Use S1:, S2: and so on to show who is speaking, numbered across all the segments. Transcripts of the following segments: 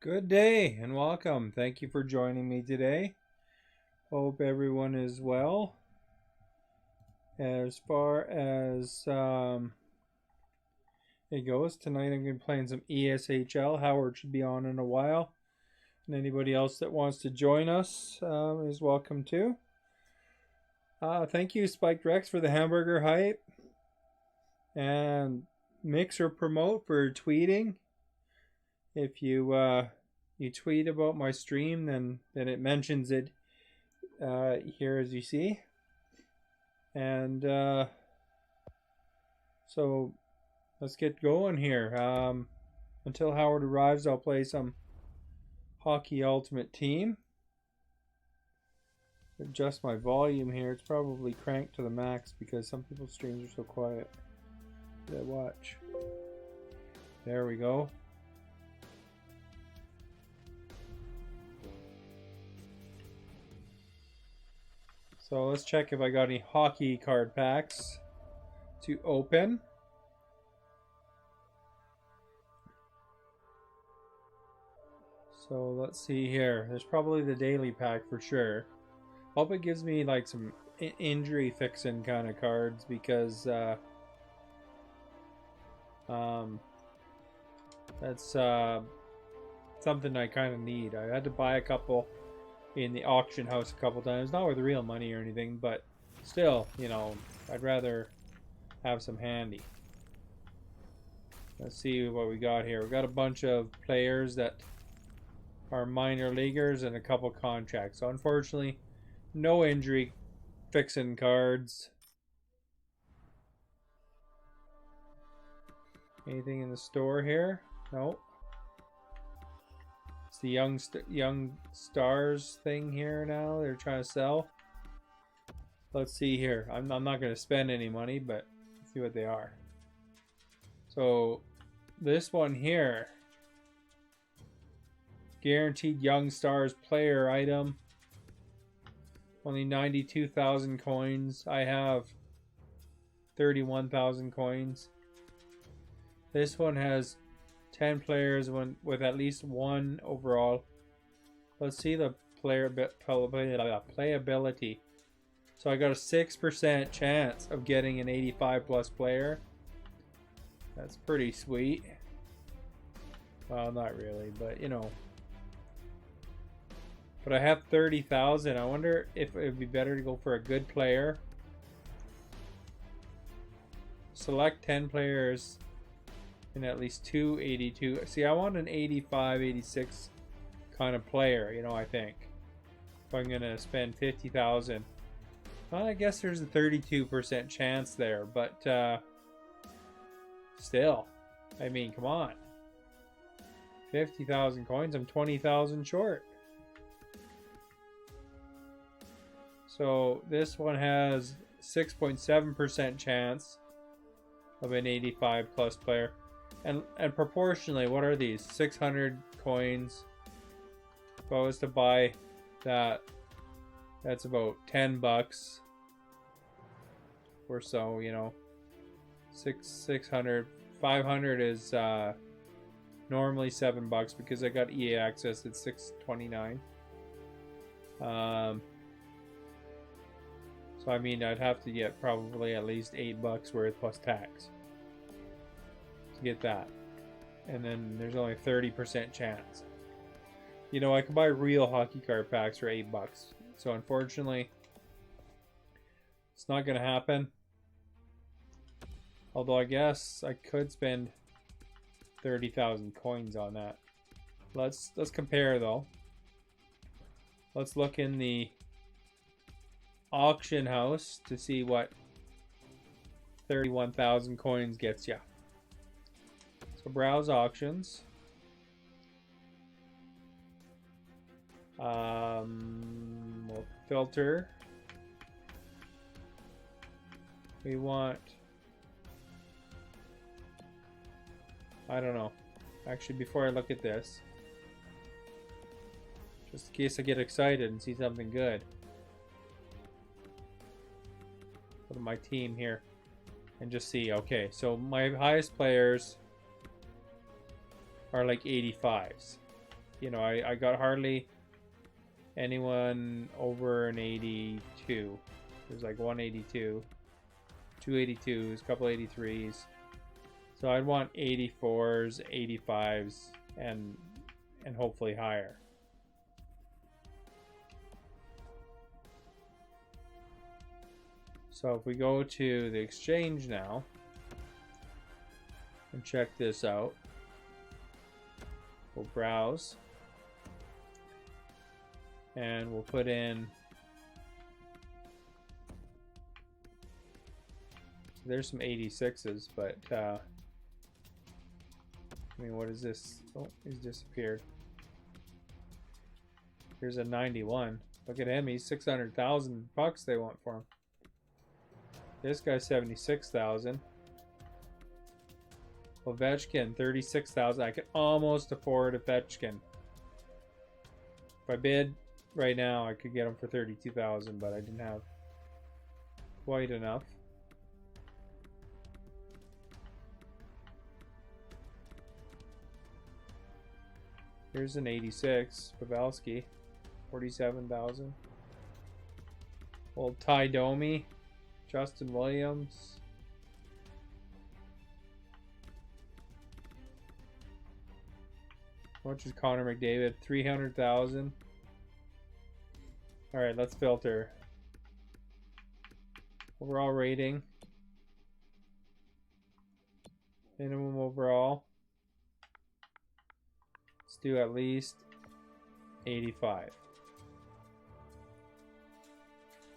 S1: Good day and welcome. Thank you for joining me today. Hope everyone is well. As far as it goes, tonight I'm going to be playing some ESHL. Howard should be on in a while. And anybody else that wants to join us is welcome too. Thank you, Spiked Rex, for the hamburger hype. And Mixer Promote for tweeting. If you tweet about my stream, then it mentions it here, as you see. And so let's get going here. Until Howard arrives, I'll play some Hockey Ultimate Team. Adjust my volume here. It's probably cranked to the max because some people's streams are so quiet. Watch. There we go. So let's check if I got any hockey card packs to open. So let's see here. There's probably the daily pack for sure. Hope it gives me like some injury fixing kind of cards because that's something I kind of need. I had to buy a couple in the auction house a couple times, not with real money or anything, but still, you know, I'd rather have some handy. Let's see what we got here. We got a bunch of players that are minor leaguers and a couple contracts. So unfortunately, no injury fixing cards. Anything in the store here? Nope. It's the young stars thing here now. They're trying to sell. Let's see here. I'm not going to spend any money, but let's see what they are. So this one here, guaranteed young stars player item. Only 92,000 coins. I have 31,000 coins. This one has 10 players with at least one overall. Let's see the playability. So I got a 6% chance of getting an 85 plus player. That's pretty sweet. Well, not really, but you know. But I have 30,000. I wonder if it would be better to go for a good player. Select 10 players and at least 282. See, I want an 85, 86 kind of player, you know, I think. If I'm going to spend 50,000. Well, I guess there's a 32% chance there, but still. I mean, come on. 50,000 coins, I'm 20,000 short. So this one has 6.7% chance of an 85 plus player. And proportionally, what are these? 600 coins. If I was to buy that, that's about 10 bucks or so, you know. 600. 500 is normally 7 bucks because I got EA access at 6.29. So I mean, I'd have to get probably at least 8 bucks worth plus tax to get that. And then there's only 30% chance. You know, I could buy real hockey card packs for 8 bucks. So unfortunately, it's not going to happen. Although I guess I could spend 30,000 coins on that. Let's compare though. Let's look in the auction house to see what 31,000 coins gets you. So browse auctions. We'll filter. We want, I don't know. Actually, before I look at this, just in case I get excited and see something good. Go to my team here and just see. Okay, so my highest players are like 85s. you know, I got hardly anyone over an 82. There's like 182, 282s, a couple 83s. So I'd want 84s, 85s, and hopefully higher. So if we go to the exchange now and check this out, we'll browse and we'll put in, there's some 86s, but I mean, what is this? Oh, he's disappeared. Here's a 91. Look at him, he's 600,000 bucks they want for him. This guy's 76,000. Ovechkin, 36,000. I could almost afford Ovechkin. If I bid right now, I could get him for 32,000, but I didn't have quite enough. Here's an 86, Pavelski, 47,000. Old Ty Domi, Justin Williams. How much is Connor McDavid? 300,000. All right, let's filter. Overall rating. Minimum overall. Let's do at least 85.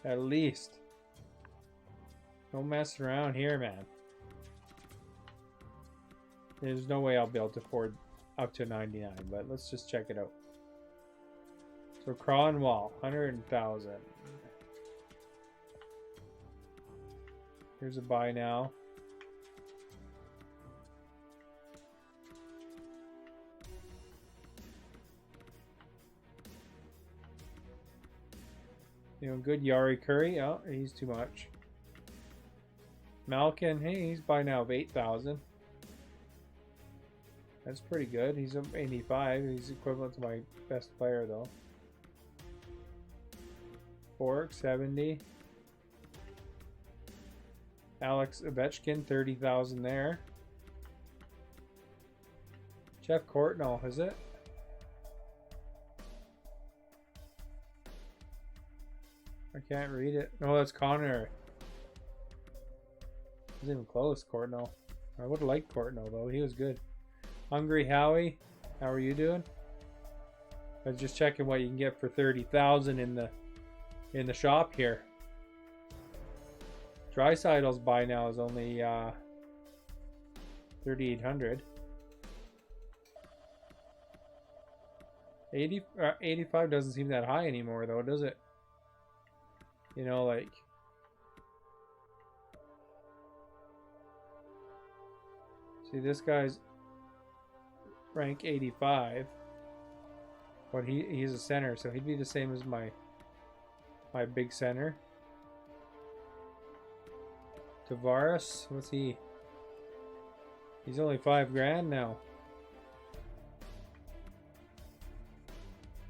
S1: At least. Don't mess around here, man. There's no way I'll be able to afford up to 99, but let's just check it out. So Cronwall, 100,000. Here's a buy now. You know, good Yari Curry. Oh, he's too much. Malkin, hey, he's buy now of 8,000. That's pretty good. He's 85. He's equivalent to my best player, though. Bork, 70. Alex Ovechkin, 30,000 there. Jeff Courtnall, is it? I can't read it. No, that's Connor. He's even close, Courtnall. I would have liked Courtnall, though. He was good. Hungry Howie, how are you doing? I was just checking what you can get for 30,000 in the shop here. Drysaitl's buy now is only 3,800. 85 doesn't seem that high anymore, though, does it? You know, like, see, this guy's rank 85, but he's a center, so he'd be the same as my big center. Tavares, what's he? He's only $5,000 now.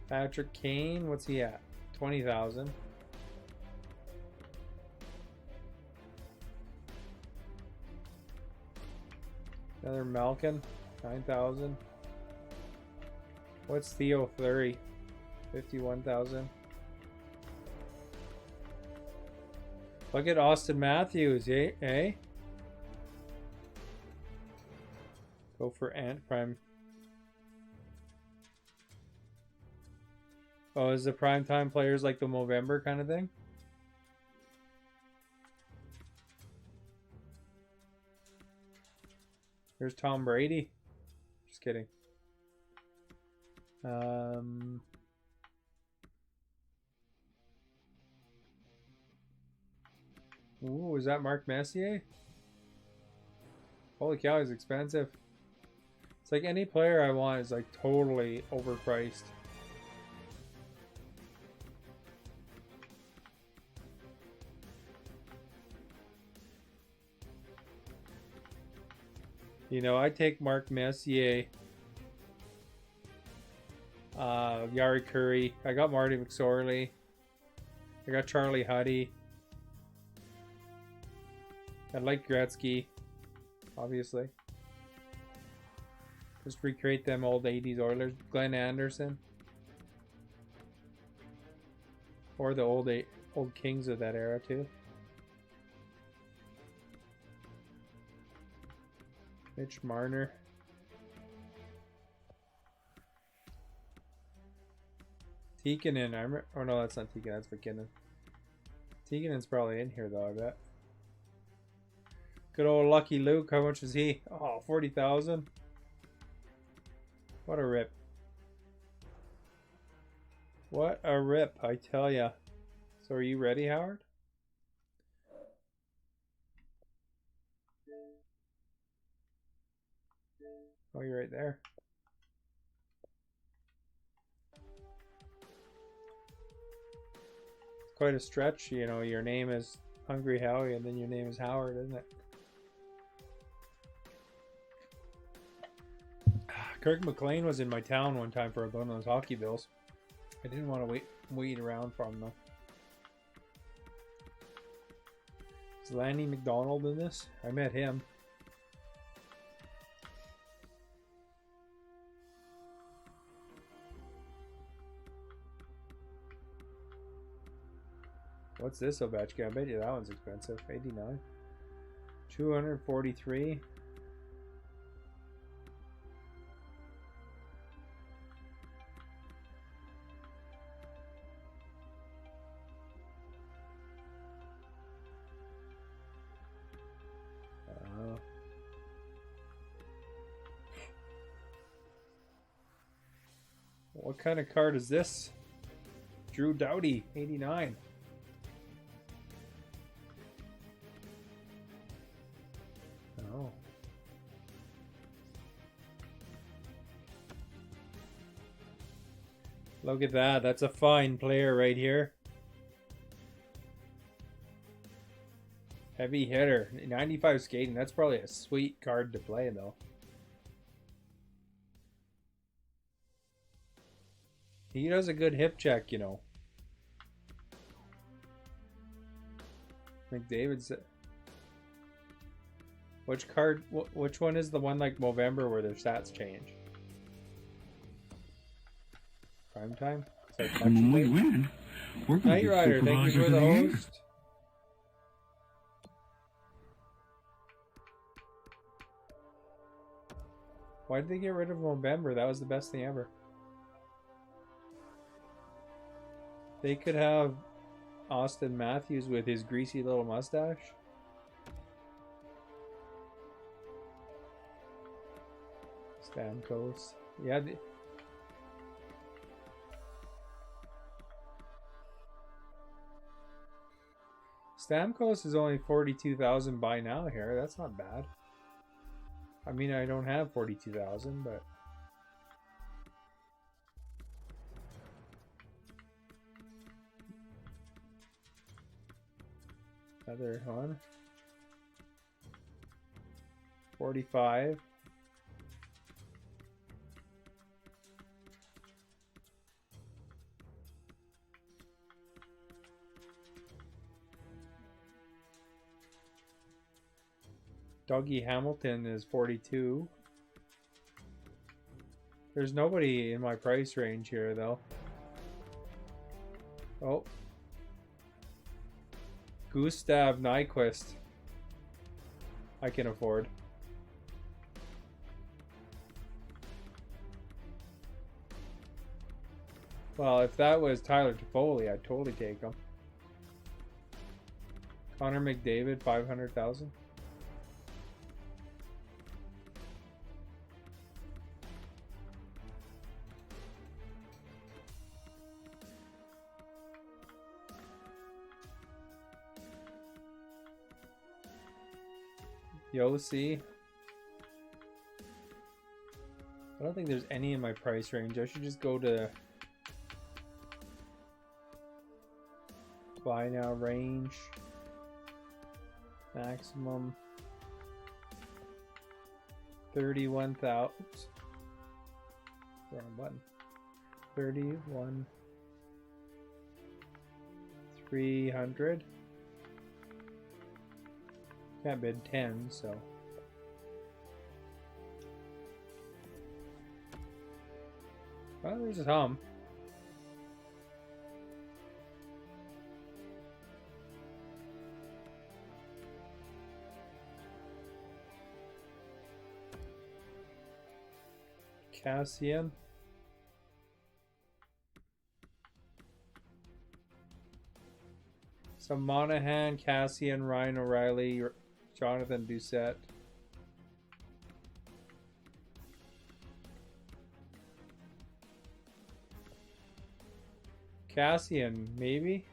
S1: Patrick Kane, what's he at? 20,000. Another Malkin, 9,000. What's Theo Fleury? 51,000. Look at Austin Matthews, eh? Go for Ant Prime. Oh, is the primetime players like the Movember kind of thing? There's Tom Brady. Just kidding. Ooh, is that Mark Messier? Holy cow, he's expensive. It's like any player I want is like totally overpriced. You know, I take Mark Messier Yari Curry. I got Marty McSorley. I got Charlie Huddy. I like Gretzky, obviously. Just recreate them old 80s Oilers. Glenn Anderson. Or the old Kings of that era, too. Mitch Marner. Tikkanen, I remember. Oh no, that's not Tikkanen, that's McKinnon. Tikkanen's probably in here though, I bet. Good old Lucky Luke, how much is he? Oh, 40,000. What a rip. What a rip, I tell ya. So are you ready, Howard? Oh, you're right there. It's quite a stretch, you know, your name is Hungry Howie and then your name is Howard, isn't it? Kirk McLean was in my town one time for one of those hockey bills. I didn't want to wait around for him though. Is Lanny McDonald in this? I met him. What's this Ovechkin? I bet you that one's expensive. 89. 243. What kind of card is this? Drew Doughty, 89. Oh. Look at that. That's a fine player right here. Heavy hitter. 95 skating. That's probably a sweet card to play, though. He does a good hip check, you know. McDavid's. Which card? Which one is the one like Movember where their stats change? Prime time.
S2: When we win, we're gonna
S1: Knight Rider, thank you for the host. Why did they get rid of Movember? That was the best thing ever. They could have Austin Matthews with his greasy little mustache. Stamkos. Yeah. Stamkos is only 42,000 by now here. That's not bad. I mean, I don't have 42,000, but... Another one. 45. Dougie Hamilton is 42. There's nobody in my price range here, though. Oh. Gustav Nyquist. I can afford. Well, if that was Tyler Toffoli, I'd totally take him. Connor McDavid, 500,000. Yossi. I don't think there's any in my price range. I should just go to buy now range. Maximum 31,000. Wrong button. 31 300. Can't bid 10, so well, there's some. Cassian. So Monahan, Cassian, Ryan O'Reilly, Jonathan Doucette. Cassian, maybe?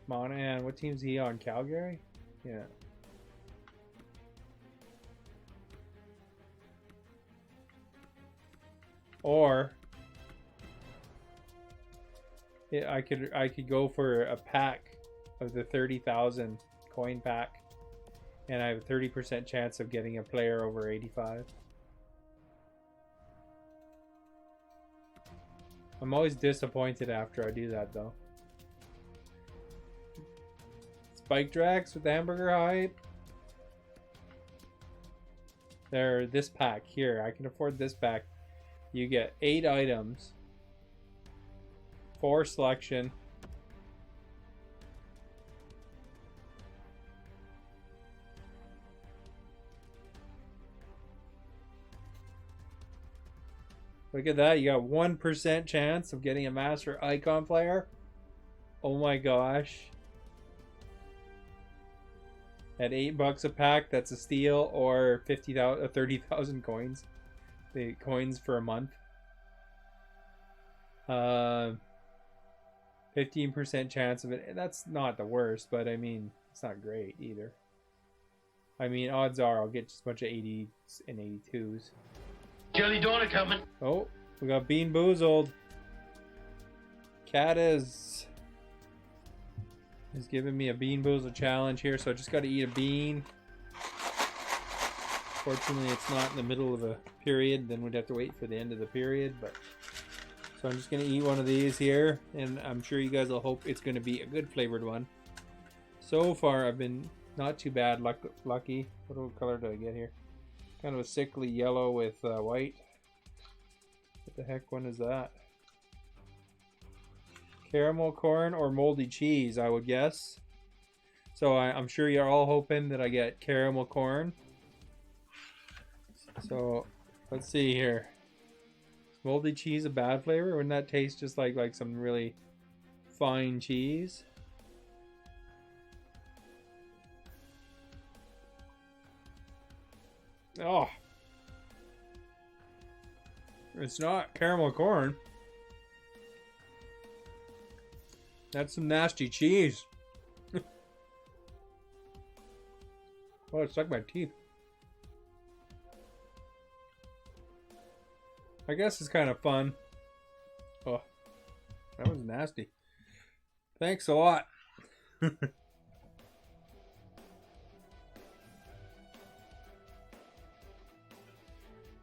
S1: Monahan, what team's he on? Calgary? Yeah. Or I could go for a pack of the 30,000 coin pack, and I have a 30% chance of getting a player over 85. I'm always disappointed after I do that, though. Spike Drax with the hamburger hype. There, this pack here. I can afford this pack. You get 8 items, 4 selection, look at that. You got 1% chance of getting a master icon player. Oh my gosh. At $8 a pack, that's a steal, or 50,000, 30,000 coins. The coins for a month. 15% chance of it. That's not the worst, but I mean, it's not great either. I mean, odds are I'll get just a bunch of 80s and 82s.
S3: Jelly donut coming.
S1: Oh, we got Bean Boozled. Cat is giving me a Bean Boozled challenge here, so I just got to eat a bean. Fortunately, it's not in the middle of a period. Then we'd have to wait for the end of the period. But so I'm just gonna eat one of these here, and I'm sure you guys will hope it's gonna be a good flavored one. So far, I've been not too bad. Lucky. What color did I get here? Kind of a sickly yellow with white. What the heck one is that? Caramel corn or moldy cheese, I would guess. So I'm sure you're all hoping that I get caramel corn. So let's see here. Is moldy cheese a bad flavor? Wouldn't that taste just like some really fine cheese? Oh, it's not caramel corn. That's some nasty cheese. Oh, it stuck my teeth. I guess it's kind of fun. Oh, that was nasty. Thanks a lot. I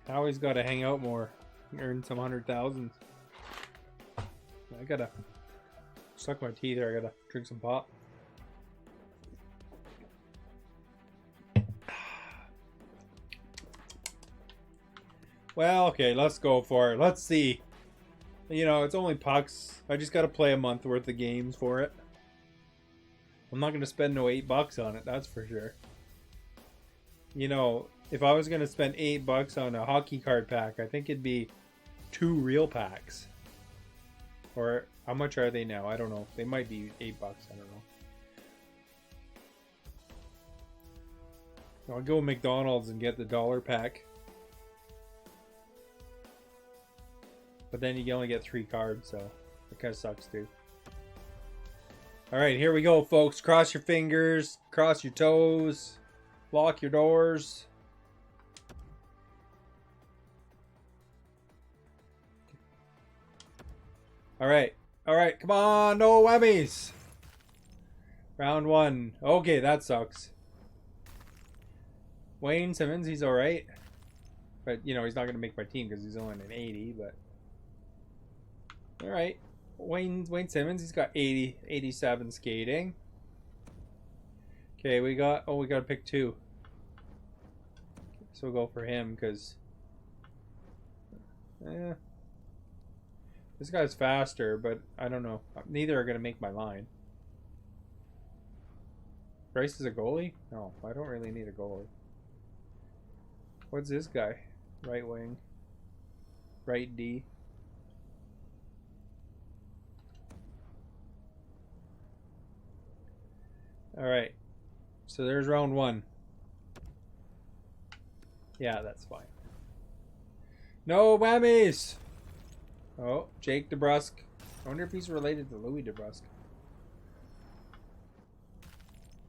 S1: always got to hang out more, earn some 100,000. I gotta suck my teeth here. I gotta drink some pop. Well, okay, let's go for it. Let's see. You know, it's only pucks. I just gotta play a month worth of games for it. I'm not gonna spend no $8 on it, that's for sure. You know, if I was gonna spend $8 on a hockey card pack, I think it'd be 2 real packs. Or how much are they now? I don't know. They might be $8. I don't know. I'll go to McDonald's and get the $1 pack. But then you only get 3 cards, so it kind of sucks too. Alright, here we go, folks. Cross your fingers, cross your toes, lock your doors. Alright, come on, no whammies. Round 1. Okay, that sucks. Wayne Simmons, he's alright. But, you know, he's not going to make my team because he's only an 80, but... Alright. Wayne Simmons, he's got 87 skating. Okay, we got to pick 2. So we'll go for him, because... This guy's faster, but I don't know. Neither are going to make my line. Bryce is a goalie? No, I don't really need a goalie. What's this guy? Right wing. Right D. Alright. So there's round 1. Yeah, that's fine. No whammies! Oh, Jake DeBrusk. I wonder if he's related to Louis DeBrusk.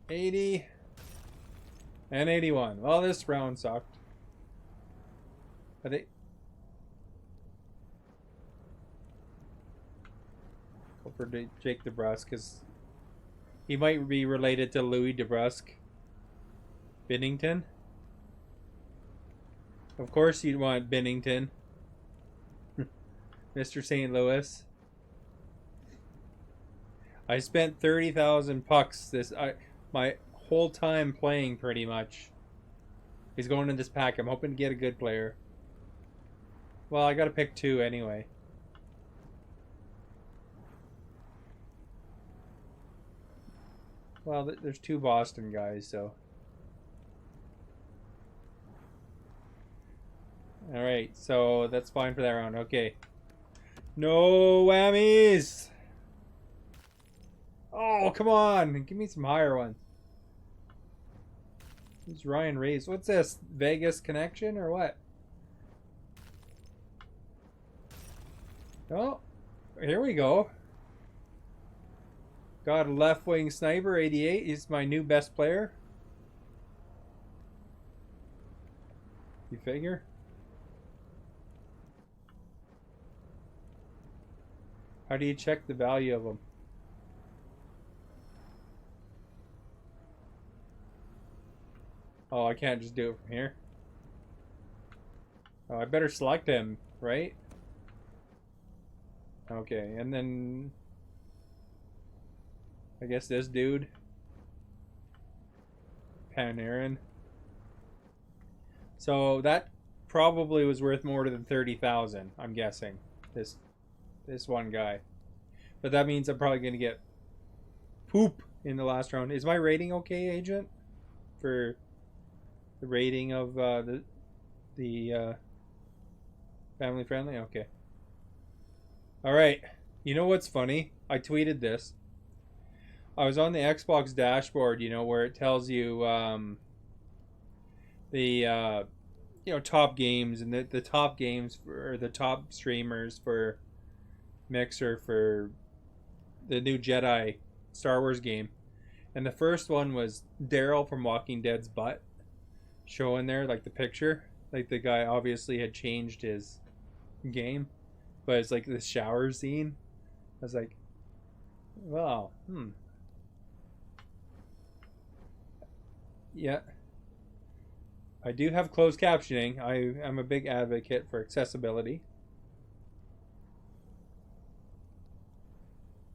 S1: 80 and 81. Well, this round sucked. I think go for Jake DeBrusk because he might be related to Louis DeBrusk. Binnington. Of course, you'd want Binnington. Mr. St. Louis. I spent 30,000 pucks my whole time playing pretty much. He's going in this pack. I'm hoping to get a good player. Well, I got to pick 2 anyway. Well, there's 2 Boston guys, so. Alright, so that's fine for that round. Okay. No whammies! Oh, come on! Give me some higher ones. Who's Ryan Reeves? What's this? Vegas connection or what? Oh, here we go. Got a left wing sniper, 88. He's my new best player. You figure? How do you check the value of them? Oh, I can't just do it from here. Oh, I better select him, right? Okay, and then I guess this dude, Panarin. So that probably was worth more than 30,000. I'm guessing this one guy, but that means I'm probably gonna get poop in the last round. Is my rating okay, Agent? For the rating of the family friendly? Okay. All right. You know what's funny? I tweeted this. I was on the Xbox dashboard, you know, where it tells you the you know, top games and the top games for the top streamers for Mixer for the new Jedi Star Wars game. And the first one was Daryl from Walking Dead's butt showing there, like the picture. Like the guy obviously had changed his game, but it's like the shower scene. I was like, wow, yeah. I do have closed captioning. I am a big advocate for accessibility.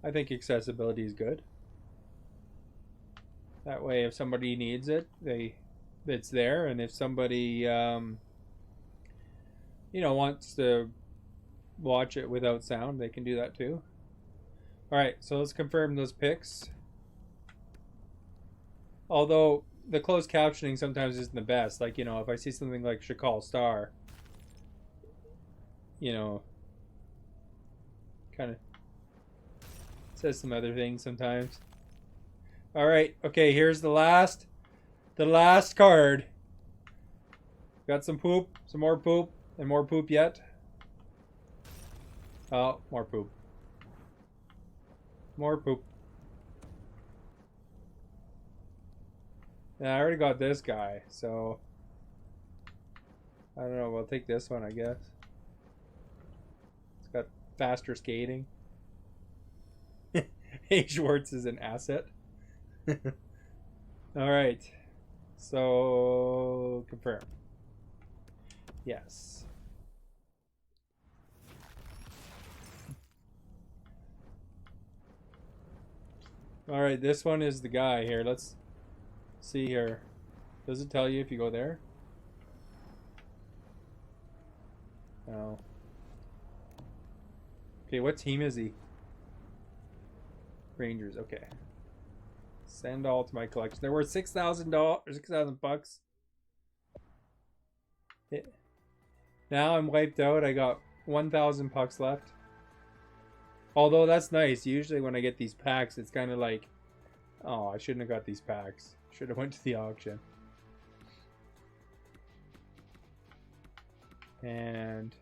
S1: I think accessibility is good. That way, if somebody needs it, it's there, and if somebody you know, wants to watch it without sound, they can do that too. All right, so let's confirm those picks. Although the closed captioning sometimes isn't the best. Like, you know, if I see something like Shakal Star, you know, kind of says some other things sometimes. All right, okay, here's the last card. Got some poop, some more poop, and more poop yet. Oh, more poop. More poop. Yeah, I already got this guy, so I don't know, we'll take this one, I guess. It's got faster skating. Hey, Schwartz is an asset. Alright. So confirm. Yes. All right, this one is the guy here. Let's see here. Does it tell you if you go there? No. Okay, what team is he? Rangers. Okay. Send all to my collection. They're worth $6,000 or $6,000. Now I'm wiped out. I got 1,000 pucks left. Although that's nice. Usually when I get these packs, it's kind of like, oh, I shouldn't have got these packs. Should have went to the auction. And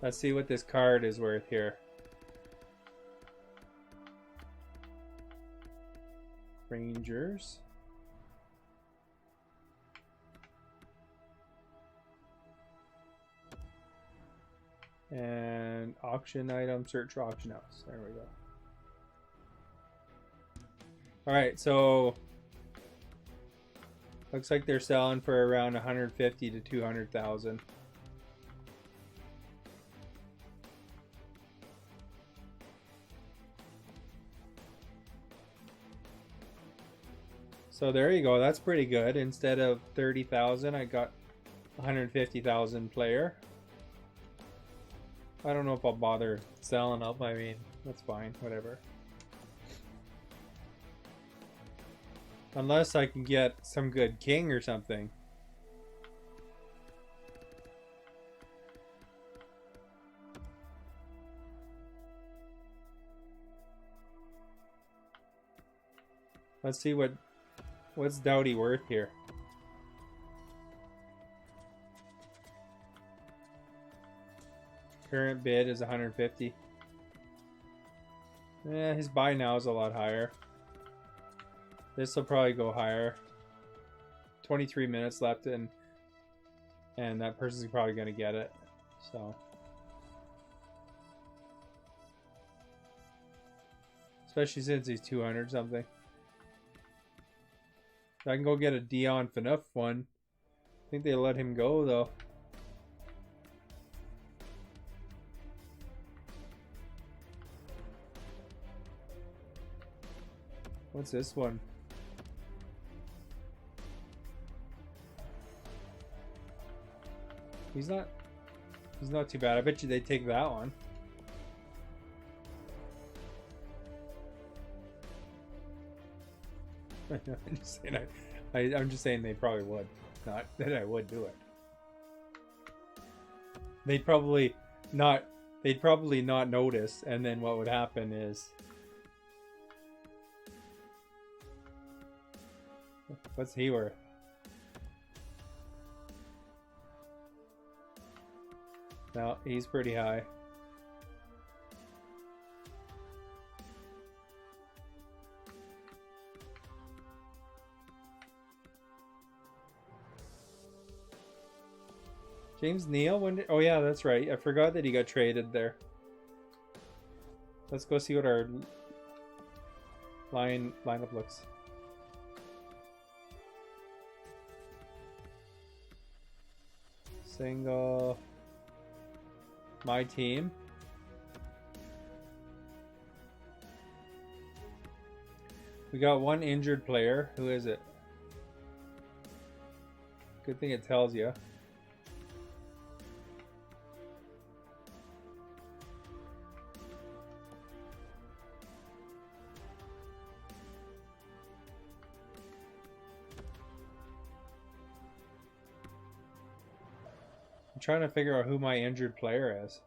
S1: let's see what this card is worth here. Rangers. And auction item, search for auction house. There we go. Alright, so looks like they're selling for around 150 to 200,000. So there you go. That's pretty good. Instead of 30,000, I got 150,000 player. I don't know if I'll bother selling up. I mean, that's fine. Whatever. Unless I can get some good king or something. Let's see what's Doughty worth here. Current bid is 150. Yeah, his buy now is a lot higher. This will probably go higher. 23 minutes left, and that person's probably gonna get it. So, especially since he's 200 something. I can go get a Dion Phaneuf one. I think they let him go though. What's this one? He's not too bad. I bet you they take that one. I'm just saying I'm just saying they probably would. Not that I would do it. They'd probably not notice, and then what would happen is, what's he worth? No, he's pretty high. James Neal? When did, oh yeah, that's right. I forgot that he got traded there. Let's go see what our lineup looks. Single. My team. We got one injured player. Who is it? Good thing it tells you. I'm trying to figure out who my injured player is.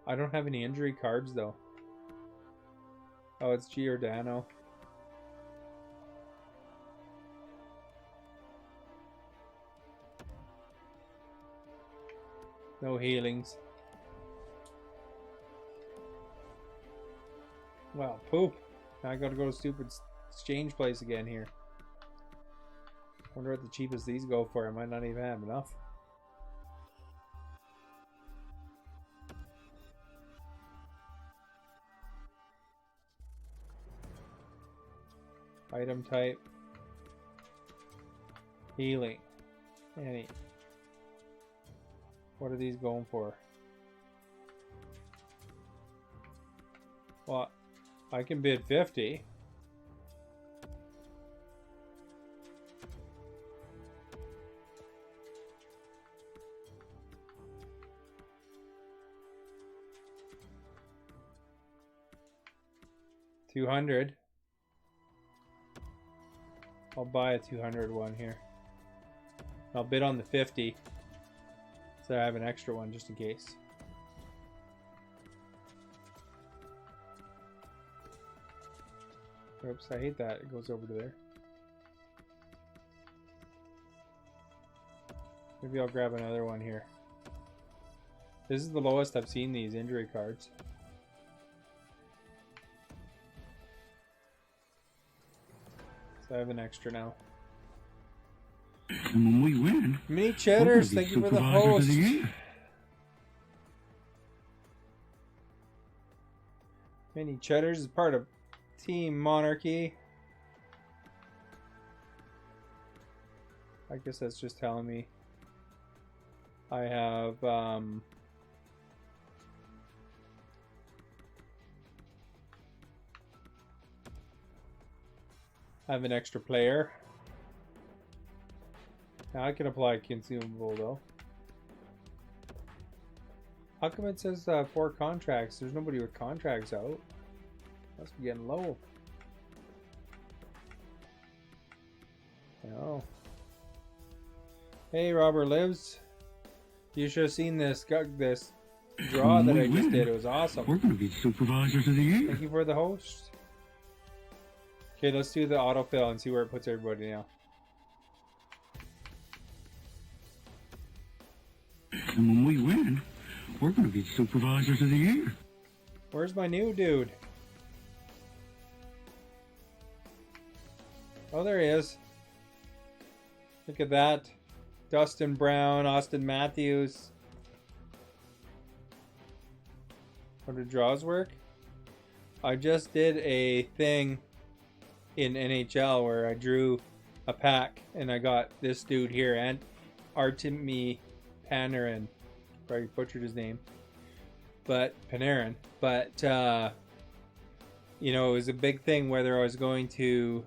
S1: I don't have any injury cards though. Oh, it's Giordano. No healings. Wow, poop. Now I gotta go to stupid exchange place again here. Wonder what the cheapest these go for. I might not even have enough. Item type. Healing. Any. What are these going for? Well, I can bid 50. $200. I'll buy a 200 one here. I'll bid on the 50. So I have an extra one just in case. Oops, I hate that. It goes over to there. Maybe I'll grab another one here. This is the lowest I've seen these injury cards. So I have an extra now.
S2: And when we win,
S1: Mini Cheddars, thank you for the host. Mini Cheddars is part of Team Monarchy. I guess that's just telling me I have an extra player. Now I can apply consumable though. How come it says 4 contracts? There's nobody with contracts out. Must be getting low. No. Hey, Robert Lives. You should have seen this draw that I just did. It was awesome.
S2: We're going to be supervisors of the year.
S1: Thank you for the host. Okay, let's do the autofill and see where it puts everybody now.
S2: And when we win, we're going to be supervisors of the year.
S1: Where's my new dude? Oh, there he is. Look at that. Dustin Brown, Austin Matthews. How do draws work? I just did a thing in NHL where I drew a pack and I got this dude here, and Artemi Panarin. Probably butchered his name. But Panarin. But you know, it was a big thing whether I was going to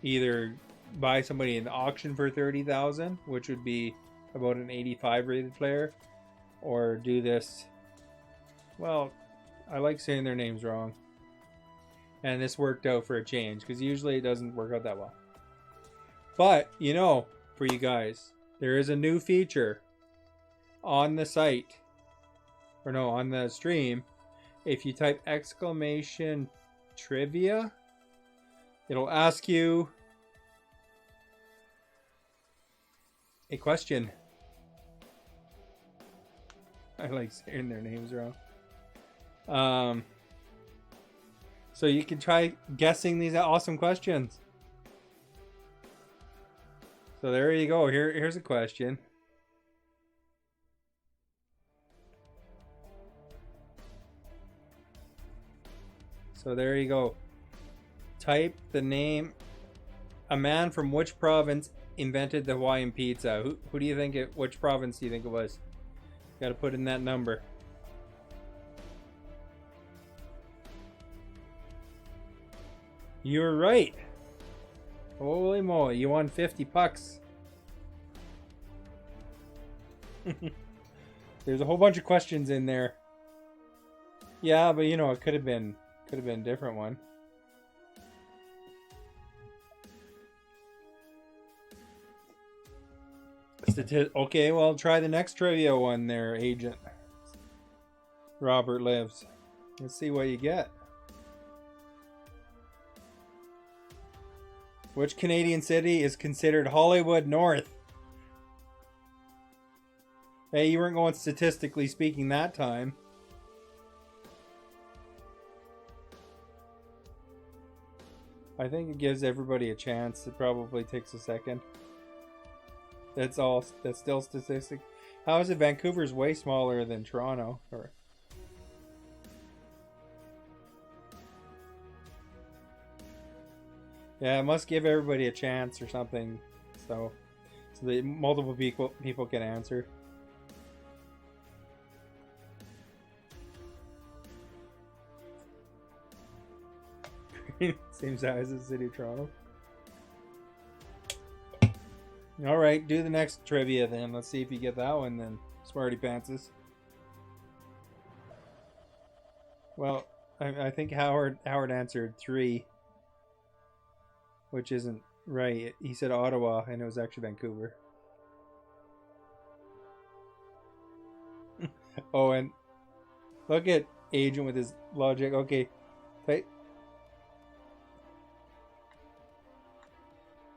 S1: either buy somebody in the auction for 30,000, which would be about an 85 rated player, or do this. Well, I like saying their names wrong, and this worked out for a change because usually it doesn't work out that well. But you know, for you guys, there is a new feature on the site, or no, on the stream. If you type exclamation trivia, it'll ask you a question. I like saying their names wrong. So you can try guessing these awesome questions. So there you go. Here's a question. So there you go. Type the name. A man from which province invented the Hawaiian pizza? Who do you think it? Which province do you think it was? Got to put in that number. You're right. Holy moly! You won 50 bucks. There's a whole bunch of questions in there. Yeah, but you know it could have been a different one. Okay, well, try the next trivia one there, Agent Robert Lives. Let's see what you get. Which Canadian city is considered Hollywood North? Hey, you weren't going statistically speaking that time. I think it gives everybody a chance. It probably takes a second. That's still statistic. How is it Vancouver's way smaller than Toronto? Or Yeah, it must give everybody a chance or something. So that multiple people can answer. Same size as the City of Toronto. All right, do the next trivia then. Let's see if you get that one then, Smarty Pantses. Well, I think Howard answered 3, which isn't right. He said Ottawa, and it was actually Vancouver. Oh, and look at Agent with his logic. Okay,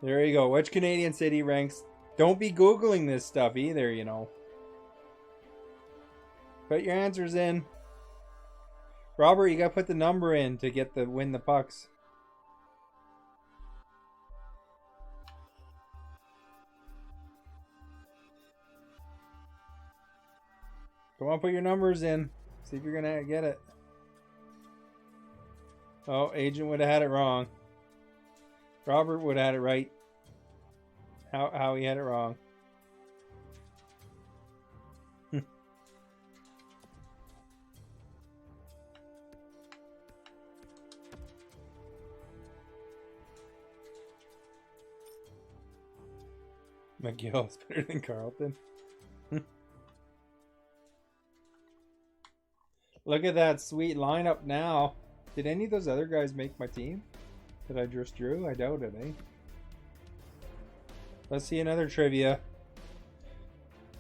S1: there you go. Which Canadian city ranks? Don't be Googling this stuff either, you know. Put your answers in. Robert, you gotta put the number in to get the win the pucks. Come on, put your numbers in. See if you're gonna get it. Oh, Agent would have had it wrong. Robert would have had it right. How he had it wrong. McGill is better than Carlton. Look at that sweet lineup now. Did any of those other guys make my team that I just drew? I doubt it, eh? Let's see another trivia.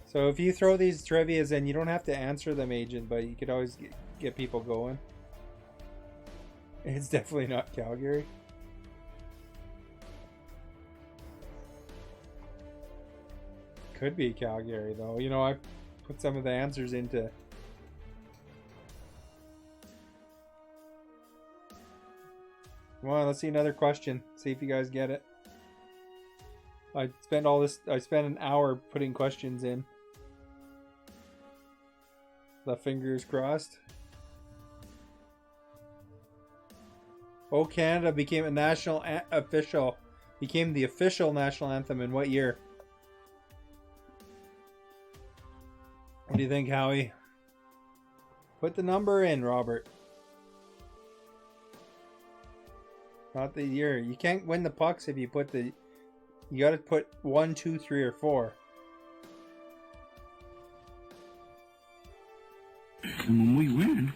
S1: So if you throw these trivias in, you don't have to answer them, Agent, but you could always get people going. It's definitely not Calgary. Could be Calgary, though. You know, I put some of the answers into... Come on, let's see another question. See if you guys get it. I spent an hour putting questions in. The fingers crossed. Oh, Canada became the official national anthem in what year? What do you think, Howie? Put the number in, Robert. Not the year. You can't win the pucks if you put the... You gotta put 1, 2, 3, or 4.
S2: And when we win,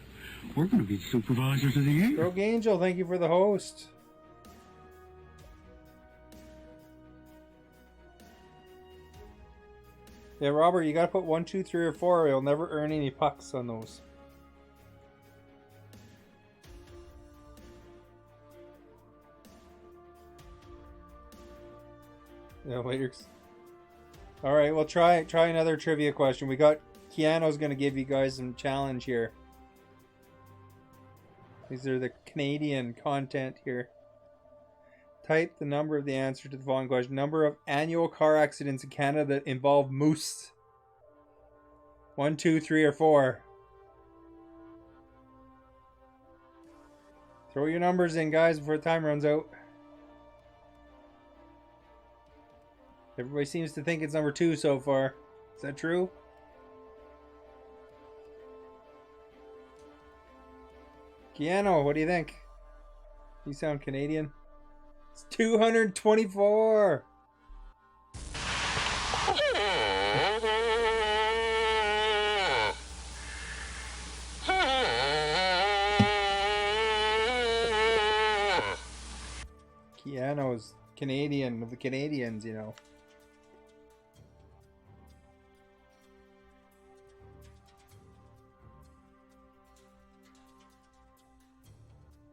S2: we're going to be supervisors of the year.
S1: Rogue Angel, thank you for the host. Yeah, Robert, you gotta put 1, 2, 3, or 4. Or you'll never earn any pucks on those. Yeah, later. All right, well, try another trivia question. We got Keanu's going to give you guys some challenge here. These are the Canadian content here. Type the number of the answer to the following question. Number of annual car accidents in Canada that involve moose. 1, 2, 3, or 4. Throw your numbers in, guys, before time runs out. Everybody seems to think it's number 2 so far. Is that true? Keanu, what do you think? You sound Canadian. It's 224! Keanu's Canadian of the Canadians, you know.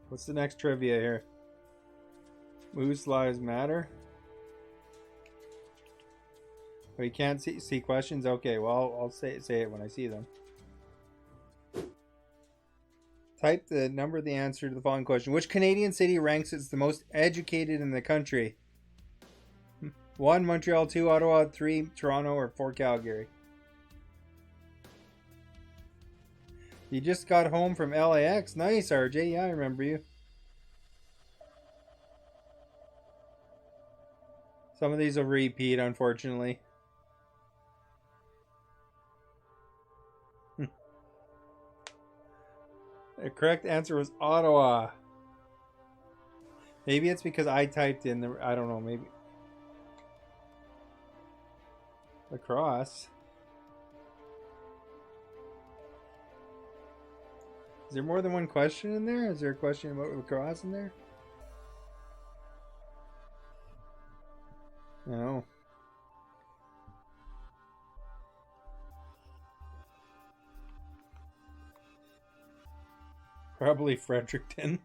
S1: What's the next trivia here? Moose lives matter? Oh, you can't see questions? Okay, well, I'll say it when I see them. Type the number of the answer to the following question. Which Canadian city ranks as the most educated in the country? 1, Montreal, 2, Ottawa, 3, Toronto, or 4, Calgary? You just got home from LAX. Nice, RJ. Yeah, I remember you. Some of these will repeat, unfortunately. The correct answer was Ottawa. Maybe it's because I typed in the... I don't know, maybe... Lacrosse. Is there more than one question in there? Is there a question about lacrosse in there? No. Probably Fredericton.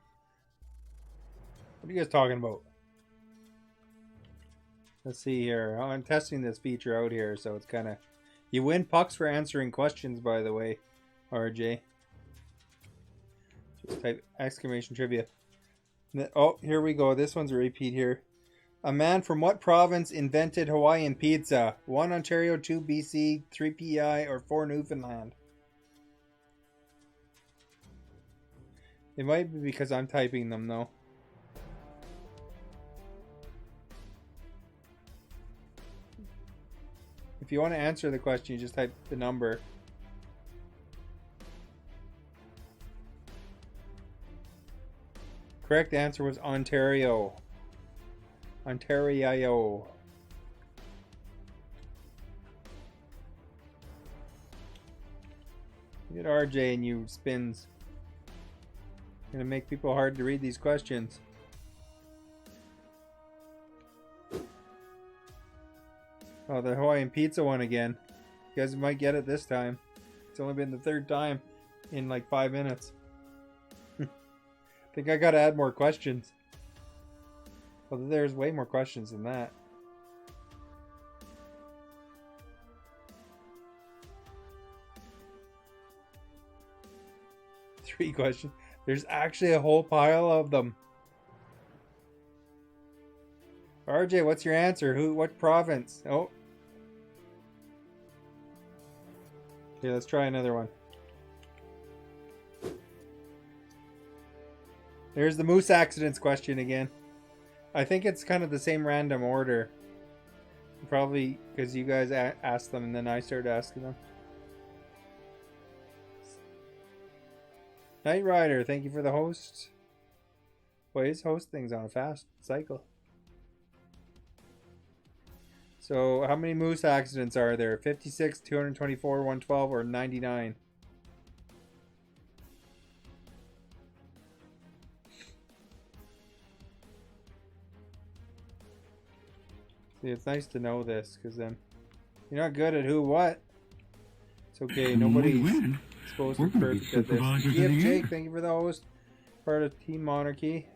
S1: What are you guys talking about? Let's see here. I'm testing this feature out here, so it's kind of... You win pucks for answering questions, by the way, RJ. Just type exclamation trivia. Oh, here we go. This one's a repeat here. A man from what province invented Hawaiian pizza? 1 Ontario, 2 BC, 3 PEI, or 4 Newfoundland? It might be because I'm typing them, though. If you want to answer the question, you just type the number. Correct answer was Ontario. Ontario. Look at RJ and you spins. Gonna make people hard to read these questions. Oh, the Hawaiian pizza one again. You guys might get it this time. It's only been the third time in like 5 minutes. I think I gotta add more questions. Well, there's way more questions than that. Three questions. There's actually a whole pile of them. RJ, what's your answer? What province? Oh. Okay, let's try another one. There's the moose accidents question again. I think it's kind of the same random order. Probably because you guys asked them and then I started asking them. Knight Rider, thank you for the host. Boy, his host thing's on a fast cycle. So, how many moose accidents are there? 56, 224, 112, or 99? See, it's nice to know this, because then you're not good at who what. It's okay, nobody's supposed to be perfect at this. GF Jake, thank you for the host. Part of Team Monarchy.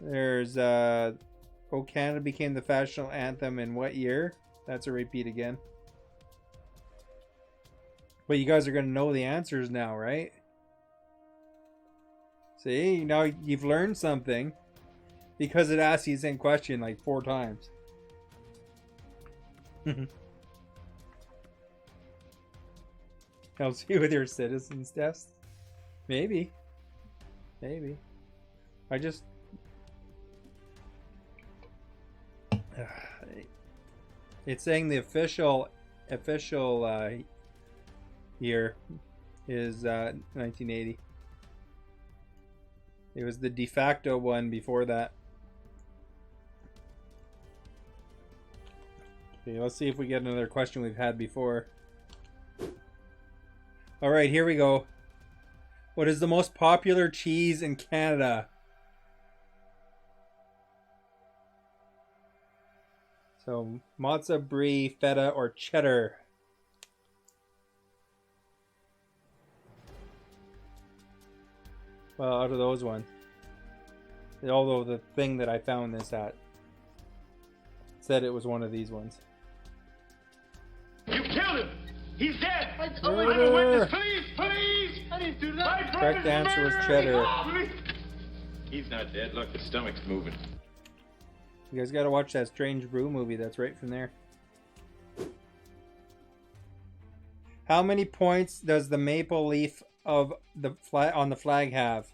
S1: There's Oh Canada became the national anthem in what year? That's a repeat again. But you guys are going to know the answers now, right? See, now you've learned something because it asks you the same question like 4 times. Helps you with your citizens test? Maybe. Maybe. I just... It's saying the official year is 1980. It was the de facto one before that. Okay, let's see if we get another question we've had before. Alright, here we go. What is the most popular cheese in Canada? So, mozza, brie, feta, or cheddar? Well, out of those ones. Although the thing that I found this at said it was one of these ones.
S3: You killed him! He's dead!
S1: I'm
S3: a witness! Please! Please! I didn't do that!
S1: Correct answer was cheddar.
S3: He's not dead. Look, his stomach's moving.
S1: You guys gotta watch that Strange Brew movie. That's right from there. How many points does the maple leaf of the flag on the flag have?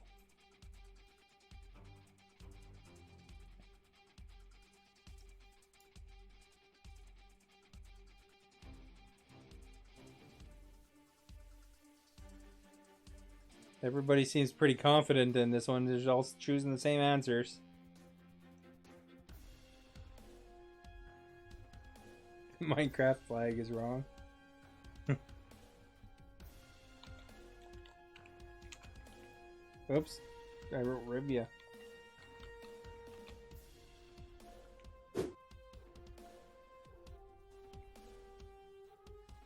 S1: Everybody seems pretty confident in this one. They're all choosing the same answers. Minecraft flag is wrong. Oops. I wrote Ribia.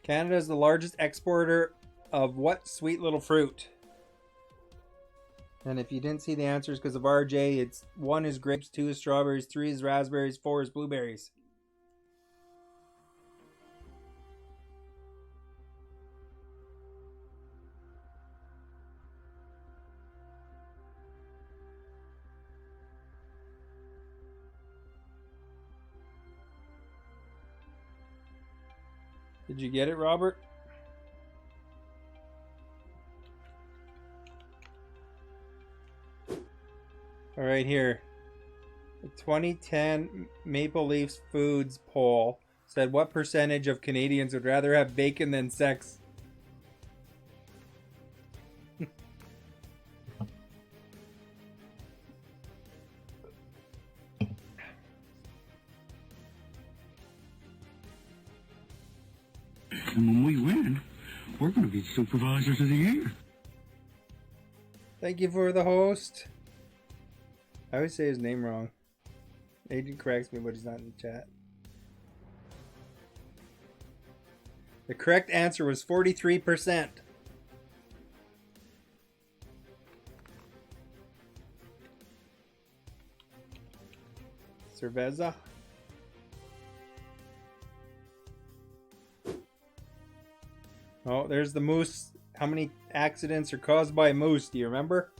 S1: Canada is the largest exporter of what sweet little fruit? And if you didn't see the answers because of RJ, it's 1 is grapes, 2 is strawberries, 3 is raspberries, 4 is blueberries. Did you get it, Robert? All right, here. The 2010 Maple Leafs Foods poll said what percentage of Canadians would rather have bacon than sex?
S2: And when we win, we're going to be supervisors of the year.
S1: Thank you for the host. I always say his name wrong. Agent corrects me, but he's not in the chat. The correct answer was 43%. Cerveza. Oh, there's the moose. How many accidents are caused by a moose? Do you remember?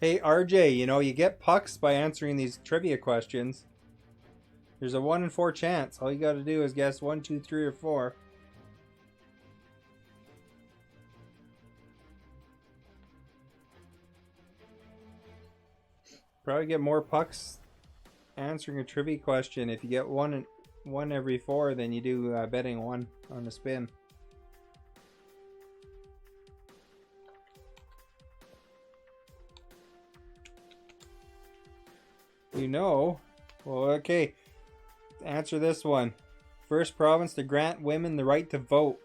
S1: Hey, RJ, you know, you get pucks by answering these trivia questions. There's a 1 in 4 chance. All you got to do is guess 1, 2, 3, or 4. Probably get more pucks answering a trivia question if you get one every 4 than you do betting 1 on a spin. You know, well, okay. Answer this one. First province to grant women the right to vote.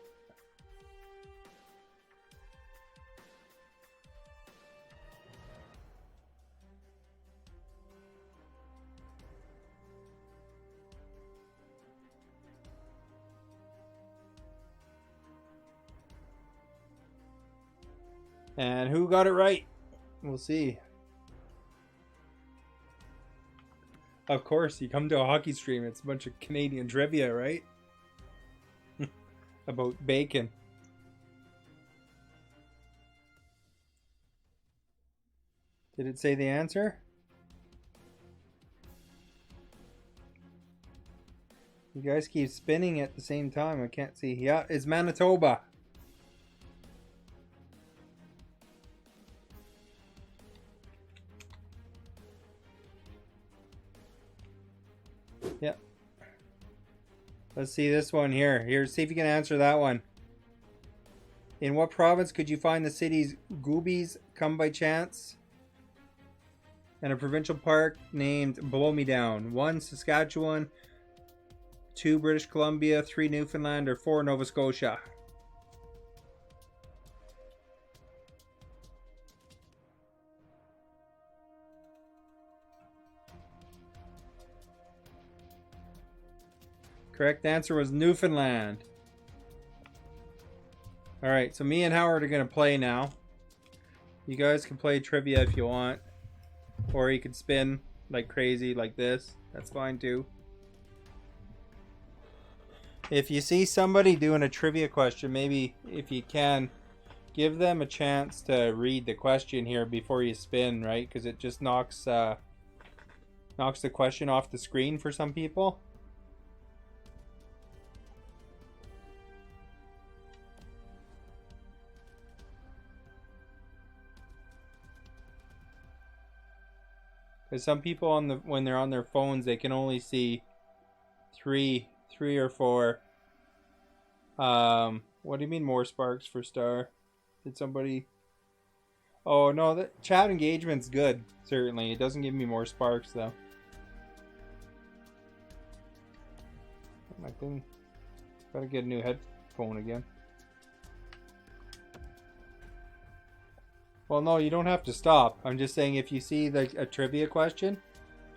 S1: And who got it right? We'll see. Of course, you come to a hockey stream, it's a bunch of Canadian trivia, right? About bacon. Did it say the answer? You guys keep spinning at the same time. I can't see. Yeah, it's Manitoba. Yep. Let's see this one here. Here, see if you can answer that one. In what province could you find the cities Goobies come by chance? And a provincial park named Blow Me Down. 1, Saskatchewan. 2, British Columbia. 3, Newfoundland. Or 4, Nova Scotia. Correct answer was Newfoundland. Alright, so me and Howard are going to play now. You guys can play trivia if you want. Or you can spin like crazy like this. That's fine too. If you see somebody doing a trivia question, maybe if you can, give them a chance to read the question here before you spin, right? Because it just knocks the question off the screen for some people. Because some people when they're on their phones, they can only see three or four What do you mean more sparks for Star? Did somebody... Oh, no, the chat engagement's good, certainly. It doesn't give me more sparks, though. My thing... Gotta get a new headphone again. Well, no, you don't have to stop. I'm just saying if you see like a trivia question,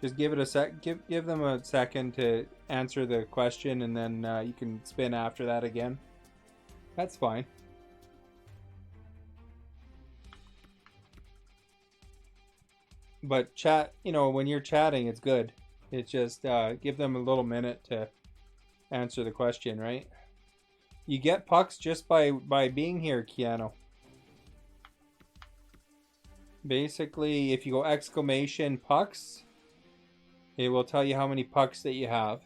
S1: just give it a give them a second to answer the question, and then you can spin after that again. That's fine. But chat, you know, when you're chatting, it's good. It's just give them a little minute to answer the question, right? You get pucks just by being here, Keanu. Basically, if you go exclamation pucks, it will tell you how many pucks that you have.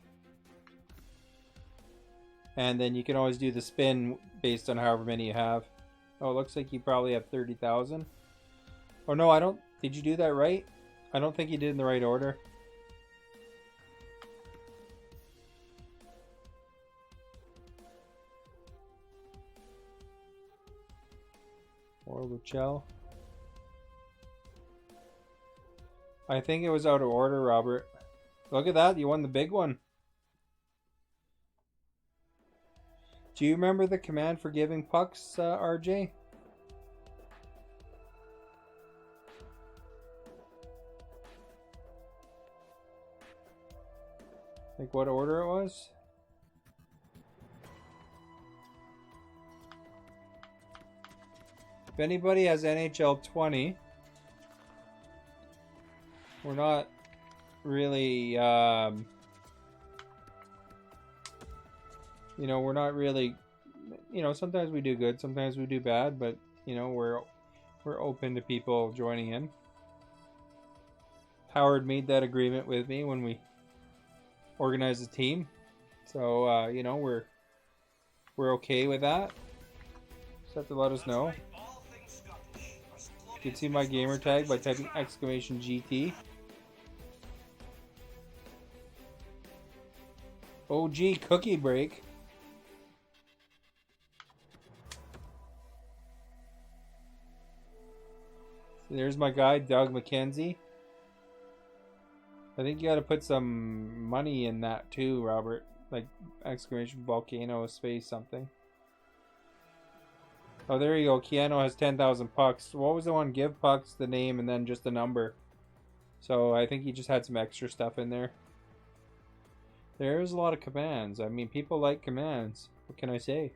S1: And then you can always do the spin based on however many you have. Oh, it looks like you probably have 30,000. Oh no, I don't... Did you do that right? I don't think you did in the right order. Or Luchel. I think it was out of order, Robert. Look at that, you won the big one. Do you remember the command for giving pucks, RJ? Like what order it was? If anybody has NHL 20, we're not really, you know, we're not really, you know, sometimes we do good, sometimes we do bad, but, you know, we're open to people joining in. Howard made that agreement with me when we organized the team. So, you know, we're okay with that. Just have to let us know. You can see my gamer tag by typing exclamation GT. OG cookie break. So there's my guy, Doug McKenzie. I think you got to put some money in that too, Robert. Like exclamation volcano space something. Oh, there you go. Keanu has 10,000 pucks. What was the one? Give pucks the name and then just the number. So I think he just had some extra stuff in there. There's a lot of commands. I mean, people like commands. What can I say?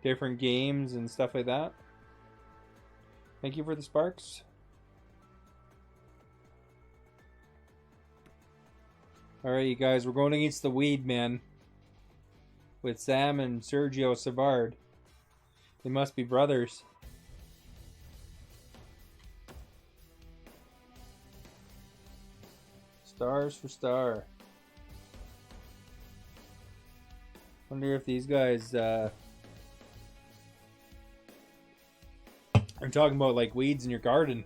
S1: Different games and stuff like that. Thank you for the sparks. Alright, you guys, we're going against the Weed Men with Sam and Sergio Savard. They must be brothers. Stars for Star. Wonder if these guys are talking about like weeds in your garden.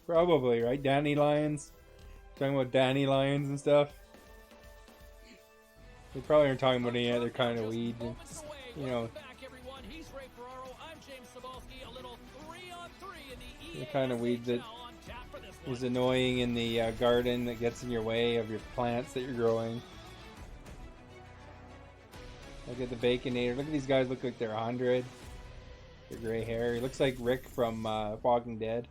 S1: Probably, right? Dandelions. Talking about dandelions and stuff. They probably aren't talking about any other kind of weed. You know, the kind of weed that is annoying in the garden, that gets in your way of your plants that you're growing. Look at the Baconator. Look at these guys, look like they're 100. Their gray hair. He looks like Rick from Walking Dead.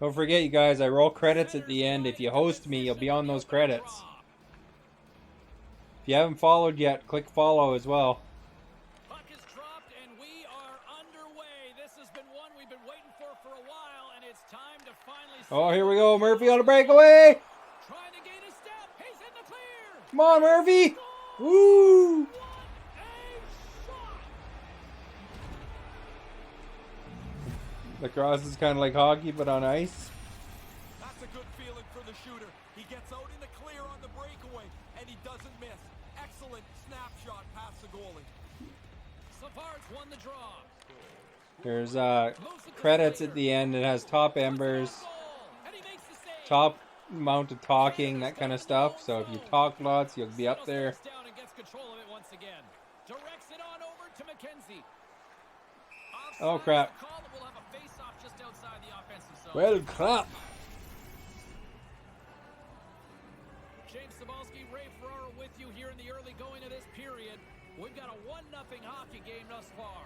S1: Don't forget, you guys, I roll credits at the end. If you host me, you'll be on those credits. If you haven't followed yet, click follow as well.
S4: Puck is dropped and we are underway. This has been one we've been waiting for a while, and it's time to finally...
S1: Oh, here we go. Murphy on a breakaway.
S4: Trying to gain a step. He's in the clear.
S1: Come on, Murphy. Woo! Lacrosse is kind of like hockey, but on ice.
S4: That's a good feeling for the shooter. He gets out in the clear on the breakaway, and he doesn't miss. Excellent snapshot past the goalie. Savard's won the draw.
S1: There's credits at the end. It has top embers, top amount of talking, that kind of stuff. So if you talk lots, you'll be up there. Oh crap. Well, crap.
S4: James Cebulski, Ray Ferraro with you here in the early going of this period. We've got a 1-0 hockey game thus far.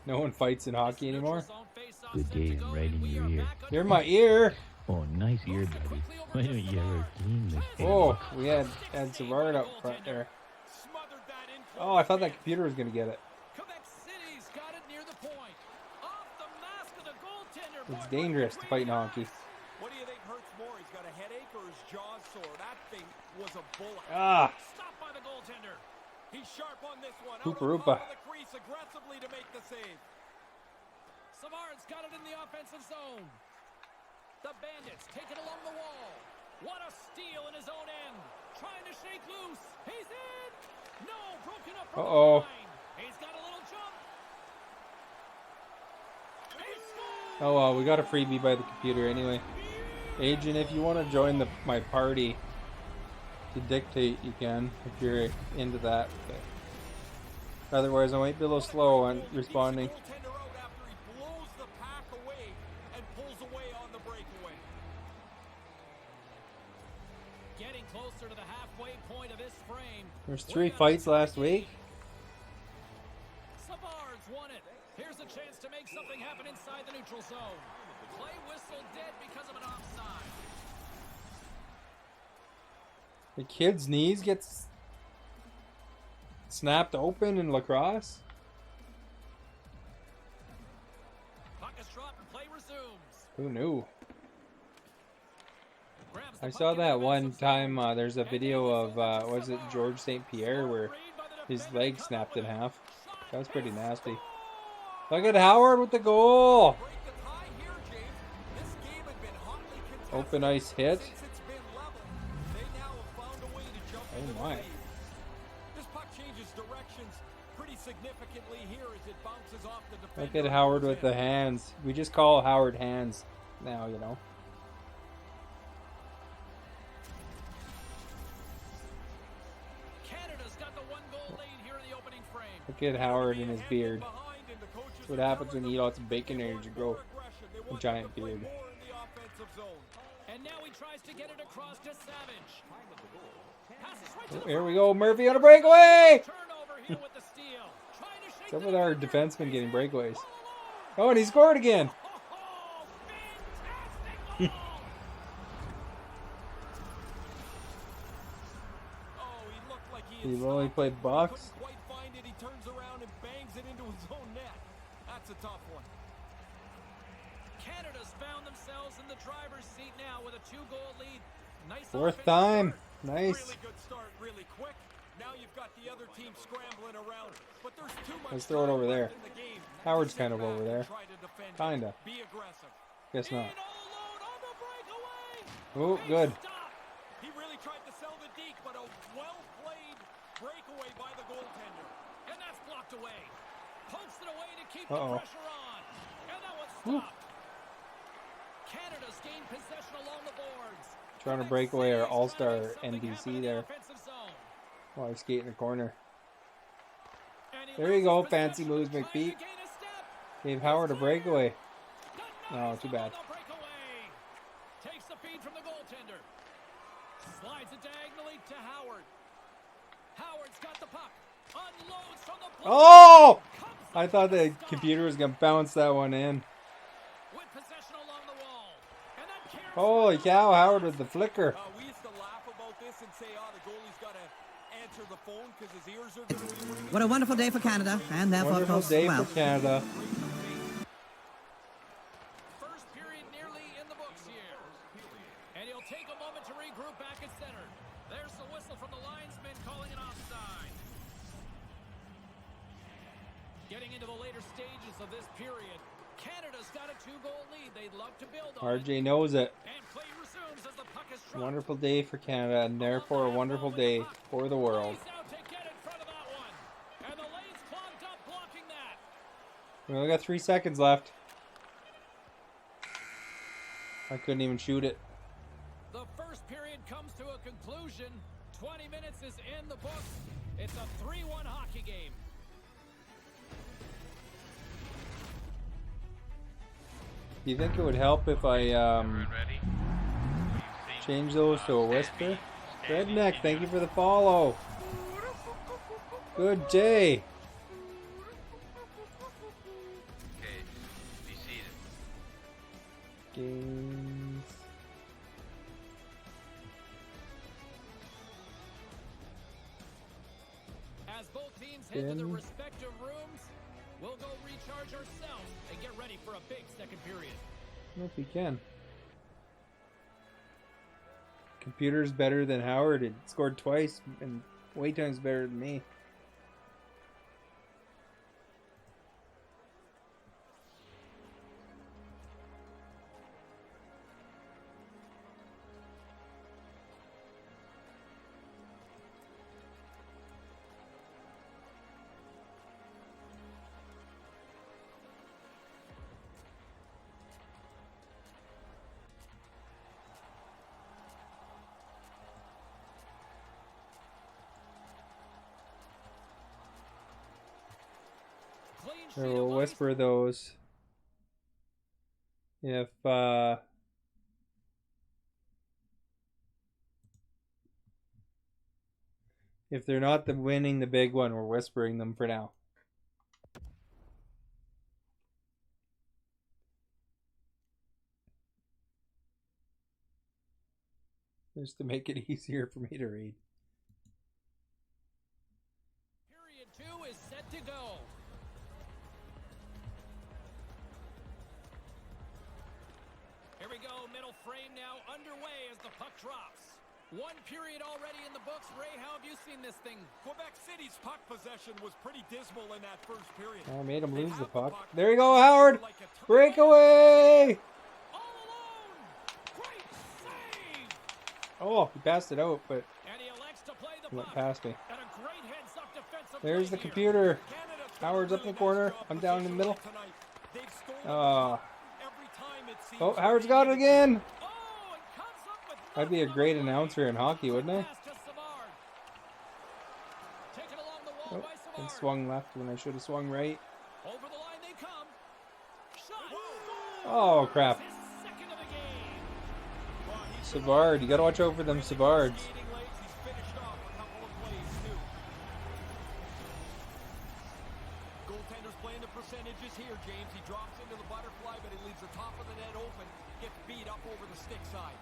S1: No one fights in hockey anymore.
S5: Good game right in your ear.
S1: You're my ear.
S5: Oh, nice ear, buddy. Why don't you ever clean this thing?
S1: Oh, we had Savard up front there. Oh, I thought that computer was going to get it. It's dangerous to fight in hockey.
S6: What do you think hurts more? He's got a headache or his jaw's sore? That thing was a bullet.
S1: Ah.
S4: Stopped by the goaltender.
S6: He's sharp on this one.
S1: Hoopa-roopa.
S6: Out of the crease aggressively to make the save.
S4: Savard's got it in the offensive zone. The Bandits take it along the wall. What a steal in his own end. Trying to shake loose. He's in. No, broken up from the line. He's got a little jump.
S1: Oh well, we got a freebie by the computer anyway. Agent, if you want to join my party to dictate, you can, if you're into that. But otherwise, I might be a little slow on responding.
S4: Getting closer to the halfway point of this frame.
S1: There's 3 fights last week.
S4: Savard's won it. Here's a chance to make something happen inside the neutral zone. Play whistle dead because of an offside.
S1: The kid's knees gets snapped open in lacrosse.
S4: Puck is dropped and play resumes.
S1: Who knew? I saw that one time. There's a video of was it George St. Pierre where his leg snapped in half. That was pretty nasty. Look at Howard with the goal. Open ice hit. Oh my.
S6: This puck changes directions pretty significantly here as it bounces off the defender.
S1: Look at Howard with the hands. We just call Howard hands now, you know.
S4: Canada's got the 1-goal lead here in the opening frame.
S1: Look at Howard and his beard. That's what happens when you eat lots of bacon and you grow a giant beard.
S4: And now he tries to get it across to Savage.
S1: Oh, here we go, Murphy on a breakaway!
S4: Turnover here with the steal. Trying to shake
S1: Some of our defensemen getting breakaways. Oh, and he scored again!
S4: fantastic goal.
S1: He only played box.
S6: Couldn't quite find it. He turns around and bangs it into his own net. That's a tough one.
S4: Canada's found themselves in the driver's seat now with a 2-goal lead. Nice
S1: 4th time. Nice.
S6: Really good start, really quick. Now you've got the other team scrambling around, but there's too much.
S1: Let's throw it over there.
S6: in the game.
S1: Howard's kind of over there.
S6: Try to defend it.
S1: Kinda.
S6: Be aggressive.
S1: Guess not.
S4: In all alone on the breakaway.
S1: Oh, good.
S4: Stop.
S6: He really tried to sell the deke, but a well-played breakaway by the goaltender.
S4: And that's blocked away. Pokes it away to keep
S1: Uh-oh.
S4: the pressure on. And that was stopped. Canada's gained possession along the boards.
S1: Trying to break away our all-star NBC there.
S4: Offensive zone.
S1: While I skate in the corner.
S4: And he
S1: There you go,
S4: loses
S1: fancy
S4: possession,
S1: moves,
S4: trying to
S1: McPeak.
S4: gain a step.
S1: Gave Howard a breakaway.
S4: Got
S1: Oh,
S4: nice
S1: too
S4: on
S1: bad.
S4: the breakaway. Takes the feed from the goaltender. Slides it diagonally to Howard. Howard's got the puck. Unloads from the blue.
S1: Oh!
S4: Comes
S1: I
S4: up
S1: thought
S4: with a
S1: the
S4: stop.
S1: computer was going to bounce that one in.
S4: With possession along the wall. And that carries
S1: Holy cow, Howard with the flicker.
S6: We used to laugh about this and say, oh, the goalie's got to answer the phone because his ears are going to be ringing.
S7: What a wonderful day for Canada, and therefore, of
S1: Wonderful
S7: course,
S1: day
S7: well,
S1: for Canada.
S4: First period nearly in the books here. And he'll take a moment to regroup back at center. There's the whistle from the linesman calling an offside. Getting into the later stages of this period, Canada's got a 2-goal lead. They'd love to build on it.
S1: RJ knows it.
S4: And play resumes as the puck is dropped.
S1: Wonderful day for Canada, and therefore a wonderful day for the world.
S4: He's out to get in front of that one. And the lane's clogged up blocking that.
S1: We only got 3 seconds left. I couldn't even shoot it.
S4: The first period comes to a conclusion. 20 minutes is in the books. It's a 3-1 hockey game.
S1: Do you think it would help if I change those to a whisper? Redneck, thank you for the follow. Good day.
S8: Okay, be seated.
S1: Games.
S4: As both teams head to their respective rooms, we'll go recharge ourselves and get ready for a big second period.
S1: I don't know if he can. Computer's better than Howard. It scored twice, and wait time's better than me.
S4: Clean
S1: Or
S4: sheet
S1: we'll
S4: of ice.
S1: whisper those if they're not winning the big one, we're whispering them for now. Just to make it easier for me to read.
S4: Period 2 is set to go. Here we go, middle frame now underway as the puck drops. 1 period already in the books. Ray, how have you seen this thing?
S6: Quebec City's puck possession was pretty dismal in that first period.
S1: I made him
S6: They
S1: lose the
S6: have
S1: puck. There you go, Howard! Breakaway!
S4: All alone! Great save!
S1: Oh, he passed it out, but
S4: And he elects to play the
S1: he went
S4: puck.
S1: past me.
S4: And a great heads-up defensive
S1: There's the
S4: play here.
S1: computer.
S6: Canada's
S1: Howard's
S6: done
S1: up in
S6: a
S1: the
S6: really
S1: corner.
S6: nice job
S1: I'm down in the middle.
S6: tonight. They've stolen the
S1: Ah.
S6: puck every time it seems
S1: Oh,
S6: to
S1: Howard's
S6: be
S1: got it
S6: in the
S1: again!
S4: Oh, and comes up with
S1: I'd be a
S4: nothing
S1: great
S4: on the
S1: announcer in hockey, wouldn't I?
S4: pass to Savard. Taken along the wall
S1: Oh,
S4: by
S1: and
S4: Savard.
S1: swung left when I should have swung right.
S4: Over the line they come. Shot.
S1: Oh, crap.
S4: His second of the game.
S1: Savard, you gotta watch out for them Savards.
S6: skating legs. He's finished off a couple of plays too. Goaltender's playing the percentages here, James. He drops into the butterfly, but he leaves the top of the net open. Gets beat up over the stick side.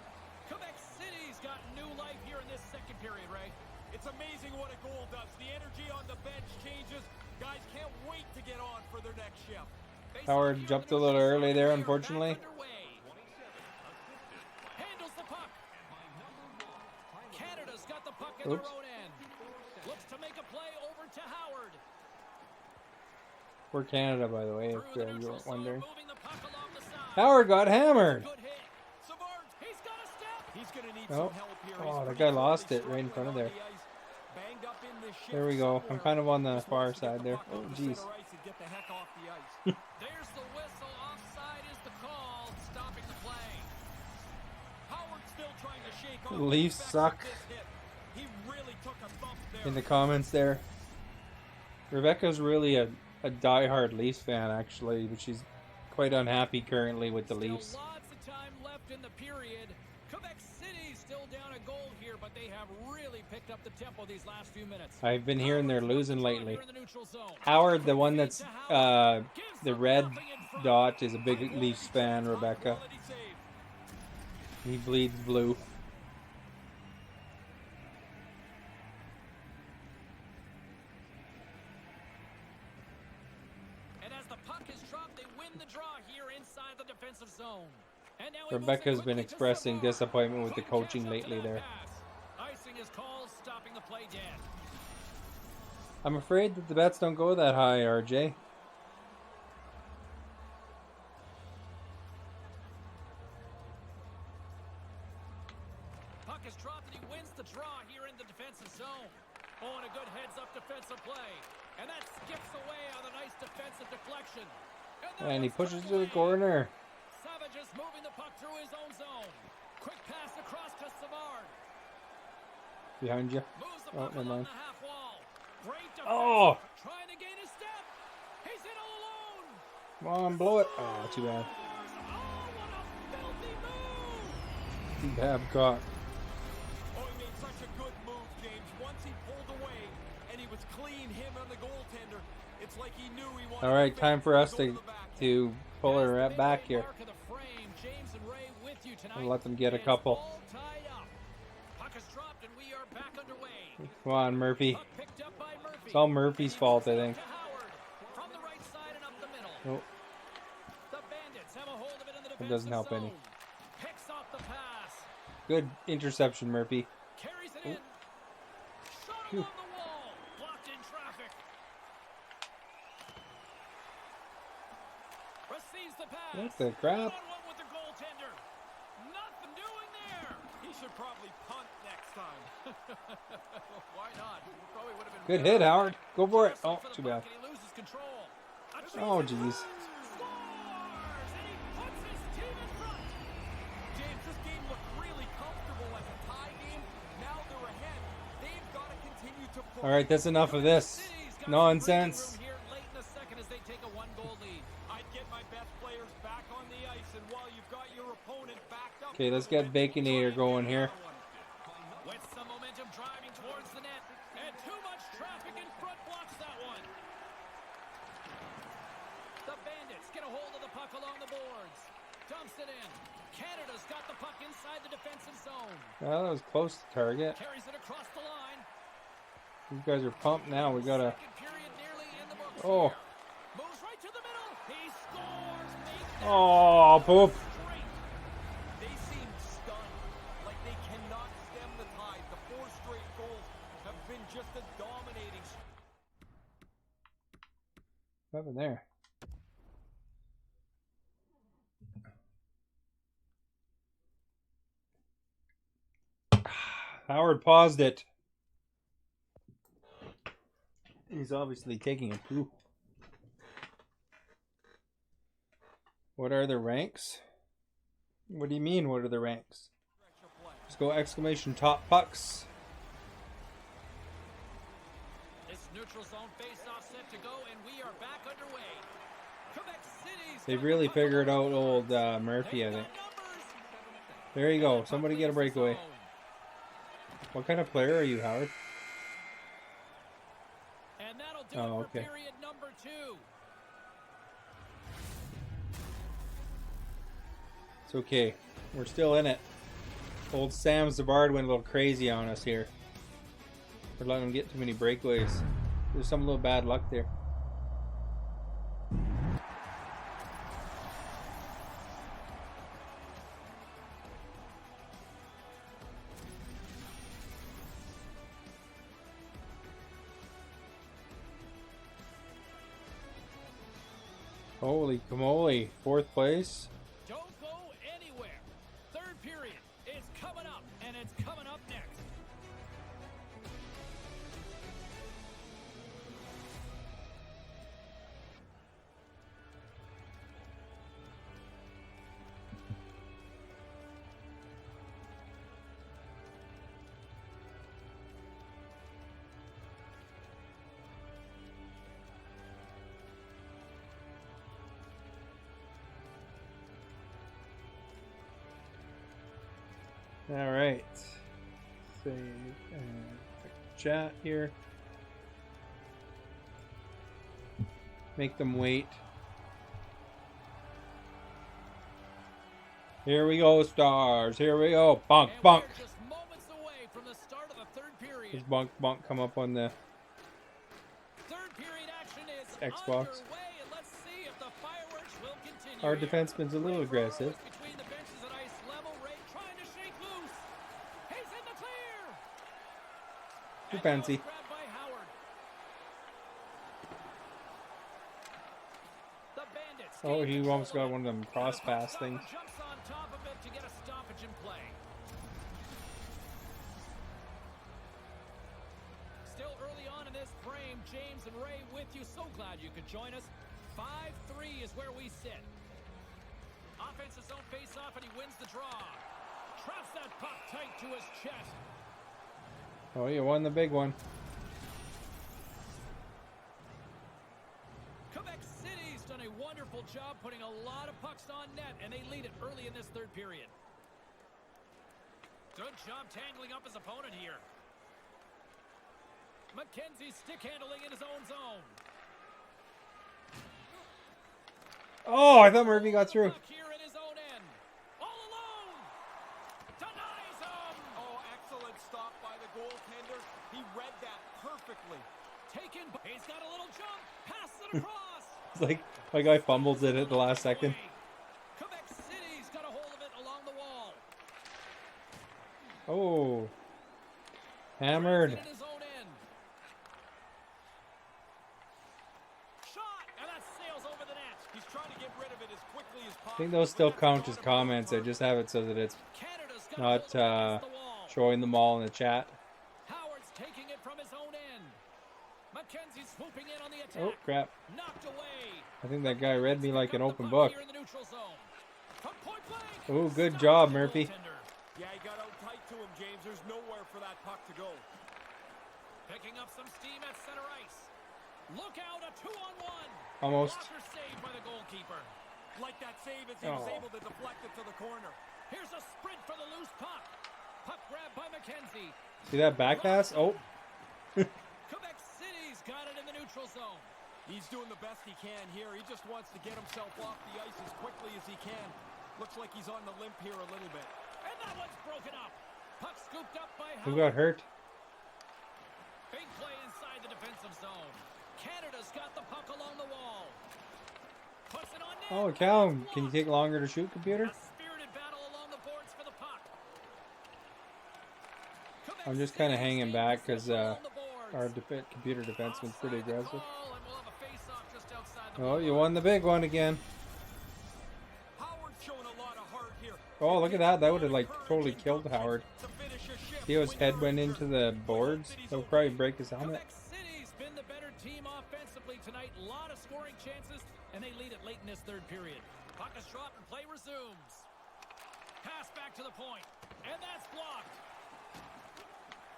S4: Quebec City's got new life here in this second period, Ray.
S6: It's amazing what a goal does. The energy on the bench changes. Guys can't wait to get on for their next shift.
S1: Howard jumped a little early there, unfortunately.
S4: Handles the puck. Canada's got the puck in their
S1: Oops.
S4: own end. Looks to make a play over to Howard.
S1: We're Canada, by the way, if
S4: Through the
S1: you
S4: neutral
S1: were
S4: zone,
S1: wondering.
S4: moving the puck along the side.
S1: Howard got hammered!
S4: Good hit. Savard, he's got a step.
S6: He's going to need
S1: Oh.
S6: some help here.
S1: Oh,
S6: He's
S1: that
S6: pretty
S1: guy
S6: clearly
S1: lost it right in
S6: struggling
S1: front of
S6: on
S1: there.
S6: the ice. Banged up in this shift
S1: There we go. I'm
S6: somewhere.
S1: kind of on the
S6: Just
S1: far
S6: wants to get
S1: side
S6: the
S1: there.
S6: puck
S1: Oh,
S6: up to
S1: jeez.
S6: center ice and get the heck off the ice.
S4: There's the whistle. Offside is the call. Stopping the play.
S6: Howard still trying to shake off
S1: The Leafs
S6: effects of
S1: suck.
S6: this hit. He really took a thump there.
S1: In the comments there. Rebecca's really a diehard Leafs fan, actually, but she's quite unhappy currently with the
S4: Still
S1: Leafs.
S4: lots of time left in the period. Quebec City still down a goal here, but they have really picked up the tempo these last few minutes.
S1: I've been hearing they're
S4: Howard's
S1: losing
S4: got the draw
S1: lately.
S4: here in the neutral zone.
S1: Howard, the one that's
S4: Feed to Howard. Gives
S1: the
S4: them
S1: red
S4: nothing in front.
S1: dot, is a big Leafs fan, Rebecca.
S6: Quality save.
S1: He bleeds blue.
S4: And as the puck is dropped, they win the draw here inside the defensive zone. And now he moves it
S1: Rebecca's been
S4: quickly to
S1: expressing
S4: Savard.
S1: disappointment with the
S4: Quick
S1: coaching
S4: catch up to
S1: lately
S4: that
S1: there.
S4: pass. Icing is called, stopping the play dead.
S1: I'm afraid that the bets don't go that high, RJ.
S4: Puck is dropped and he wins the draw here in the defensive zone. Oh, and a good heads-up defensive play. And that skips away on a nice defensive deflection.
S1: And he pushes to the corner.
S4: Savage is moving the puck through his own zone. Quick pass across to Savard.
S1: Behind you.
S4: Moves the
S1: Oh,
S4: puck
S1: never
S4: along
S1: mind.
S4: the half wall. Great defense.
S1: Oh!
S4: Trying to gain his step. He's in all alone.
S1: Come on, blow it. Oh, too bad.
S4: Oh, what a filthy move.
S1: Babcock.
S6: Oh, he made such a good move, James. Once he pulled away, and he was clean, him and the goaltender. It's like he knew he wanted
S1: All right,
S6: to
S1: time for us
S6: go
S1: to
S6: the back.
S1: pull her
S4: Past the
S1: right back
S4: midway
S1: here.
S4: mark of the frame, James and Ray with you tonight.
S1: And let them get a
S4: It's
S1: couple.
S4: all tied up. Puck is dropped and we are back underway.
S1: Come on, Murphy.
S4: Puck picked up by Murphy.
S1: It's all Murphy's fault, I think.
S4: To Howard. From the right side and up the middle.
S1: Oh,
S4: The Bandits have a hold of it in the
S1: That doesn't help
S4: defensive
S1: any.
S4: zone. Picks off the pass.
S1: good interception, Murphy.
S4: Carries it in. Shot
S1: Phew.
S4: along the wall. Blocked in traffic. Receives the pass.
S1: What the crap?
S4: One-on-one with the goaltender. Nothing doing there.
S6: He should probably punt next time.
S4: Why not? Probably would have been
S1: Good
S4: better.
S1: hit, Howard. Go for it.
S4: Wrestling
S1: Oh,
S4: for the
S1: too
S4: puck
S1: bad.
S4: and he loses control. A
S1: Oh,
S4: chance.
S1: jeez.
S4: Scores! And he puts his team in front.
S6: James, this game looked really comfortable as a tie game. Now they're ahead. They've got to continue to push.
S1: All right, that's enough of this
S4: City's got some
S1: nonsense.
S4: breathing room here late in the second as they take a one-goal lead.
S6: I'd get my best players back on the ice, and while you've got your opponent backed up.
S1: Okay, let's get Baconator going here.
S4: With some momentum driving towards the net, and too much traffic in front blocks that one. The Bandits get a hold of the puck along the boards. Dumps it in. Canada's got the puck inside the defensive zone.
S1: Well, that was close to target.
S4: Carries it across the line.
S1: These guys are pumped now. We gotta.
S4: Second period nearly in the books
S1: Oh.
S4: here. Moves right to the middle. He scores. Makes that
S1: Oh, poop.
S6: Straight. They seem stunned, like they cannot stem the tide. The 4 straight goals have been just a dominating.
S1: What happened there? Howard paused it. He's obviously taking a poo. What are the ranks? What do you mean, what are the ranks? Just go exclamation top pucks.
S4: This neutral zone face-off set to go, and we are back underway. Quebec City's
S1: They've
S4: got
S1: really
S4: the puck
S1: figured
S4: along
S1: out
S4: the
S1: old
S4: boards.
S1: Murphy, I
S4: They've
S1: think.
S4: got numbers.
S1: There you go.
S4: Puck
S1: Somebody get a
S4: leaves the
S1: breakaway.
S4: zone.
S1: What kind of player are you, Howard?
S4: And that'll do
S1: Oh,
S4: it for
S1: okay.
S4: period number 2.
S1: It's okay. We're still in it. Old Sam Zabard went a little crazy on us here. We're letting him get too many breakaways. There's some little bad luck there. Holy camole. 4th place.
S4: Don't go anywhere. Third period is coming up, and it's coming up next.
S1: All right. Save and chat here. Make them wait. Here we go, stars. Here we go. Bunk,
S4: And
S1: bunk.
S4: we're just moments away from the start of the third period.
S1: Does bunk, bunk come up on the
S4: Third period action is
S1: Xbox?
S4: underway, and let's see if the fireworks will continue.
S1: Our
S4: here.
S1: defenseman's a little
S4: Ray
S1: aggressive.
S4: Burrows between the benches at ice level. Ray trying to shake loose. He's in the clear.
S1: Too
S4: And now
S1: fancy.
S4: it's grabbed by Howard. The Bandits
S1: Oh,
S4: gain
S1: he
S4: control
S1: almost got
S4: of it.
S1: one of them cross pass things.
S4: Jumps on top of it to get a stoppage in play. Still early on in this frame, James and Ray with you. So glad you could join us. 5-3 is where we sit. Offensive zone face-off, and he wins the draw. Traps that puck tight to his chest.
S1: Oh, you won the big one.
S4: Quebec City's done a wonderful job putting a lot of pucks on net, and they lead it early in this third period. Good job tangling up his opponent here. McKenzie's stick handling in his own zone.
S1: Oh, I thought Murphy got through.
S4: Puck here in his own end. All alone. Denies him.
S6: Oh, excellent stop by the goaltender. He read that perfectly.
S4: Taken. He's got a little jump. Pass it across.
S1: It's like my guy fumbles it at the last second.
S4: Quebec City's got a hold of it along the wall.
S1: Oh. Hammered.
S4: In his own end. Shot, and that sails over the net.
S6: He's trying to get rid of it as quickly as possible.
S1: I think those still count as comments. I just have it so that it's
S4: Canada's got
S1: not
S4: a hold of it against the wall.
S1: showing them all in the chat.
S4: Howard's taking it from his own end. McKenzie's swooping in on the attack.
S1: Oh, crap.
S4: Knocked away.
S1: I think that guy read me like an
S4: Pick up
S1: open
S4: the
S1: book.
S4: puck here in the neutral zone. From point blank.
S1: Oh, good
S4: Stops
S1: job,
S4: the
S1: Murphy.
S4: goaltender.
S6: Yeah, he got out tight to him, James. There's nowhere for that puck to go.
S4: Picking up some steam at center ice. Look out, a 2-on-1.
S1: Almost.
S4: Blocker saved by the goalkeeper.
S6: Like that save as he was
S1: Oh.
S6: able to deflect it to the corner.
S4: Here's a sprint for the loose puck. Puck grabbed by McKenzie.
S1: See that back pass? Oh,
S4: Quebec City's got it in the neutral zone.
S6: He's doing the best he can here. He just wants to get himself off the ice as quickly as he can. Looks like he's on the limp here a little bit.
S4: And that one's broken up. Puck scooped up by
S1: who
S4: Howard.
S1: got hurt?
S4: Big play inside the defensive zone. Canada's got the puck along the wall. Puts it on net.
S1: Oh, Cal, can you take longer to shoot, computer?
S4: A spirited battle along the boards for the puck. Quebec
S1: I'm just kind of
S4: City
S1: hanging
S4: staying
S1: back because
S4: possession along the boards.
S1: our computer defenseman's pretty
S4: Offside the
S1: aggressive.
S4: call, and we'll have a face-off just outside the
S1: Oh,
S4: blue
S1: you
S4: line.
S1: won the big one again.
S6: Howard's showing a lot of heart here.
S1: Oh, look at that. That would have like totally killed Howard.
S6: To finish a shift.
S1: See how his head went into the boards? He'll probably break his helmet.
S4: Quebec City's been the better team offensively tonight. A lot of scoring chances, and they lead it late in this third period. Puck is dropped and play resumes. Pass back to the point, and that's blocked.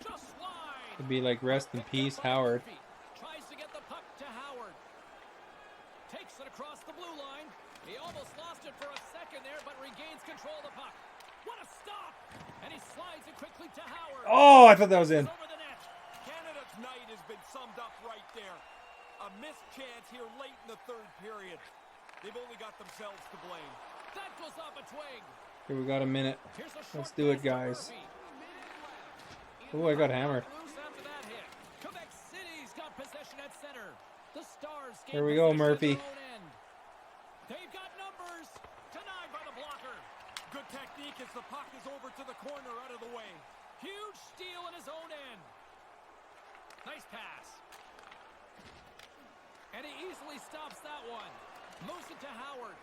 S4: Just wide.
S1: It'd be like rest in peace,
S4: Picked up by
S1: Howard.
S4: Murphy. Tries to get the puck to Howard. Takes it across the blue line. He almost lost it for a second there, but regains control of the puck. What a stop! And he slides it quickly to Howard.
S1: Oh, I thought that was in.
S4: Over the net.
S6: Canada's night has been summed up right there. A missed chance here late in the third period. They've only got themselves to blame.
S4: That goes off a twig.
S1: Here, we got a minute.
S4: Here's a
S1: Let's
S4: short
S1: do it,
S4: pass to
S1: guys.
S4: Murphy.
S1: Oh, I got hammered.
S4: Loose after that hit. Quebec City's got possession at center. The Stars gain
S1: Here we go,
S4: possession at
S1: Murphy.
S4: their own end. They've got numbers. Denied by the blocker.
S6: Good technique as the puck is over to the corner out of the way.
S4: Huge steal in his own end. Nice pass. And he easily stops that one. Moves it to Howard.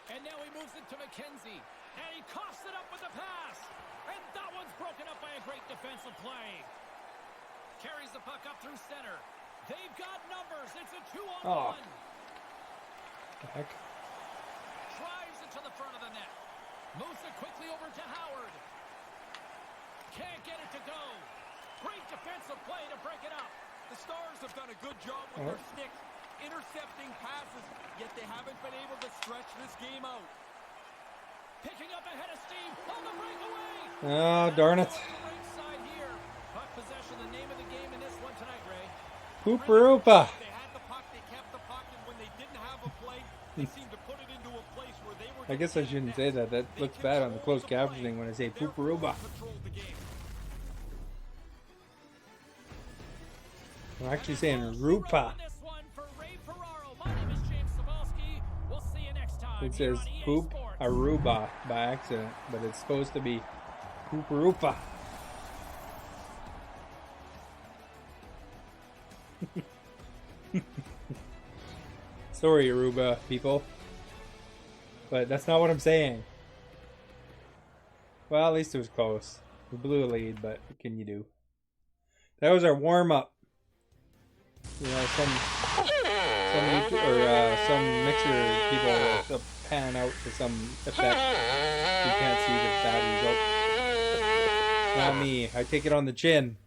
S4: And now he moves it to McKenzie. And he coughs it up with the pass. And that one's broken up by a great defensive play. Carries the puck up through center. They've got numbers. It's a 2-on-1.
S1: Heck.
S4: Drives it to the front of the net. Moves it quickly over to Howard. Can't get it to go. Great defensive play to break it up.
S6: The Stars have done a good job with their sticks, intercepting passes, yet they haven't been able to stretch this game out.
S4: Picking up ahead of steam on the breakaway.
S1: Oh, darn it.
S4: Right side here. Puck possession, the name of the game in this one tonight, Ray.
S1: Pooperoopa.
S6: They had the puck, they kept the puck, and when they didn't have a play, they seemed to put it into a place where they were.
S1: I guess I shouldn't say that. That looks bad on the closed captioning when I say pooperoopa.
S6: Controlled the game.
S1: I'm actually saying rupa.
S4: This one for Ray Ferraro. My name is James Cebulski. We'll see you next time.
S1: It
S4: here
S1: says
S4: on EA
S1: poop
S4: Sports.
S1: Aruba by accident, but it's supposed to be pooperoopa. Sorry, Aruba people, but that's not what I'm saying. Well, at least it was close. We blew a lead, but what can you do? That was our warm-up. You know, some mixer people will pan out to some effect. You can't see the bad result. Not me. I take it on the chin.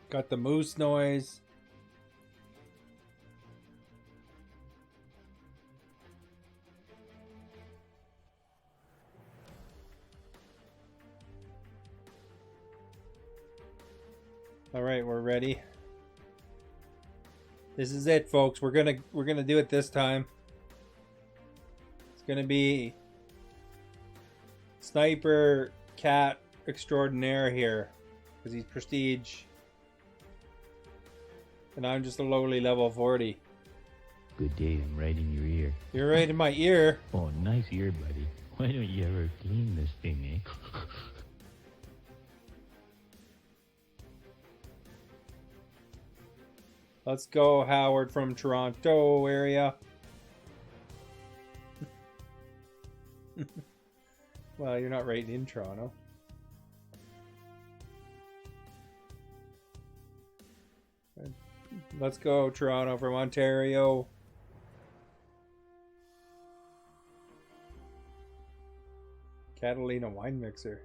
S1: Got the moose noise. All right, we're ready. This is it, folks. We're gonna do it this time. It's gonna be Sniper Cat Extraordinaire here, because he's prestige, and I'm just a lowly level 40.
S5: Good day, I'm right in your ear.
S1: You're right in my ear.
S5: Oh, nice ear, buddy. Why don't you ever clean this thing, eh?
S1: Let's go, Howard from Toronto area. Well, you're not right in Toronto. Let's go, Toronto from Ontario. Catalina wine mixer.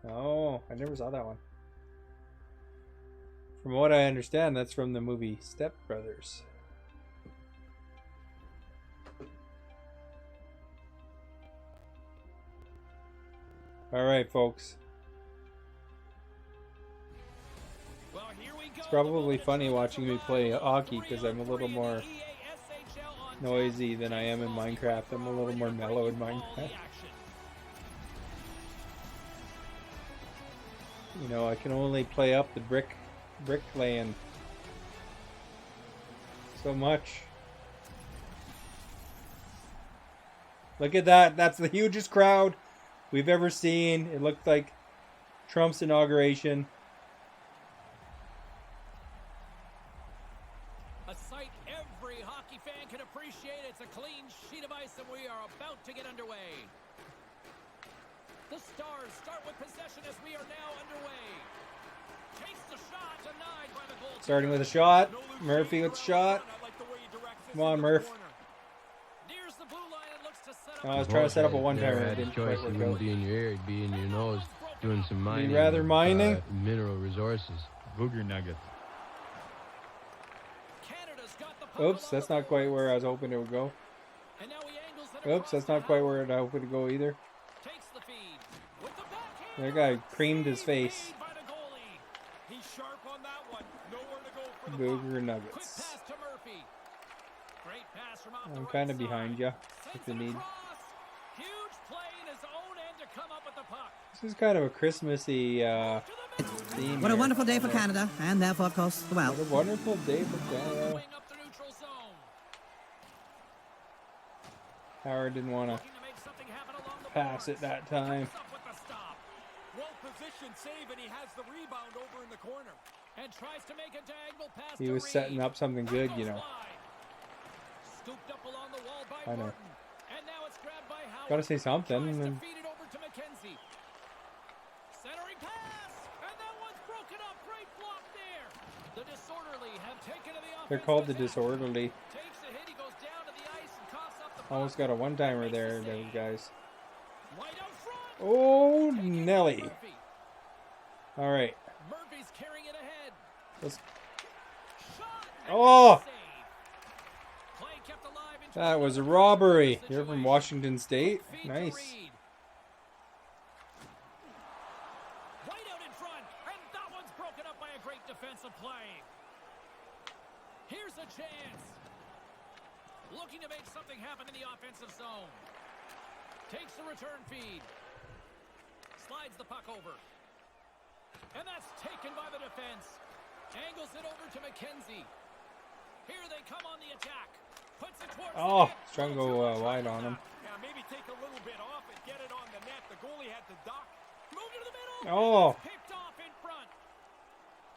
S1: Oh, I never saw that one. From what I understand, that's from the movie Step Brothers. Alright, folks. It's probably funny watching me play hockey because I'm a little more noisy than I am in Minecraft. I'm a little more mellow in Minecraft. You know, I can only play up the brick laying so much. Look at that. That's the hugest crowd we've ever seen. It looked like Trump's inauguration.
S4: A sight every hockey fan can appreciate. It's a clean sheet of ice and we are about to get underway. The Stars start with possession as we are now underway. Takes the shot, denied by the goal.
S1: Starting with a shot. Murphy with a shot. Come on, Murph.
S4: Nears the blue line and looks to set up.
S1: I was trying to set up a one-timer. It
S9: Had a
S1: didn't
S9: choice.
S1: quite
S9: It
S1: work
S9: wouldn't
S1: out.
S9: be in your ear. It'd be in your nose. Doing some mining.
S1: rather mining?
S9: Mineral resources.
S5: Booger nugget.
S4: Canada's got the puck
S1: Oops,
S4: along
S1: that's
S4: the
S1: not quite
S4: boards.
S1: where I was hoping it would go.
S4: And now he angles it
S1: Oops,
S4: across
S1: that's
S4: to
S1: not quite where
S4: Howard.
S1: I hoped it to go either.
S4: Takes the feed. With the backhand.
S1: That guy creamed his face.
S4: Saved by the goalie.
S6: He's sharp on that one. Nowhere to go for the
S1: Booger
S4: Quick
S1: nuggets.
S4: pass to Murphy. Great pass from off the
S1: I'm
S4: right
S1: kind of
S4: side.
S1: behind you
S4: Sends
S1: if you
S4: it
S1: need.
S4: across. Huge play in his own end to come up with the puck.
S1: This is kind of a Christmassy
S4: To the middle.
S1: theme.
S7: What a
S1: here.
S7: wonderful day for Canada, and therefore, of course, the well.
S1: What a wonderful day for Canada.
S4: Wing up the neutral zone.
S1: Howard didn't want to
S4: Looking to make something happen along the
S1: pass it
S4: boards.
S1: that time.
S4: Comes up with the stop.
S6: Well-positioned save, and he has the rebound over in the corner.
S4: And tries to make a diagonal pass
S1: He
S4: to
S1: was
S4: Reed.
S1: setting up something good, you know.
S4: Scooped up along the wall by
S1: I know.
S4: Martin. And now it's grabbed by Howard.
S1: Gotta say something.
S4: Tries to
S1: And
S4: feed it over to McKenzie. Centering pass. And that one's broken up. Great block there. The disorderly have taken to the offense.
S1: they're called the disorderly.
S4: Takes a hit. He goes down to the ice and coughs up the puck.
S1: Almost got a one-timer there, those guys.
S4: Right out front.
S1: Oh,
S4: Taking
S1: Nelly.
S4: Murphy.
S1: All right.
S4: Murphy's carrying it ahead.
S1: Let's.
S4: Shot.
S1: Oh!
S4: Save. Play kept alive into
S1: That was a
S4: another
S1: robbery.
S4: situation.
S1: You're from Washington State.
S4: Feed to
S1: Nice.
S4: Reed. Right out in front, and that one's broken up by a great defensive play. Here's a chance. Looking to make something happen in the offensive zone. Takes the return feed. Slides the puck over. And that's taken by the defense. Angles it over to McKenzie. Here they come on the attack. Puts it towards
S1: Oh,
S4: the net.
S1: he's trying to go wide on him.
S6: Yeah, maybe take a little bit off and get it on the net. The goalie had to duck.
S4: Move to the middle.
S1: Oh.
S4: And it's picked off in front.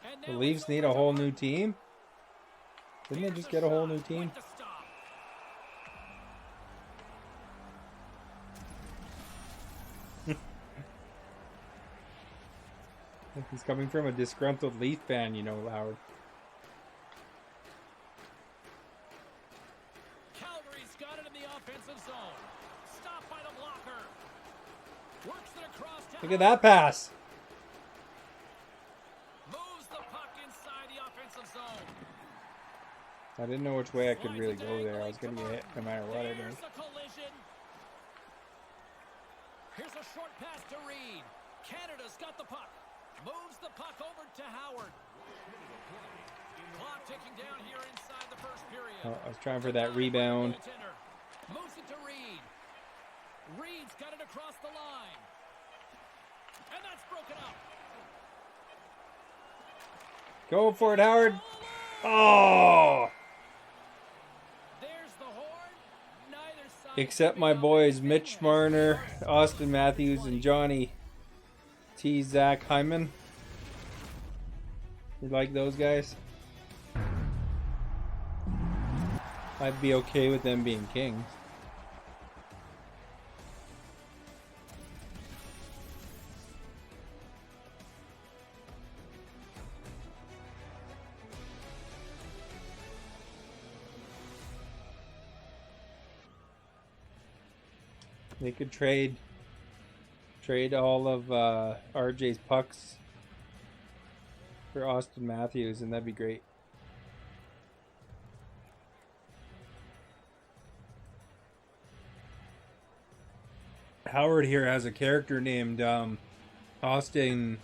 S4: And
S1: The
S4: now
S1: Leafs
S4: it's
S1: need
S4: over
S1: a
S4: to
S1: whole
S4: Martin.
S1: new team. Didn't they
S4: Here's
S1: just
S4: a
S1: get a whole
S4: shot
S1: new team?
S4: with the stop.
S1: He's coming from a disgruntled Leaf fan, you know, Howard.
S4: Calgary's got it in the offensive zone. Stopped by the blocker. Works it across to
S1: Look at that pass.
S4: moves the puck inside the offensive zone.
S1: I didn't know which way I could really go there. I was going to get hit no matter what I
S4: Here's
S1: did.
S4: the collision. Here's a short pass to Reed. Canada's got the puck. Moves the puck over to Howard. Clock ticking down here inside the first period.
S1: Oh, I was trying for that rebound.
S4: Moves it to Reed. Reed's got it across the line. And that's broken up.
S1: Go for it, Howard. Oh!
S4: There's the horn. Neither side
S1: Except my boys Mitch Marner, Austin Matthews, and Johnny T. Zach Hyman. You like those guys? I'd be okay with them being kings. They could trade all of RJ's pucks for Austin Matthews, and that'd be great. Howard here has a character named Austin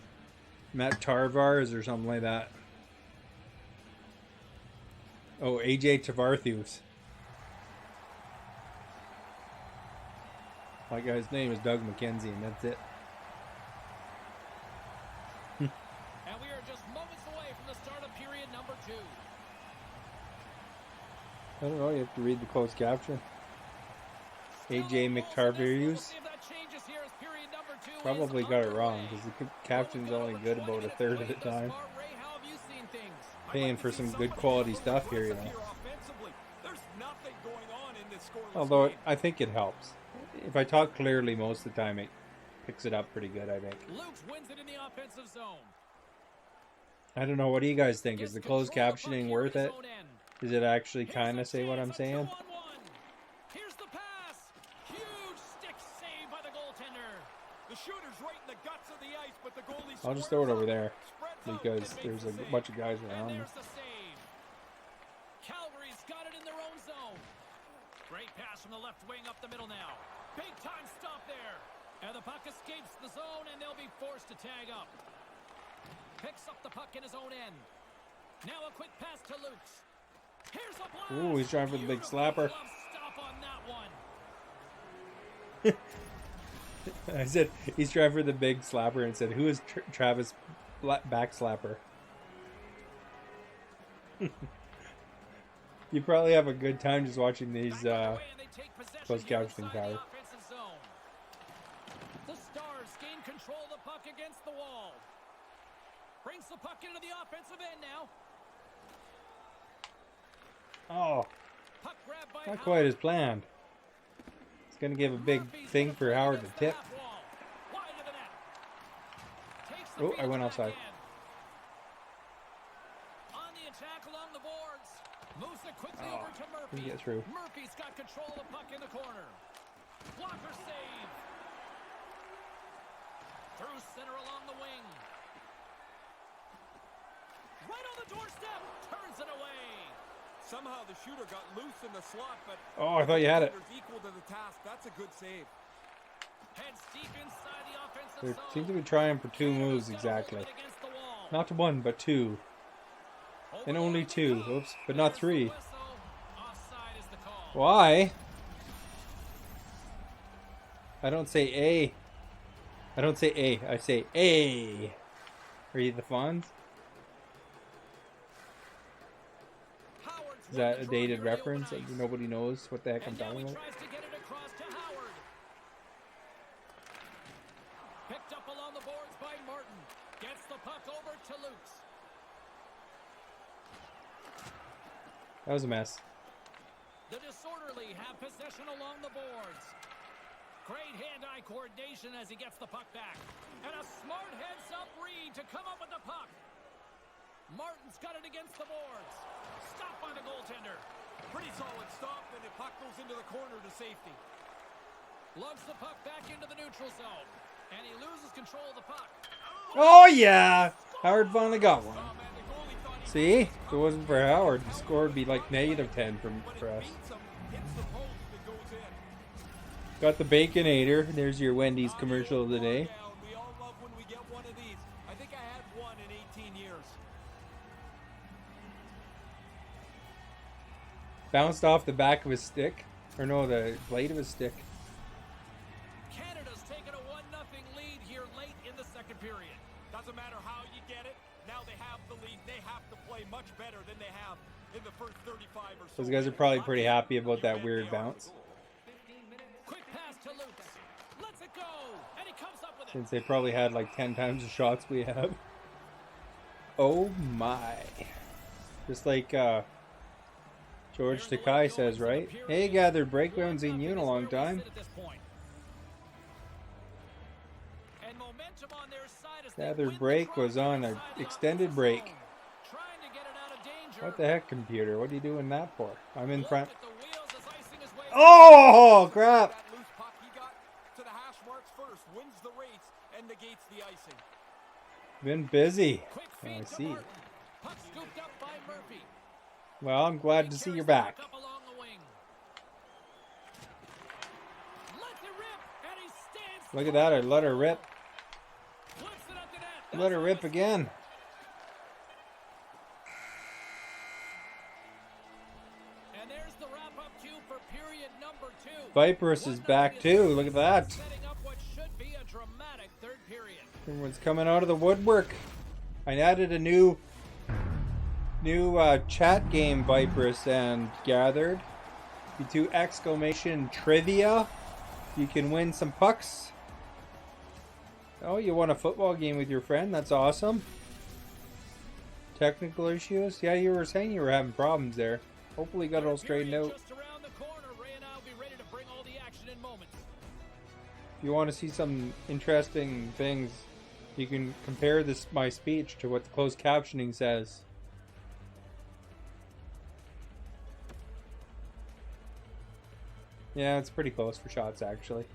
S1: Matt Tarvars or something like that. Oh, AJ Tavarthius. My guy's name is Doug McKenzie, and that's it.
S4: And we are just moments away from the start of period number 2.
S1: I don't know, you have to read the closed caption. AJ McTarvarius. Probably got it wrong, because the caption's only good about a third of the time. Paying for some good quality stuff here, you know. Although, I think it helps. If I talk clearly most of the time, it picks it up pretty good, I think.
S4: Luke's wins it in the offensive zone.
S1: I don't know, what do you guys think? Is the closed captioning worth it? Does it actually kind of say what I'm saying?
S4: Here's the pass. Huge stick save by the goaltender.
S6: The shooter's right in the guts of the ice, but the goalie
S1: I'll just throw it over there, because there's a bunch of guys around me.
S4: There's the save. Calgary's got it in their own zone. Great pass from the left wing up the middle now. Big time stop there. And the puck escapes the zone, and they'll be forced to tag up. Picks up the puck in his own end. Now a quick pass to Luke's. Here's a blast.
S1: Ooh, he's trying for the big slapper.
S4: Stop on that one.
S1: I said, he's trying for the big slapper, and said, who is Travis back slapper? You probably have a good time just watching these closed captioning, Tyler.
S4: The Stars gain control of the puck against the wall. Brings the puck into the offensive end now.
S1: Oh,
S4: Puck grabbed by
S1: not quite as planned. It's going to give a big thing for Howard to tip. Oh, I went offside.
S4: On the attack along the boards. Moves it quickly over to Murphy.
S1: Get through.
S4: Murphy's got control of the puck in the corner. Blocker save. Through center along the wing. Right on the doorstep. Turns it away.
S6: Somehow the shooter got loose in the slot, but
S1: Oh, I thought you had it.
S6: equal to the task. That's a good save.
S4: Heads deep inside the offensive
S1: They
S4: zone.
S1: seem to be trying for two moves exactly.
S4: Against the wall.
S1: Not one, but two. And only two. Oops, but not three.
S4: Offside is the call.
S1: Why? I don't say A. I don't say A. I say A. Are you the Fonz? Is that a dated reference? Like nobody knows what the heck I'm
S4: And now
S1: talking
S4: he
S1: about?
S4: tries to get it across to Howard. Picked up along the boards by Martin. Gets the puck over to Luke's.
S1: That was a mess.
S4: The disorderly have possession along the boards. Great hand-eye coordination as he gets the puck back. And a smart heads-up read to come up with the puck. Martin's got it against the boards. Stopped by the goaltender.
S6: Pretty solid stop, and the puck goes into the corner to safety.
S4: Lugs the puck back into the neutral zone. And he loses control of the puck.
S1: Oh, yeah. Howard finally got one.
S6: Oh, man, the goalie thought he
S1: See? If it wasn't for Howard, the score would be like -10 for us.
S6: beats him, hits the post, and goes in.
S1: Got the Baconator. There's your Wendy's commercial of the day.
S6: We all love when we get one of these. I think I had one in 18 years.
S1: Bounced off the back of his stick. Or no, the blade of his stick.
S4: Canada's taken a 1-0 lead here late in the second period.
S6: Doesn't matter how you get it. Now they have the lead. They have to play much better than they have in the first 35 or so.
S1: Those guys are probably pretty happy about that weird bounce.
S4: Quick pass to Lutz. Lets it go. And he comes up with it.
S1: Since they probably had like 10 times the shots we have. Oh my. Just like George Takei says, right? Hey, gathered break. We haven't seen you in a long time. Gathered break was on an extended break. What the heck, computer? What are you doing that for? I'm in front. Oh, crap!
S6: That loose puck he got to the hash marks first, wins the race, and negates the icing.
S1: Been busy. Oh, I see. Well, I'm glad to see you're back. Look at that, I let her rip. Let her rip again.
S4: And there's the wrap-up cue for period number 2.
S1: Viperus is back too, look at that.
S4: Setting up what should be a dramatic third period.
S1: Everyone's coming out of the woodwork. I added a new chat game, Viperus and Gathered. You do exclamation trivia. You can win some pucks. Oh, you won a football game with your friend? That's awesome. Technical issues? Yeah, you were saying you were having problems there. Hopefully you got it all straightened out. If you want to see some interesting things, you can compare my speech to what the closed captioning says. Yeah, it's pretty close for shots, actually.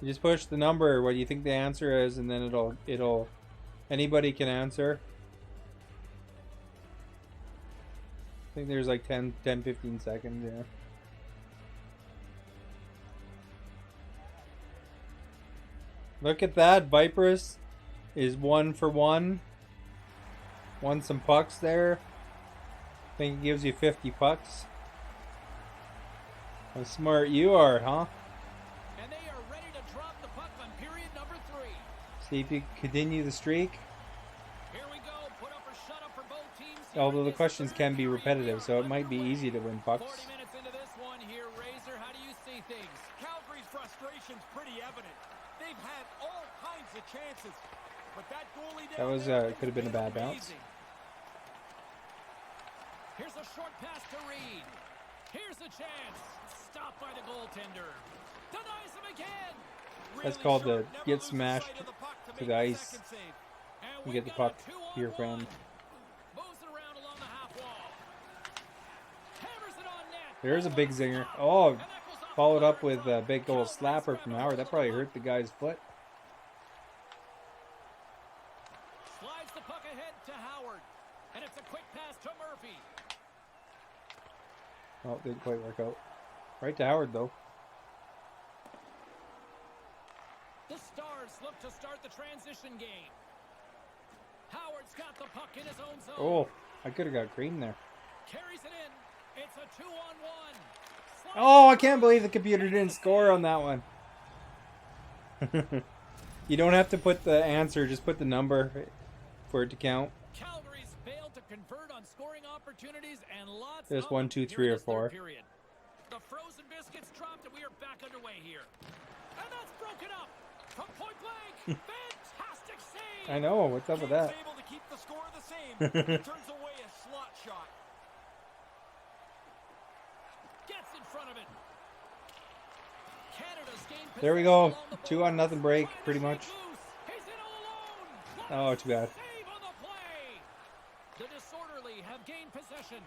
S1: You just push the number, what you think the answer is, and then it'll anybody can answer. I think there's like 10, 15 seconds, yeah. Look at that, Viperus is 1 for 1. Won some pucks there. I think it gives you 50 pucks. How smart you are, huh?
S4: And they are ready to drop the puck on period number 3.
S1: See if you continue the streak.
S4: Here we go. Put up or shut up for both teams.
S1: Although the questions can be repetitive, so it might be easy to win pucks.
S4: 40 minutes into this one here, Razor, how do you see things?
S6: Calgary's frustration's pretty evident. They've had all kinds of chances, but that goalie
S1: That was could have been a bad bounce.
S4: Here's a short pass to Reed. Here's a chance. Stopped by the goaltender. Denies him again.
S1: That's called the get smashed to the ice. You get the puck to your friend.
S4: Moves it around along the half wall. Hammers it on net.
S1: There's a big zinger. Oh, followed up with a big old slapper from Howard. That probably hurt the guy's foot.
S4: Slides the puck ahead to Howard. And it's a quick pass to Murphy.
S1: Oh, didn't quite work out. Right to Howard, though.
S4: The Stars look to start the transition game. Howard's got the puck in his own zone.
S1: Oh, I could have got green there.
S4: Carries it in. It's a 2-on-1.
S1: Oh, I can't believe the computer didn't score on that one. You don't have to put the answer, just put the number for it to count.
S4: Calgary's failed to convert on scoring opportunities and lots
S1: There's
S4: of
S1: 1, 2, 3, or 4.
S4: Period. The frozen biscuits dropped and we are back underway here. And that's broken up from point blank. Fantastic save.
S1: I know, what's up with that?
S6: Able to keep the score the same. He turns away a slot shot.
S4: Gets in front of it.
S1: There we go. 2-0 break, pretty much. Oh, too bad.
S4: The disorderly have gained possession.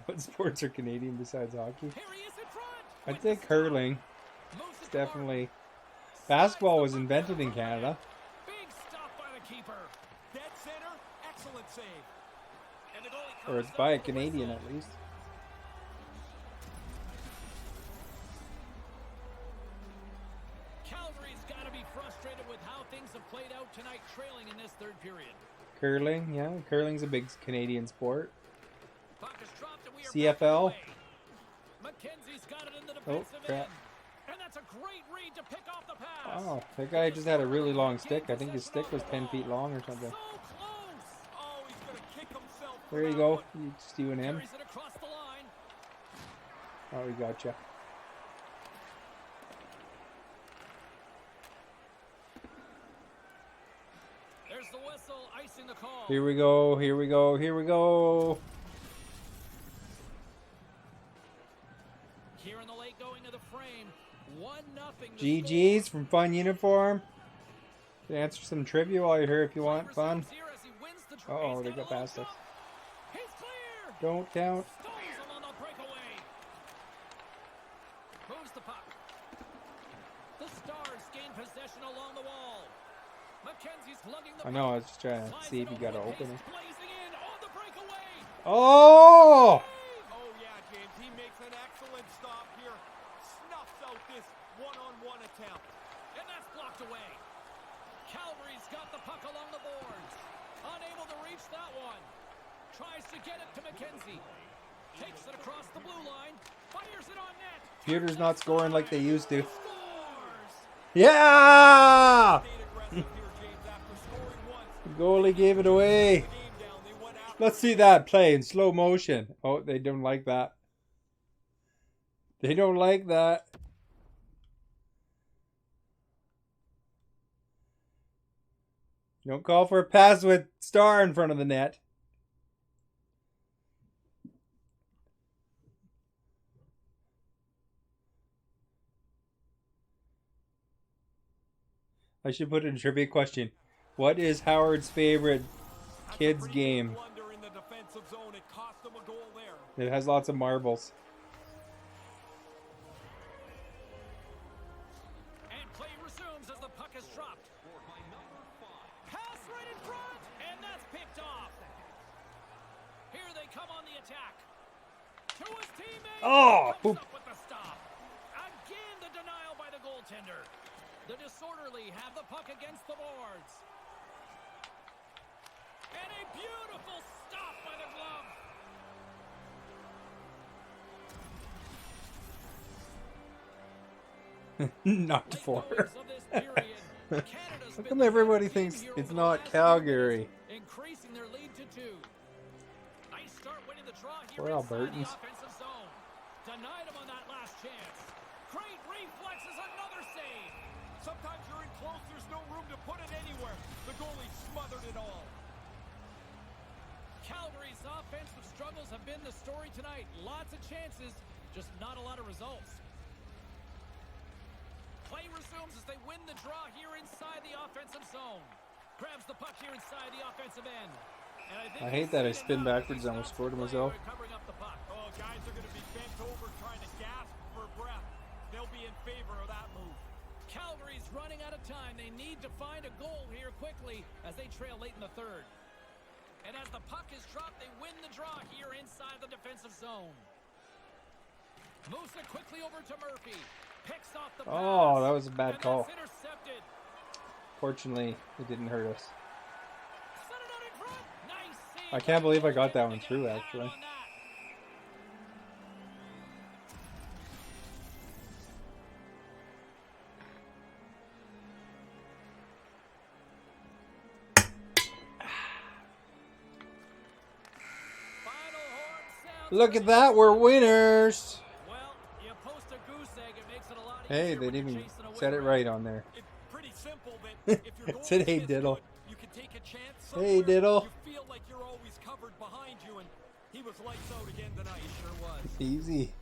S1: What sports are Canadian besides hockey?
S4: Here he is in front.
S1: I'd say curling. It's definitely. Basketball was invented in Canada.
S4: Big stop by the keeper.
S6: Dead center, excellent save. And the goalie
S1: Or it's by a Canadian at least.
S4: Calgary's got to be frustrated with how things have played out tonight, trailing in this third period.
S1: Curling, yeah. Curling's a big Canadian sport.
S4: Puck is dropped and we are
S1: CFL.
S4: McKenzie's got it in the defensive
S1: crap.
S4: end. And that's a great read to pick off the pass.
S1: Oh, that guy just had a really long stick. I think his stick was 10 feet long or something.
S4: So close.
S6: Oh, he's going to kick himself.
S1: There you go. Just you and him.
S4: Carries it across the line.
S1: Oh, we gotcha.
S4: There's the whistle, icing the call.
S1: Here we go. Here we go. Here we go.
S4: Here in the late going to the frame. 1-0.
S1: GG's from Fun Uniform. Can answer some trivia while you're here if you want fun. Uh-oh, they got past us.
S4: He's clear.
S1: Don't count.
S4: Stones him on the breakaway. Moves the puck. The Stars gain possession along the wall. Mackenzie's lugging the
S1: I know, I was just trying to see if you got to open it.
S4: Blazing in on the breakaway.
S1: Oh!
S6: Oh, yeah, James. He makes an excellent stop here. Snuffs out this one-on-one attempt.
S4: And that's blocked away. Calgary's got the puck along the boards. Unable to reach that one. Tries to get it to McKenzie. Takes it across the blue line. Fires it on net.
S1: Computer's not scoring like they used to.
S4: Scores.
S1: Yeah!
S6: Stayed aggressive here, James, after scoring once.
S1: The goalie gave it away.
S6: Game down. They went after
S1: Let's see that play in slow motion. Oh, they don't like that. They don't like that. Don't call for a pass with Star in front of the net. I should put in a trivia question. What is Howard's favorite kids game?
S6: blunder in the defensive zone. It cost them a goal there.
S1: It has lots of marbles.
S4: And play resumes as the puck is dropped. Pass right in front, and that's picked off. Here they come on the attack. To his teammate.
S1: Oh,
S4: Comes
S1: poop.
S4: up with the stop. Again, the denial by the goaltender. The disorderly have the puck against the boards. And a beautiful stop by the glove.
S1: Not
S4: Late
S1: four.
S4: goings of this period. Canada's
S1: How
S4: been
S1: come
S4: the
S1: everybody
S4: better team
S1: thinks
S4: here
S1: it's
S4: over the
S1: not
S4: last few
S1: Calgary?
S4: minutes, increasing their lead to 2. Nice start winning the draw here
S1: Poor
S4: inside the
S1: Albertans.
S4: offensive zone. Denied him on that last chance. Great reflexes, another save.
S6: Sometimes you're in close. There's no room to put it anywhere. The goalie smothered it all.
S4: Calgary's offensive struggles have been the story tonight. Lots of chances, just not a lot of results. Play resumes as they win the draw here inside the offensive zone. Grabs the puck here inside the offensive end. And I think
S1: I hate that I spin backwards and almost scored to myself.
S4: Recovering up the puck.
S6: Oh, guys are going to be bent over trying to gasp for breath. They'll be in favor of that move.
S4: Calgary's running out of time. They need to find a goal here quickly as they trail late in the third. And as the puck is dropped, they win the draw here inside the defensive zone. Moves it quickly over to Murphy. Picks off the pass.
S1: Oh, that was a bad
S4: And
S1: call.
S4: that's intercepted.
S1: Fortunately, it didn't hurt us.
S4: Sent it out in front. Nice save
S1: I
S4: by
S1: can't
S4: the
S1: believe I got
S4: goaltender
S1: that
S4: to
S1: one
S4: get
S1: through,
S4: a pad
S1: actually.
S4: on that. Final horn sounds
S1: Look
S4: for
S1: at
S4: the
S1: that, we're
S4: Stars.
S1: winners!
S4: Well, you post a goose egg, it makes it a lot
S1: Hey,
S4: easier
S1: they
S4: when
S1: didn't
S4: you're
S1: even
S4: chasing a
S1: set it
S4: winner.
S1: right on there.
S6: It's pretty simple that if your
S1: It
S6: goal
S1: said,
S6: is
S1: "Hey,
S6: this
S1: Diddle."
S6: good, you can take a chance
S1: Hey,
S6: somewhere.
S1: Diddle.
S6: You feel like you're always covered behind you, and he was lights out again tonight.
S4: He sure was.
S1: Easy.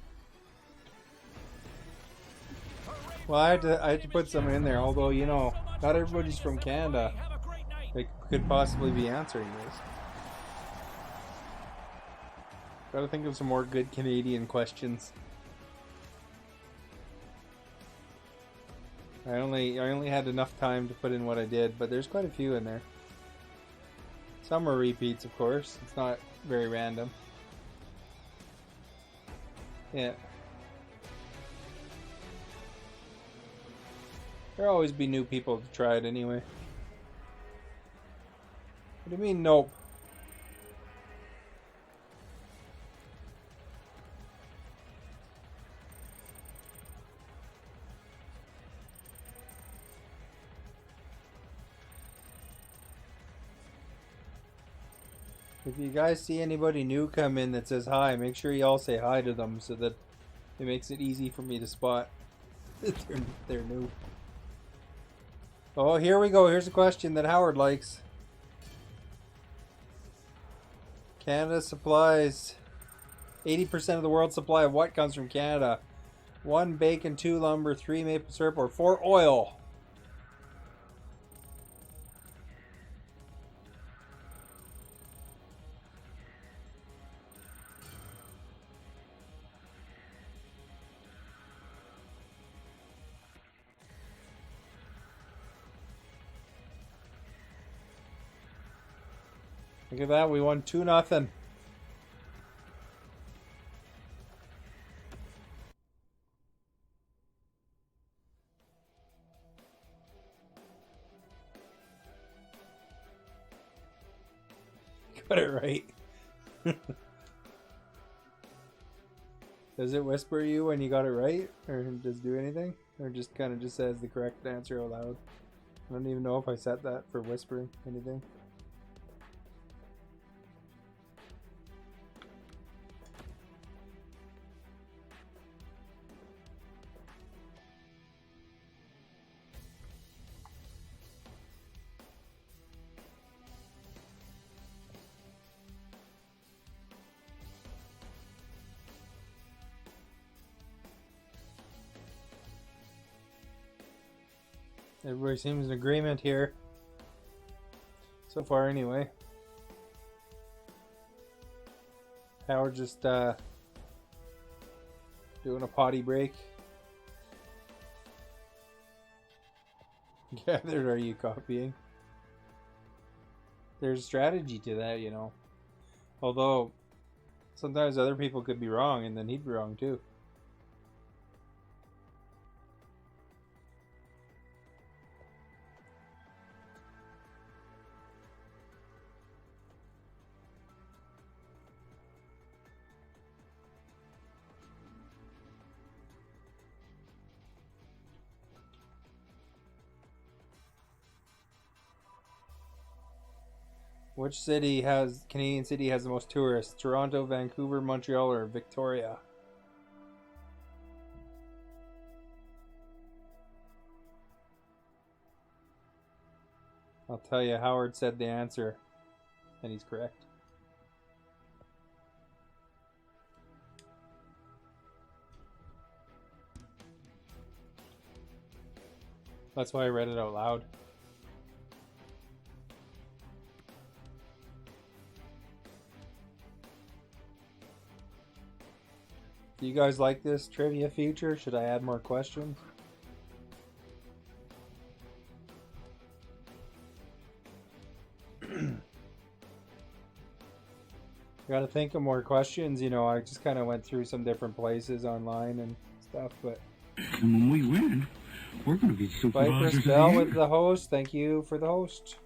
S4: Parade
S1: Well, I had to put some in there. Although, you know, not everybody's from Canada. They could possibly be answering this. Gotta think of some more good Canadian questions. I only had enough time to put in what I did, but there's quite a few in there. Some are repeats, of course. It's not very random. Yeah. There'll always be new people to try it anyway. What do you mean, nope? If you guys see anybody new come in that says hi, make sure you all say hi to them so that it makes it easy for me to spot that they're new. Oh, here we go. Here's a question that Howard likes. Canada supplies 80% of the world's supply of what comes from Canada? 1 bacon, 2 lumber, 3 maple syrup, or 4 oil? Look at that, we won 2-0. Got it right. Does it whisper you when you got it right? Or does it do anything? Or just kind of just says the correct answer out loud? I don't even know if I set that for whispering anything. Everybody seems in agreement here. So far, anyway. Howard just doing a potty break. Gathered, are you copying? There's strategy to that, you know. Although, sometimes other people could be wrong, and then he'd be wrong too. Which Canadian city has the most tourists? Toronto, Vancouver, Montreal, or Victoria? I'll tell you, Howard said the answer, and he's correct. That's why I read it out loud. Do you guys like this trivia feature? Should I add more questions? Gotta think of more questions, you know. I just kind of went through some different places online and stuff, but
S2: And when we win, we're going to be supervisors of the
S1: Bell
S2: year.
S1: with the host. Thank you for the host.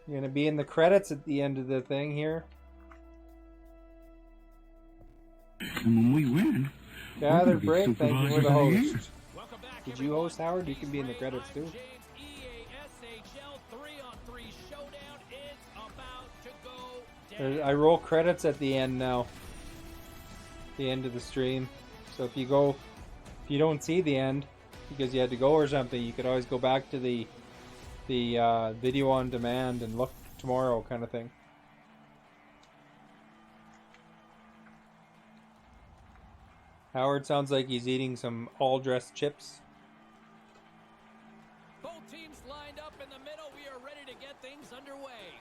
S1: You're gonna be in the credits at the end of the thing here.
S2: And when we win,
S1: Gather
S2: be
S1: break. Thank you for
S2: supervisors
S1: the
S2: of the year.
S1: host. Did you host, Howard? You can be in the credits too. I roll credits at the end now. The end of the stream. So if you don't see the end because you had to go or something, you could always go back to the video on demand and look tomorrow, kind of thing. Howard sounds like he's eating some all-dressed chips.
S4: Both teams lined up in the middle. We are ready to get things underway.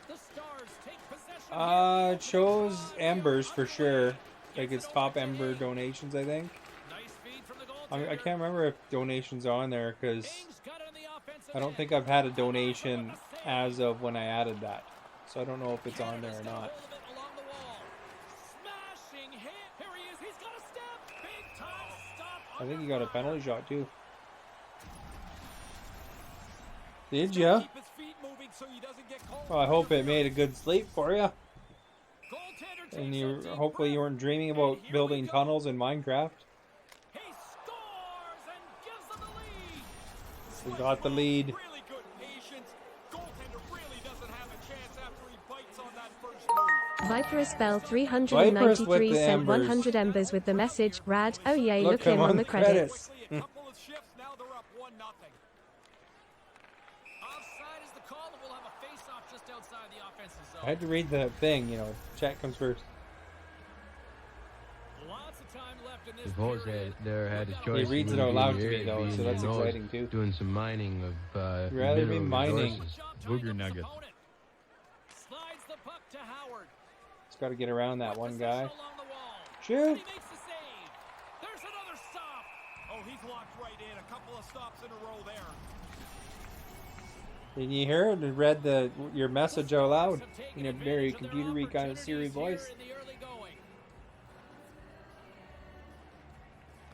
S4: The Stars take possession.
S1: It shows embers for sure. Like it's top ember donations, I think.
S4: Nice feed from the
S1: I can't remember if donations are on there because I don't think I've had a donation as of when I added that. So I don't know if it's on there or not. I think he got a penalty shot too. Did ya? Well, I hope it made a good sleep for you. And you hopefully you weren't dreaming about building tunnels in Minecraft. We got the lead.
S10: Viper Spell 393 sent 100 embers with the message, Rad, oh yay, look him on the credits.
S1: I had to read the thing, you know, chat comes first.
S9: Suppose there had his choice.
S1: He reads it out loud to me though, so that's exciting too.
S9: Doing some mining of
S1: rather be mining.
S5: Booger nuggets.
S4: Slides the puck to Howard.
S1: Just got to get around that one guy. Shoot!
S4: There's another stop.
S6: Oh, he's locked right in. A couple of stops in a row there.
S1: Did you hear it? Read your message out loud in a very computer-y kind of Siri voice.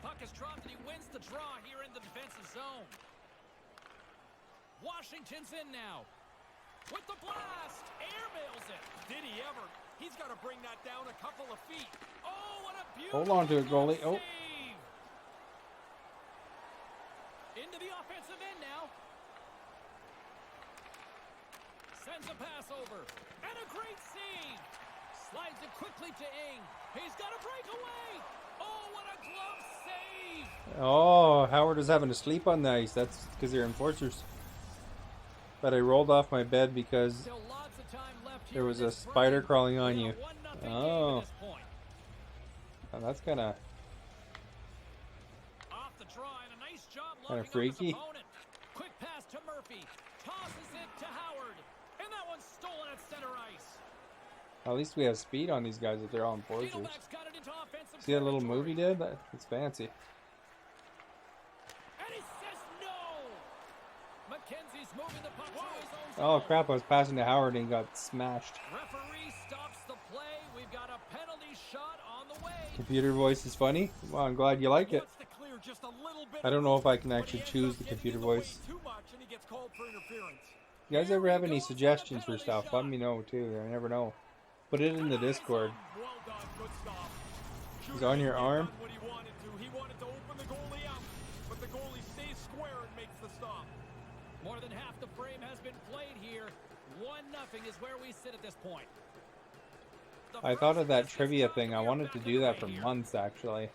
S4: Puck is dropped and he wins the draw here in the defensive zone. Washington's in now. With the blast, airmails it.
S6: Did he ever? He's got to bring that down a couple of feet.
S4: Oh, what a beautiful
S1: Hold on to it, goalie. Oh.
S4: save. Into the offensive end now. Sends a pass over. And a great save. Slides it quickly to Ing. He's got a breakaway. Oh, what a glove save.
S1: Oh, Howard is having to sleep on the ice. That's because they're enforcers. But I rolled off my bed because there was a spider crawling on you. Oh. Oh, that's kind of freaky.
S4: Quick pass to Murphy. Tosses it to Howard. And that one's stolen at center ice.
S1: At least we have speed on these guys if they're all enforcers. See that little move he did? It's fancy.
S4: And he says no. McKenzie's moving the puck to his own
S1: Oh
S4: zone.
S1: crap, I was passing to Howard and got smashed.
S4: Referee stops the play. We've got a penalty shot on the way.
S1: Computer voice is funny. Well, I'm glad you like it. I don't know if I can actually choose the computer voice. You guys ever have any suggestions for stuff? Let me know too. I never know. Put it in the Discord. He's on your arm.
S6: He wanted to open the goalie up, but the goalie stays square and makes the stop.
S4: More than half the frame has been played here. 1-0 is where we sit at this point.
S1: I thought of that trivia thing. I wanted to do that for months actually.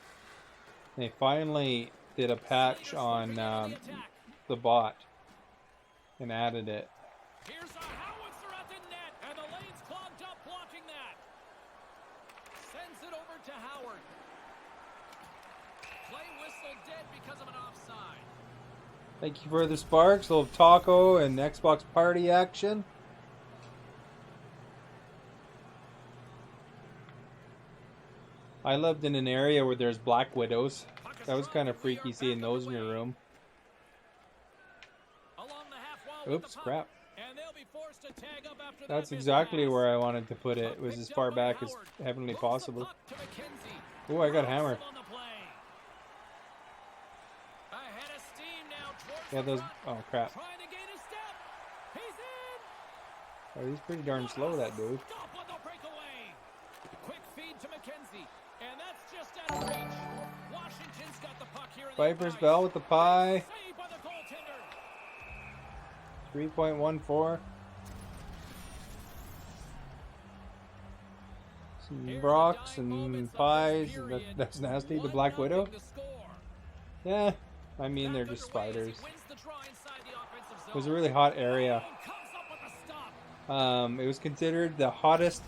S1: They finally did a patch on the bot and added it.
S4: Here's a howitzer at the net, and the lane's clogged up blocking that. Sends it over to Howard. Play whistle dead because of an offside.
S1: Thank you for the sparks, little taco and Xbox party action. I lived in an area where there's black widows. That was kind of freaky seeing those in your room. Oops, crap. That's exactly where I wanted to put it. It was as far back as heavenly possible. Oh, I got hammered. Yeah, those... Oh, crap. Oh, he's pretty darn slow, that dude. Viper's Bell with the pie. 3.14. Some rocks and pies. That's nasty. The Black Widow. Yeah, I mean they're just spiders. It was a really hot area. It was considered the hottest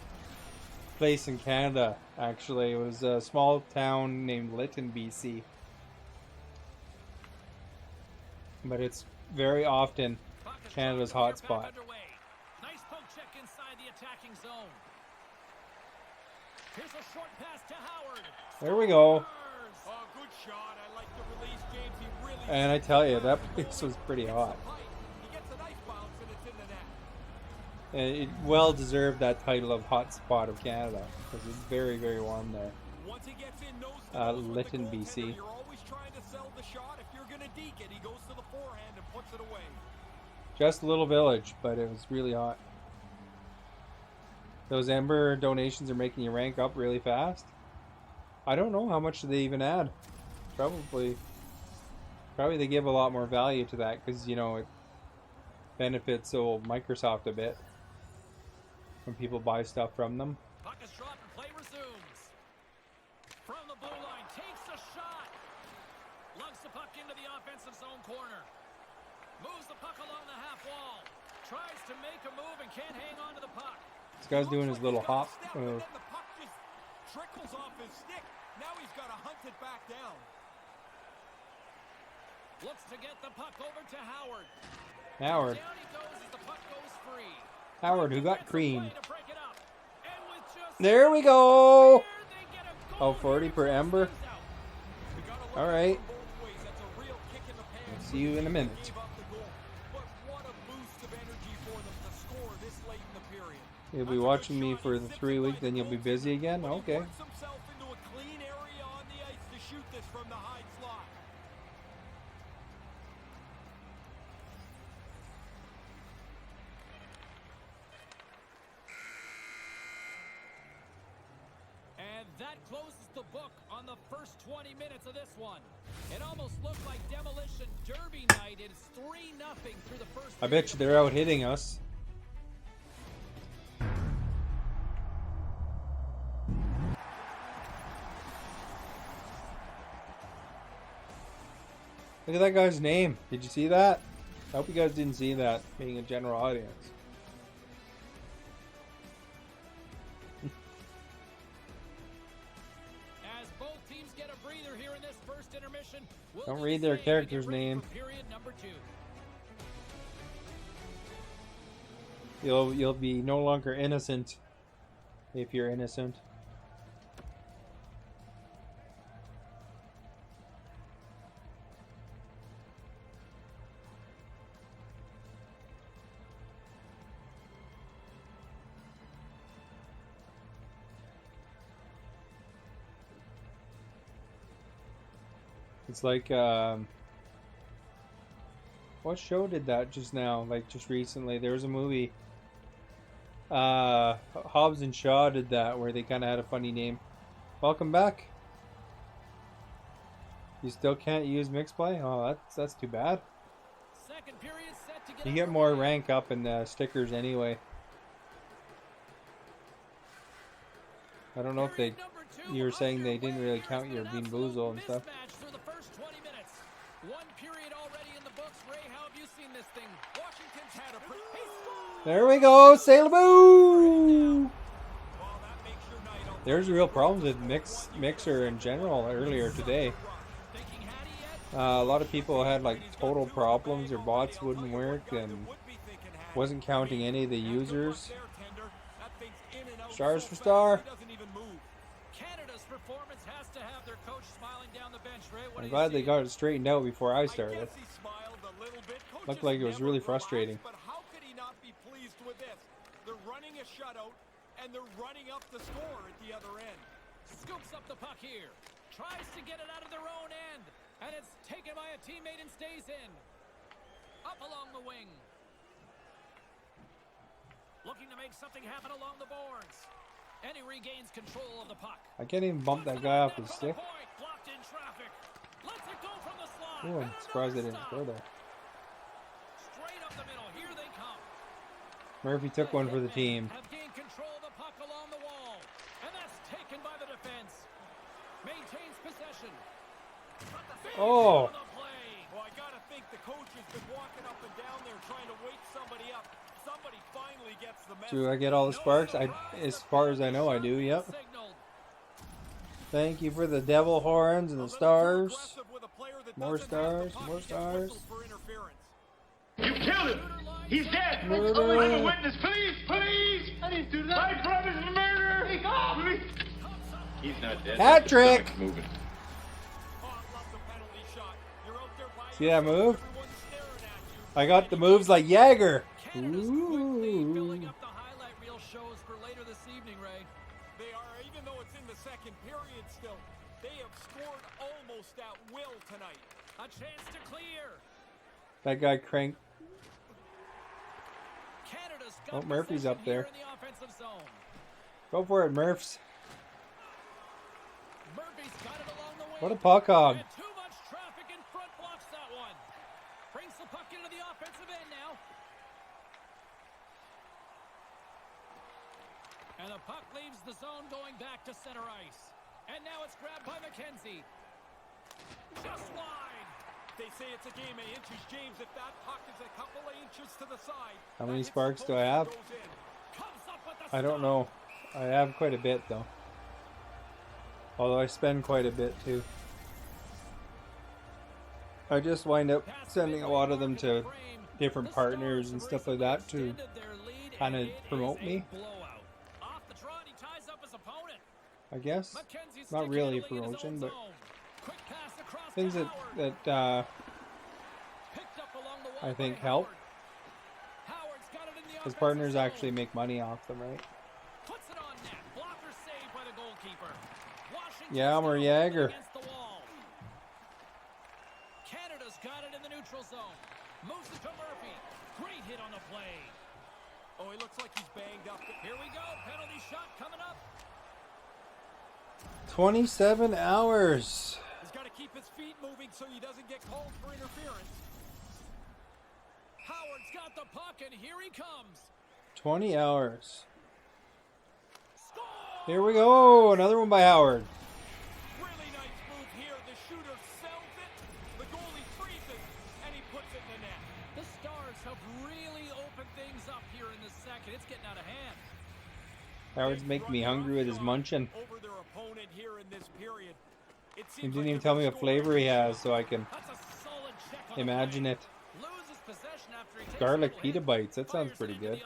S1: place in Canada, actually. It was a small town named Lytton, BC. But it's very often Canada's hotspot.
S4: Nice poke check inside the attacking zone. Here's a short pass to Howard.
S1: There we go.
S6: Oh, good shot. I like the release, James. He really
S1: And I tell you, that place was pretty hot.
S6: He gets a nice bounce and it's in the net.
S1: And it well deserved that title of hotspot of Canada because it's very, very warm there.
S6: Once he gets in nose to nose with
S1: Lytton,
S6: the
S1: BC.
S6: goaltender, you're always trying to sell the shot. If you're going to deke it, he goes to the forehand and puts it away.
S1: Just a little village, but it was really hot. Those Ember donations are making you rank up really fast. I don't know how much they even add. Probably they give a lot more value to that because, you know, it benefits old Microsoft a bit when people buy stuff from them.
S4: Puck is dropped and play resumes. From the blue line, takes a shot. Lugs the puck into the offensive zone corner. Moves the puck along the half wall. Tries to make a move and can't hang on to the puck.
S1: This guy's doing his little hop move.
S6: The puck just trickles off his stick. Now he's got to hunt it back down.
S4: Looks to get the puck over to Howard.
S1: Howard.
S4: Down he goes as the puck goes free.
S1: Howard, who got creamed.
S4: To break it up. And with just
S1: There we go.
S4: there, they get a goal.
S1: Oh, 40 per Ember. All right. See you in a minute. You'll be watching me for the 3 weeks, then you'll be busy again? Okay.
S4: And that closes the book on the first 20 minutes of this one. It almost looked like demolition derby night. It's 3-0 through the first.
S1: I bet you they're out hitting us. Look at that guy's name. Did you see that? I hope you guys didn't see that, being a general audience.
S4: As both teams get a breather here in this first intermission,
S1: Don't read their character's name.
S4: Period number 2.
S1: You'll be no longer innocent if you're innocent. It's like, what show did that just now? Like, just recently. There was a movie. Hobbs and Shaw did that, where they kind of had a funny name. Welcome back. You still can't use mixed play? Oh, that's too bad.
S4: Second period set to get
S1: You get more rank up in the stickers anyway. I don't know if they... You were saying they didn't really count your Bean Boozle and stuff.
S4: One period already in the books. Ray, how have you seen this thing? Washington's had a
S1: There we go, Sailaboo! There's real problems with Mixer in general earlier today. A lot of people had like total problems. Their bots wouldn't work and wasn't counting any of the users. Stars for Star.
S4: Canada's performance has to have their coach smiling down the bench. Ray,
S1: I'm glad they got it straightened out before I started. Looked like it was really frustrating.
S6: But how could he not be pleased with this? They're running a shutout and they're running up the score at the other end.
S4: Scoops up the puck here. Tries to get it out of their own end. And it's taken by a teammate and stays in. Up along the wing. Looking to make something happen along the boards. And he regains control of the puck.
S1: I can't even bump that guy off his stick.
S4: Blocked in traffic. Lets it go from the slot.
S1: Oh, I'm surprised they didn't go there.
S4: Straight up the middle. Here they come.
S1: Murphy took one for the team.
S4: Have gained control of the puck along the wall. And that's taken by the defense. Maintains possession.
S1: Oh.
S6: Well, I gotta think the coach has been walking up and down there trying to wake somebody up. Somebody finally gets the
S1: Do I get all the sparks? As far as I know, I do. Yep. Thank you for the devil horns and the stars. More stars. More stars.
S3: You killed him! He's dead!
S1: Murder.
S3: I'm a witness! Please! Please! I didn't do that! My brother's murder! Take off! He's not dead.
S1: Hat trick!
S3: Stomach's moving.
S1: See that move? I got the moves like Jagger. Ooh.
S6: Up the highlight reel shows for later this evening, Ray. They are, even though it's in the second period still, they have scored almost at will tonight.
S4: A chance to clear.
S1: That guy cranked.
S4: Canada's
S1: Oh,
S4: got
S1: Murphy's up there.
S4: in the offensive zone.
S1: Go for it, Murphs.
S4: Murphy's got it along the way.
S1: What a puck hog.
S4: And too much traffic in front blocks that one. Brings the puck into the offensive end now. And the puck leaves the zone going back to center ice. And now it's grabbed by McKenzie. Just wide.
S6: They say it's a game of inches, James. If that puck is a couple of inches to the side.
S1: How many sparks do I have? I don't know. I have quite a bit though. Although I spend quite a bit too. I just wind up sending a lot of them to different partners and stuff like that to kind of promote me. I guess. Not really a promotion, but things that I think help. Because partners actually make money off them, right? Yammer Jagger.
S4: Canada's got it in the neutral zone. Moves it to Murphy. Great hit on the play.
S6: Oh, he looks like he's banged up.
S4: Here we go. Penalty shot coming up.
S1: 27 hours.
S6: He's got to keep his feet moving so he doesn't get called for interference.
S4: Howard's got the puck, and here he comes.
S1: 20 hours.
S4: Score!
S1: Here we go. Another one by Howard.
S6: Really nice move here. The shooter sells it. The goalie freezes, and he puts it in the net.
S4: The Stars have really opened things up here in the second. It's getting out of hand.
S1: Howard's making me hungry with his munching.
S6: Over their opponent here in this period.
S1: He didn't even tell me what flavor he has, so I can imagine it. Garlic pita bites. That sounds pretty good.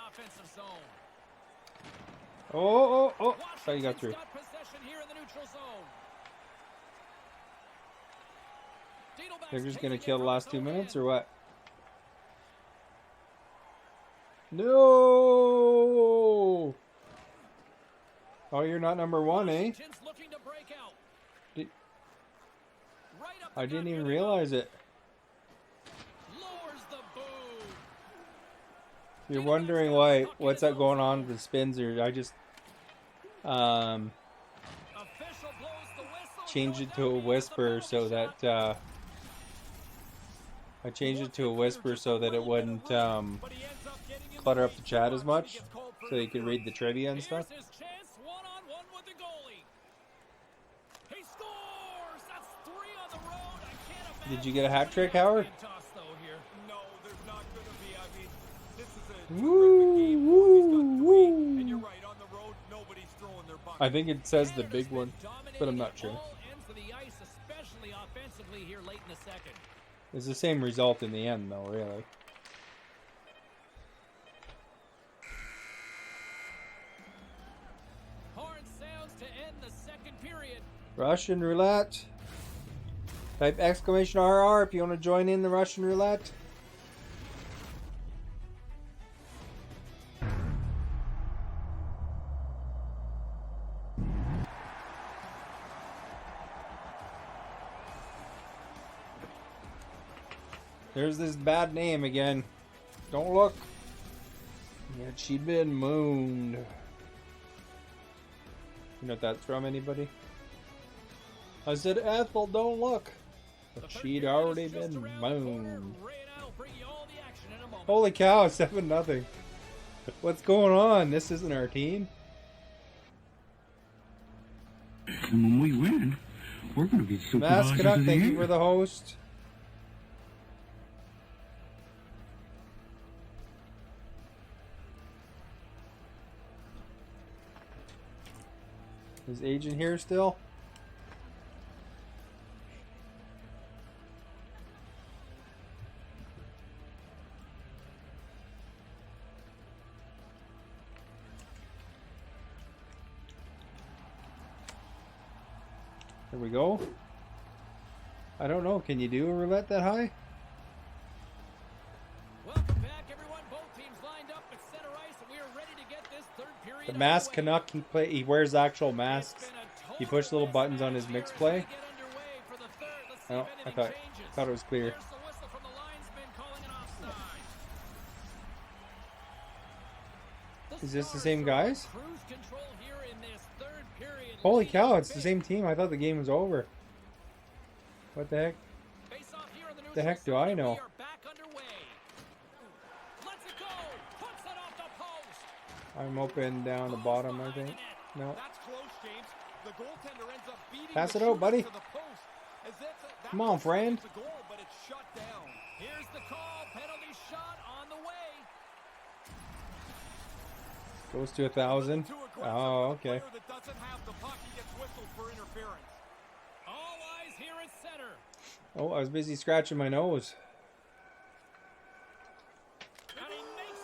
S1: Oh! Thought you got through. They're just gonna kill the last 2 minutes, or what? No! Oh, you're not number one, eh? I didn't even realize it. You're wondering what's that going on with the spins, or I just changed it to a whisper so that I changed it to a whisper so that it wouldn't clutter up the chat as much, so you could read the trivia and stuff. Did you get a hat trick, Howard? Woo! I think it says the big one, but I'm not sure. It's the same result in the end, though, really. Russian roulette. Type exclamation RR if you want to join in the Russian roulette. There's this bad name again. Don't look. Yet she'd been mooned. You know what that's from, anybody? I said, Ethel, don't look. But she'd already been mooned. Holy cow, 7-0. What's going on? This isn't our team.
S2: And when we win, we're going to be supervisors
S1: Mask it up,
S2: of the
S1: thank
S2: year.
S1: you for the host. Is Agent here still? There we go. I don't know. Can you do a roulette that high?
S4: Welcome back, everyone. Both teams lined up at center ice, and we are ready to get this third period.
S1: The masked Canuck, he wears actual masks. He pushed little buttons on his mix play. Oh, I thought it was clear. Is this the same guys? Holy cow, it's the same team. I thought the game was over. What the heck? The heck do I know? I'm open down the bottom, I think. No. Pass it out, buddy. Come on, friend.
S4: Here's the call. Penalty shot on the way.
S1: Goes to 1,000. Oh, okay.
S4: All eyes here at center.
S1: Oh, I was busy scratching my nose.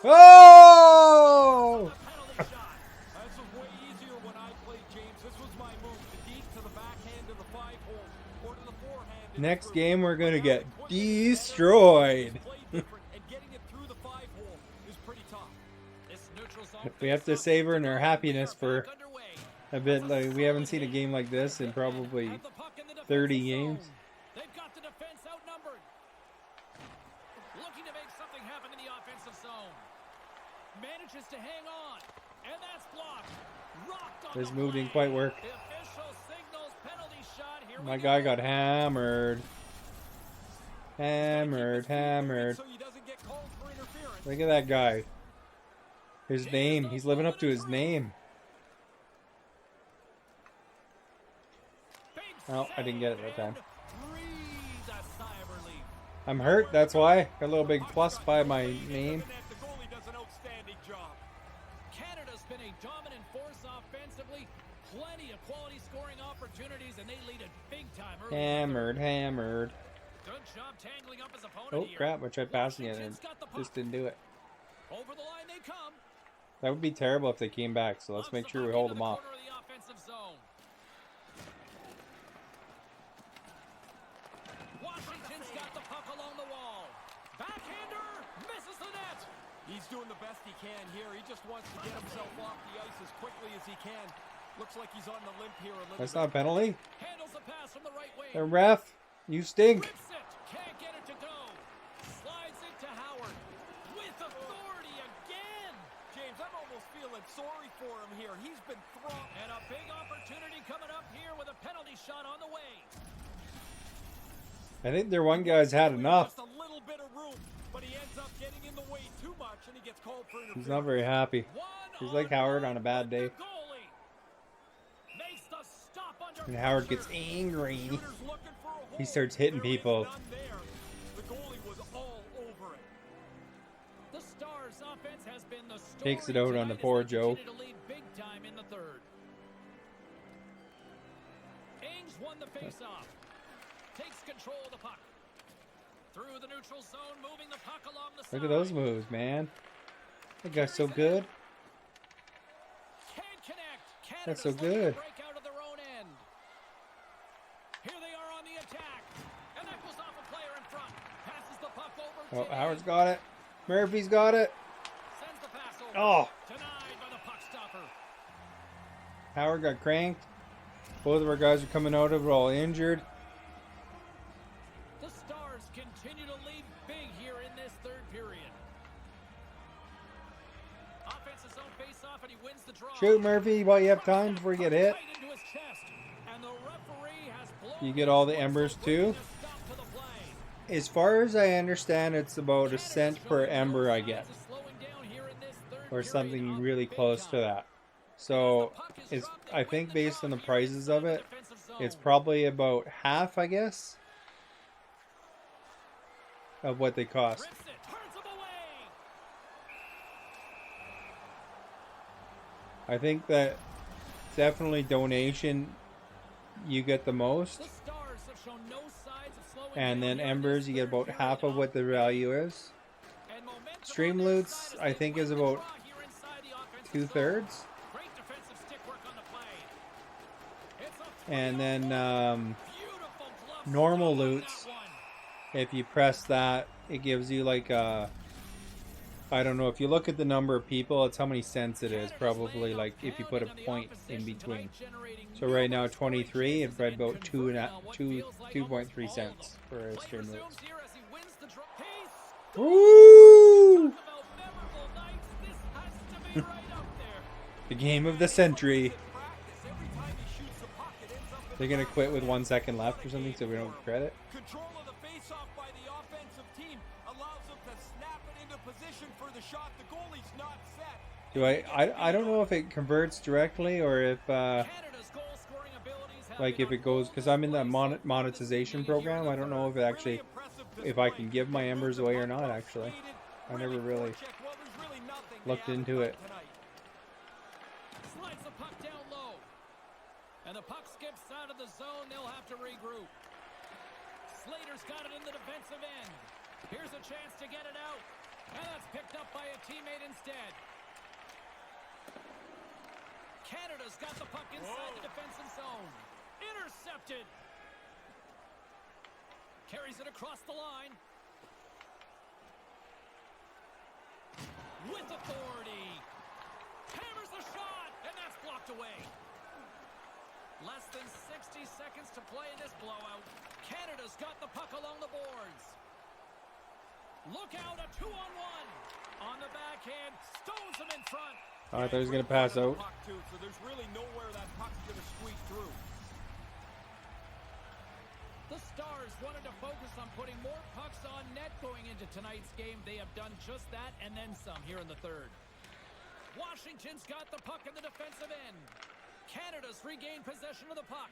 S1: Oh!
S6: This was way easier when I played, James. This was my move. The deep to the backhand of the 5-hole or to the forehand.
S1: Next game, we're going to get destroyed.
S6: And getting it through the 5-hole is pretty tough.
S1: We have to savor our happiness for a bit. Like, we haven't seen a game like this in probably 30 games.
S4: They've got the defense outnumbered. Looking to make something happen in the offensive zone. Manages to hang on. And that's blocked. Rocked on
S1: This
S4: the
S1: move
S4: play.
S1: didn't quite work.
S4: The official signals penalty shot. Here
S1: My
S4: we
S1: guy
S4: go.
S1: got hammered. Hammered.
S6: So he doesn't get called for interference.
S1: Look at that guy. His name. He's living up to his name. Oh, I didn't get it that time.
S4: Breathe a sigh of relief.
S1: I'm hurt, that's why. Got a little big plus by my name.
S6: The goalie does an outstanding job.
S4: Canada's been a dominant force offensively. Plenty of quality scoring opportunities, and they lead it big time early.
S1: Hammered.
S4: Good job tangling up his opponent
S1: Oh
S4: here.
S1: crap, I tried passing it and just didn't do it.
S4: Over the line they come.
S1: That would be terrible if they came back, so let's make sure we hold them off.
S4: Corner of the offensive zone. Washington's got the puck along the wall. Backhander misses the net.
S6: He's doing the best he can here. He just wants to get himself off the ice as quickly as he can. Looks like he's on the limp here a little
S1: That's
S6: bit.
S1: not a penalty.
S4: Handles the pass from the right wing.
S1: The ref, you stink.
S4: Whips it. Can't get it to go. Slides it to Howard. With authority again.
S6: James, I'm almost feeling sorry for him here. He's been thrown.
S4: And a big opportunity coming up here with a penalty shot on the way.
S1: I think their one guy's had enough.
S6: Just a little bit of room, but he ends up getting in the way too much, and he gets called for interference.
S1: He's not very happy. He's like Howard on a bad day. And Howard gets angry. He starts hitting people.
S6: The goalie was all over it.
S4: The Stars offense has been the story
S1: Takes it out on the
S4: tonight
S1: poor
S4: as they
S1: Joe.
S4: continue to lead big time in the third. Ings won the faceoff. Takes control of the puck. Through the neutral zone, moving the puck along the side.
S1: Look at those moves, man. That guy's so good.
S4: Can't connect.
S1: That's so
S4: Canada's looking to
S1: good.
S4: break out of their own end. Here they are on the attack. And that goes off a player in front. Passes the puck over
S1: Oh,
S4: to
S1: Howard's got it. Murphy's got it.
S4: Sends the pass over.
S1: Oh,
S4: Denied by the puck stopper.
S1: Howard got cranked. Both of our guys are coming out of it all injured.
S4: The Stars continue to lead big here in this third period. Offensive zone face-off, and he wins the draw.
S1: Shoot, Murphy, while you have time before you get hit.
S4: Right into his chest, and the referee has blown
S1: You get all the embers too.
S4: a stop to the play.
S1: As far as I understand, it's about a cent per ember I get,
S4: Slowing down here in this third
S1: or
S4: period
S1: something
S4: on
S1: really
S4: big
S1: close
S4: time.
S1: to that. So, it's, I think based on the prices of it, it's probably about half, I guess, of what they cost.
S4: Rips it, turns him away.
S1: I think that definitely donation. You get the most. And then embers, you get about half of what the value is. Stream loots, I think, is about 2/3. And then normal loots, if you press that, it gives you like a, I don't know, if you look at the number of people, it's how many cents it is, probably, like if you put a point in between. So right now 23, and right about 2.3 cents for a stream loot. Woo! The game of the century. They're gonna quit with 1 second left or something, so we don't get credit.
S6: Control of the face-off by the offensive team allows them to snap it into position for the shot. The goalie's not set.
S1: Do I don't know if it converts directly or if like if it goes, because I'm in the monetization program. I don't know if it actually, if I can give my embers away or not. Actually, I never really looked into it.
S4: And the puck skips out of the zone. They'll have to regroup. Slater's got it in the defensive end. Here's a chance to get it out. And that's picked up by a teammate instead. Canada's got the puck inside the defensive zone. Intercepted. Carries it across the line. With authority. Hammers the shot. And that's blocked away. Less than 60 seconds to play in this blowout. Canada's got the puck along the boards. Look out, a 2-on-1. On the backhand, stones him in front.
S1: I thought he was going to pass out.
S6: So there's really nowhere that puck's going to squeeze through.
S4: The Stars wanted to focus on putting more pucks on net going into tonight's game. They have done just that and then some here in the third. Washington's got the puck in the defensive end. Canada's regained possession of the puck.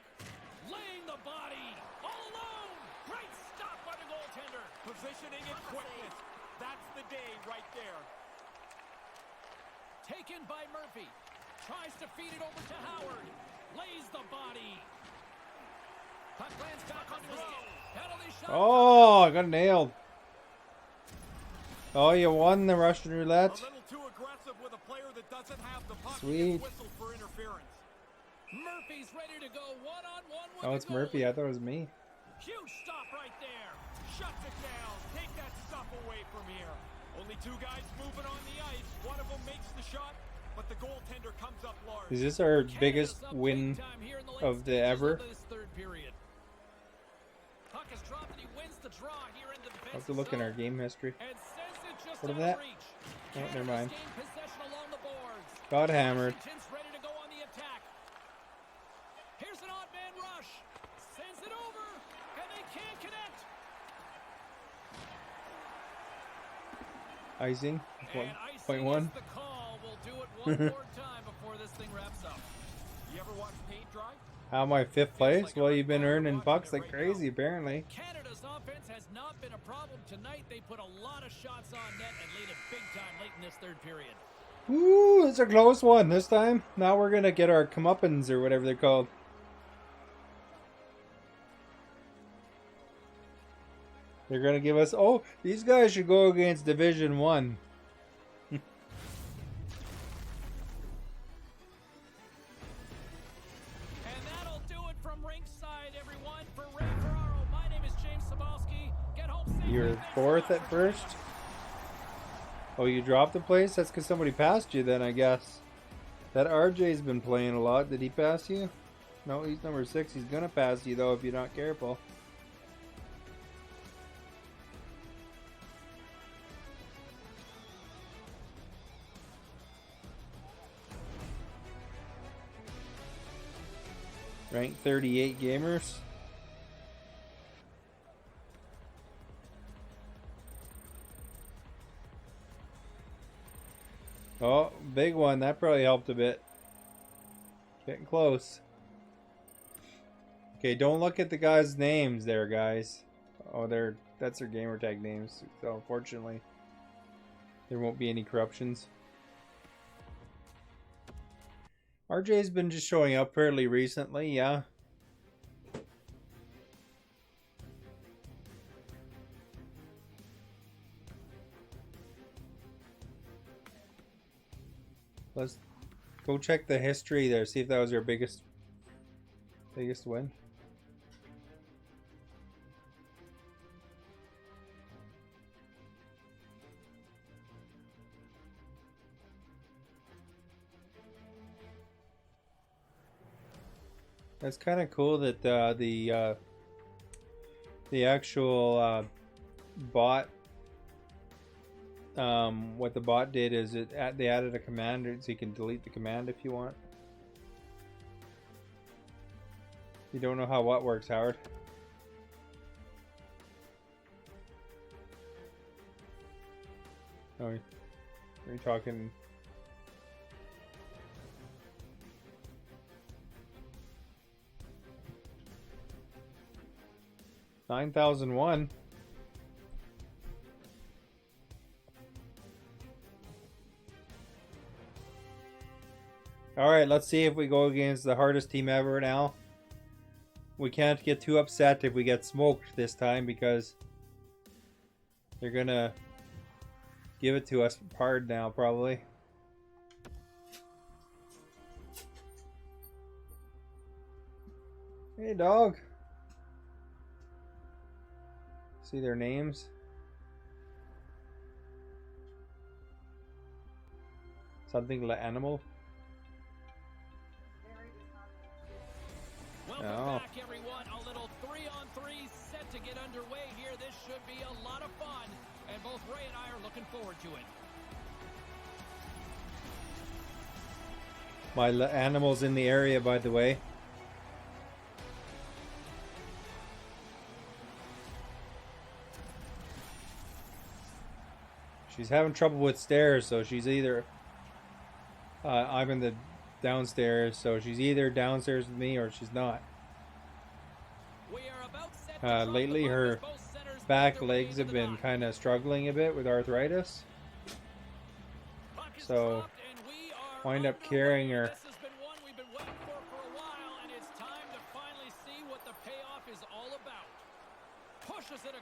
S4: Laying the body. All alone. Great stop by the goaltender.
S6: Positioning and quickness. That's the day right there.
S4: Taken by Murphy. Tries to feed it over to Howard. Lays the body. Puck lands back onto his stick. Penalty shot.
S1: Oh, I got nailed. Oh, you won the Russian roulette.
S6: A little too aggressive with a player that doesn't have the puck.
S1: Sweet.
S6: Whistle for interference.
S4: Murphy's ready to go one-on-one with
S1: Oh, it's Murphy. I thought it was me.
S4: Huge stop right there.
S6: Shuts it down. Take that stuff away from here. Only two guys moving on the ice. One of them makes the shot, but the goaltender comes up large.
S1: Is this our biggest win of the ever?
S4: Puck is dropped and he wins the draw here in the defensive
S1: I have to look in our game history. What is that? Oh, never mind. Got hammered.
S4: Ready to go on the attack. Here's an odd man rush. Sends it over, and they can't connect.
S1: Icing.
S4: And
S1: 0.1.
S4: the call. We'll do it one more time before this thing wraps up.
S6: You ever watch paint dry?
S1: How am I 5th place? Well, you've been earning bucks like crazy, apparently.
S4: Canada's offense has not been a problem tonight. They put a lot of shots on net and laid it big time late in this third period.
S1: Ooh, it's a close one this time. Now we're going to get our comeuppance or whatever they're called. They're going to give us... Oh, these guys should go against Division 1.
S4: And that'll do it from ringside, everyone. For Ray Ferraro, my name is James Sabalski. Get home safely.
S1: You're 4th at first? Oh, you dropped the place? That's because somebody passed you then, I guess. That RJ's been playing a lot. Did he pass you? No, he's number 6. He's going to pass you, though, if you're not careful. Rank 38 gamers. Oh, big one. That probably helped a bit. Getting close. Okay, don't look at the guys' names there, guys. Oh, that's their gamer tag names. So unfortunately, there won't be any corruptions. RJ's been just showing up fairly recently, yeah. Let's go check the history there, see if that was your biggest win. That's kind of cool that the actual bot, what the bot did is they added a command so you can delete the command if you want. You don't know how what works, Howard? Oh, are you talking? 9001. Alright, let's see if we go against the hardest team ever now. We can't get too upset if we get smoked this time because they're gonna give it to us hard now, probably. Hey, dog. See their names? Something like animal.
S4: Welcome back, everyone. A little 3-on-3 set to get underway here. This should be a lot of fun, and both Ray and I are looking forward to it.
S1: My animal's in the area, by the way. She's having trouble with stairs, so she's either... I'm in the downstairs, so she's either downstairs with me or she's not. Lately, her back legs have been kind of struggling a bit with arthritis. So, wind up carrying her.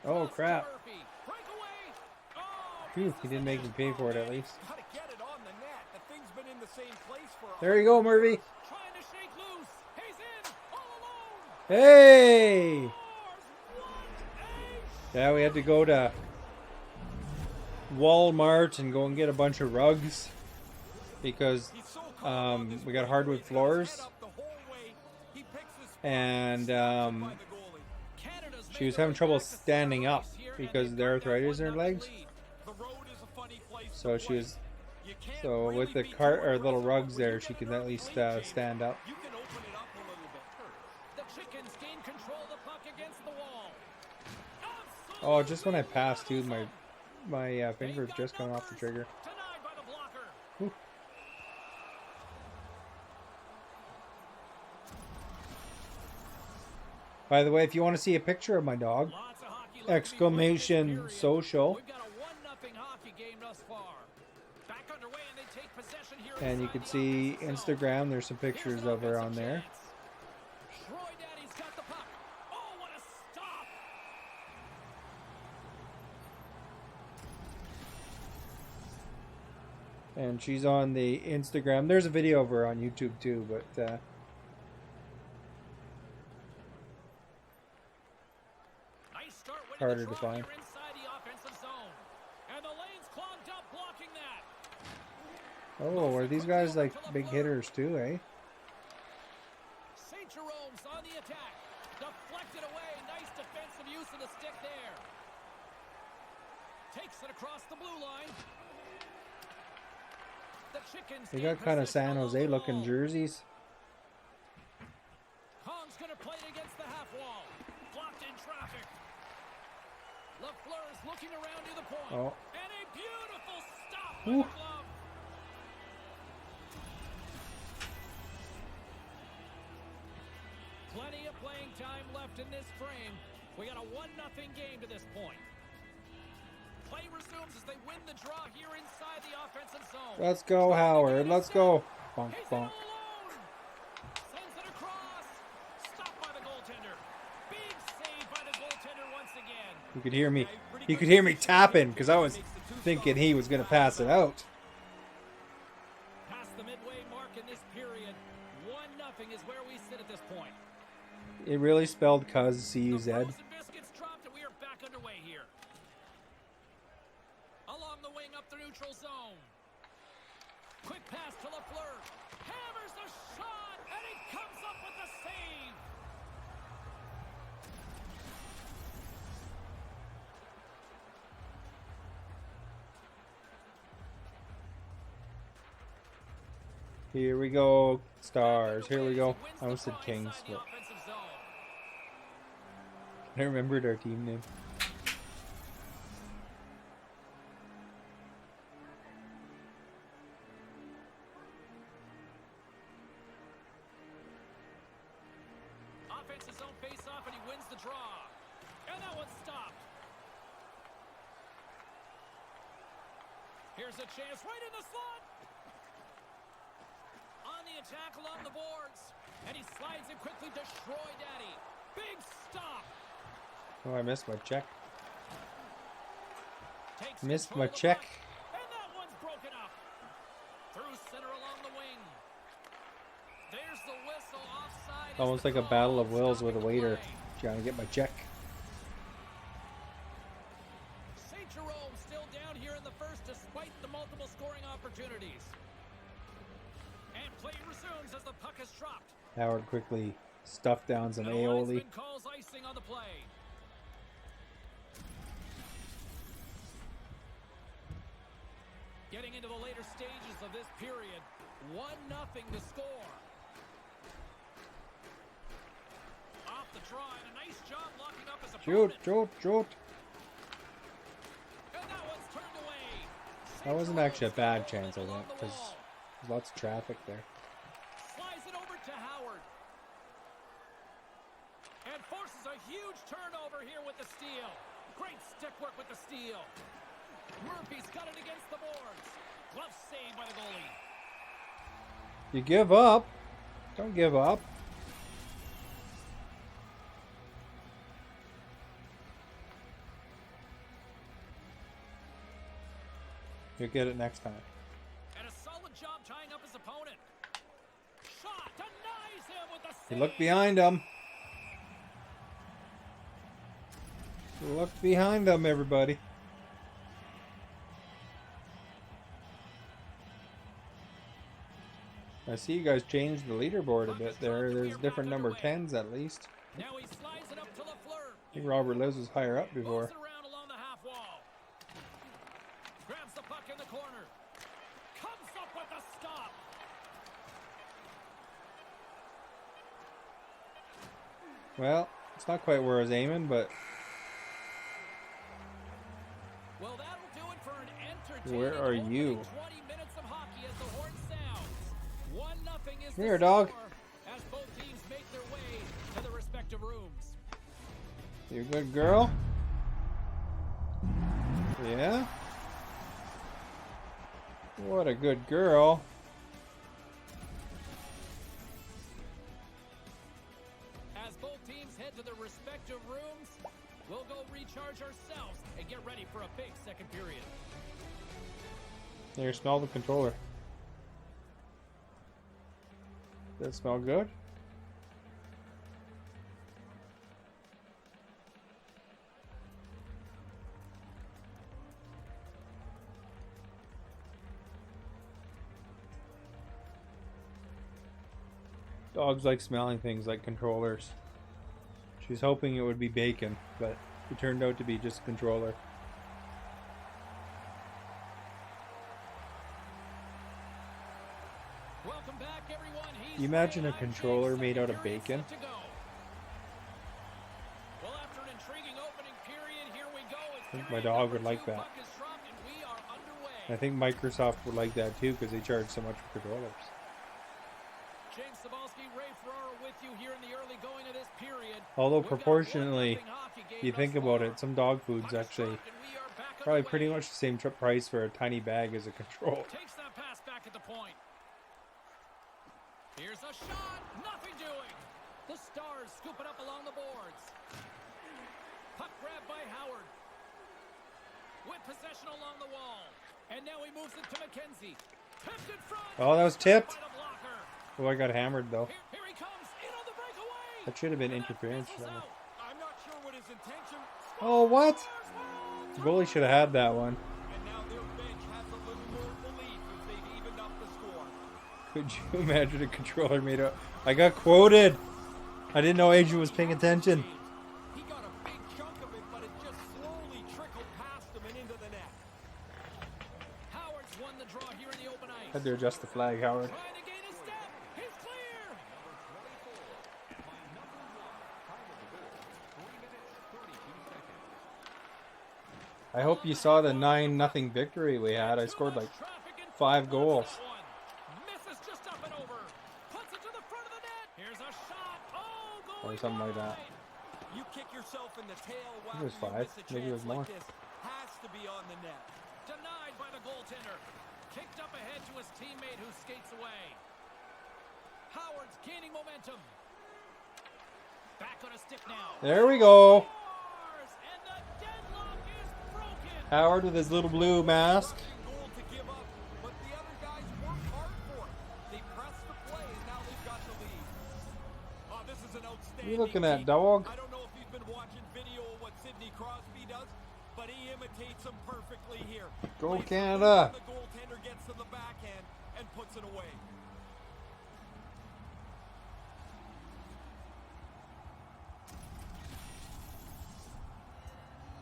S1: Oh, crap. Phew, he didn't make me pay for it at least. There you go, Murphy. Hey! Yeah, we had to go to Walmart and go and get a bunch of rugs because we got hardwood floors. And she was having trouble standing up because of the arthritis in her legs. So she was, with the cart or little rugs there, she can at least stand up. Oh, just when I passed, too, my finger's just coming off the trigger. Whew. By the way, if you want to see a picture of my dog, exclamation social. And you can see Instagram, there's some pictures of her on there. And she's on the Instagram. There's a video of her on YouTube too, but harder to find. Oh, are these guys like big hitters too, eh?
S4: St. Jerome's on the attack. Deflected away. Nice defensive use of the stick there. Takes it across the blue line. The Chickens.
S1: They got kind of San Jose looking jerseys.
S4: Kong's gonna play it against the half wall. Blocked in traffic. LaFleur's looking around near the point.
S1: Oh.
S4: And a beautiful stop by
S1: Ooh.
S4: the glove. Plenty of playing time left in this frame. We got a 1-0 game to this point. Play resumes as they win the draw here inside the offensive zone.
S1: Let's go, Howard. Let's go. Bonk, bonk. You could hear me. He could hear me tapping because I was thinking he was going to pass it out.
S4: Past the midway mark in this period, 1-0 is where we sit at this point.
S1: It really spelled cuz C-U-Z.
S4: The frozen biscuits dropped and we are back underway here. Along the wing up the neutral zone. Quick pass to LaFleur. Hammers the shot and he comes up with the save.
S1: Here we go, Stars. Here we go. I almost said Kings, but I remembered our team name.
S4: Offensive zone face-off and he wins the draw. And that one's stopped. Here's a chance right in the slot. On the attack along the boards. And he slides it quickly to Troy Daddy. Big stop.
S1: Oh, I missed my check.
S4: Takes
S1: Missed
S4: control
S1: my
S4: of the
S1: check.
S4: puck. And that one's broken up. Through center along the wing. There's the whistle. Offside. is
S1: Almost
S4: the
S1: like a
S4: call.
S1: battle of wills with a
S4: Stopping the
S1: waiter.
S4: play.
S1: Trying to get my check.
S4: St. Jerome still down here in the first despite the multiple scoring opportunities. And play resumes as the puck is dropped.
S1: Howard quickly stuffed down some
S4: The
S1: aioli.
S4: linesman calls icing on the play. Getting into the later stages of this period, 1-0 to score. Off the draw and a nice job locking up his
S1: Shoot,
S4: opponent.
S1: shoot.
S4: And that one's turned away.
S1: That wasn't actually a bad chance, I think, because there's lots of traffic there.
S4: Slides it over to Howard. And forces a huge turnover here with the steal. Great stick work with the steal. Murphy's got it against the boards. Glove saved by the goalie.
S1: You give up. Don't give up. You'll get it next time.
S4: And a solid job tying up his opponent. Shot denies him with the save.
S1: You look behind him. Look behind them, everybody. I see you guys changed the leaderboard a bit there. There's different number 10s at least.
S4: Now he slides it up to LaFleur.
S1: I think Robert Liz was higher up before.
S4: Moves it around along the half wall. Grabs the puck in the corner. Comes up with the stop.
S1: Well, it's not quite where I was aiming, but
S4: Well, that'll do it for an entertaining
S1: where are
S4: opening
S1: you?
S4: 20 minutes of hockey as the horn sounds. 1-0 is the
S1: Here, dog.
S4: score as both teams make their way to their respective rooms.
S1: You a good girl? Yeah? What a good girl.
S4: As both teams head to their respective rooms, we'll go recharge ourselves and get ready for a big second period.
S1: Here, smell the controller. Does it smell good? Dogs like smelling things like controllers. She's hoping it would be bacon, but it turned out to be just a controller.
S4: Welcome back, everyone. He's
S1: You imagine a
S4: ready.
S1: controller
S4: Second
S1: made out of
S4: period
S1: bacon?
S4: set to go. Well, after an intriguing opening period, here we go. It's
S1: I think my
S4: period
S1: dog
S4: number
S1: would like
S4: 2.
S1: that.
S4: Puck is dropped and we are underway.
S1: I think Microsoft would like that too because they charge so much for controllers.
S4: James Cebulski, Ray Ferraro with you here in the early going of this period.
S1: Although
S4: We've got a
S1: proportionally,
S4: 1-0 hockey game
S1: you
S4: thus
S1: think about
S4: far.
S1: it, some dog food's
S4: Puck is
S1: actually
S4: dropped and we are back
S1: probably
S4: underway.
S1: pretty much the same price for a tiny bag as a controller.
S4: Takes that pass back at the point. Here's a shot. Nothing doing. The Stars scoop it up along the boards. Puck grab by Howard. With possession along the wall. And now he moves it to McKenzie. Tipped in front.
S1: Oh, that was tipped.
S4: By the blocker.
S1: Oh, I got hammered though.
S4: Here he comes. In on the breakaway.
S1: That should have been
S4: And that
S1: interference.
S4: fizzles out.
S6: I'm not sure what his intention.
S1: Oh, what? The goalie should have had that one.
S6: And now their bench has a little more belief as they've evened up the score.
S1: Could you imagine a controller made up? I got quoted. I didn't know Adrian was paying attention.
S6: He got a big chunk of it, but it just slowly trickled past him and into the net.
S4: Howard's won the draw here in the open ice.
S1: Had to adjust the flag, Howard.
S4: Trying to gain a step. He's clear.
S1: I hope you saw the 9-0 victory we had. I scored like 5 goals.
S4: Misses just up and over. Puts it to the front of the net. Here's a shot. Oh, goal
S1: Or something like that.
S6: You kick yourself in the tail while
S1: it was
S6: you
S1: 5.
S6: miss a
S1: Maybe it was
S6: chance
S1: more.
S6: like this. Has to be on the net.
S4: Denied by the goaltender. Kicked up ahead to his teammate who skates away. Howard's gaining momentum. Back on a stick now.
S1: There we go.
S4: Scores, and the deadlock is broken.
S1: Howard with his little blue mask.
S6: Goal to give up, but the other guys work hard for it. They press the play, and now they've got the lead. Oh, this is an outstanding.
S1: You looking at,
S6: team.
S1: dog?
S6: I don't know if you've been watching video of what Sidney Crosby does, but he imitates him perfectly here.
S1: Go
S6: Plays
S1: Canada.
S6: The goaltender gets to the backhand and puts it away.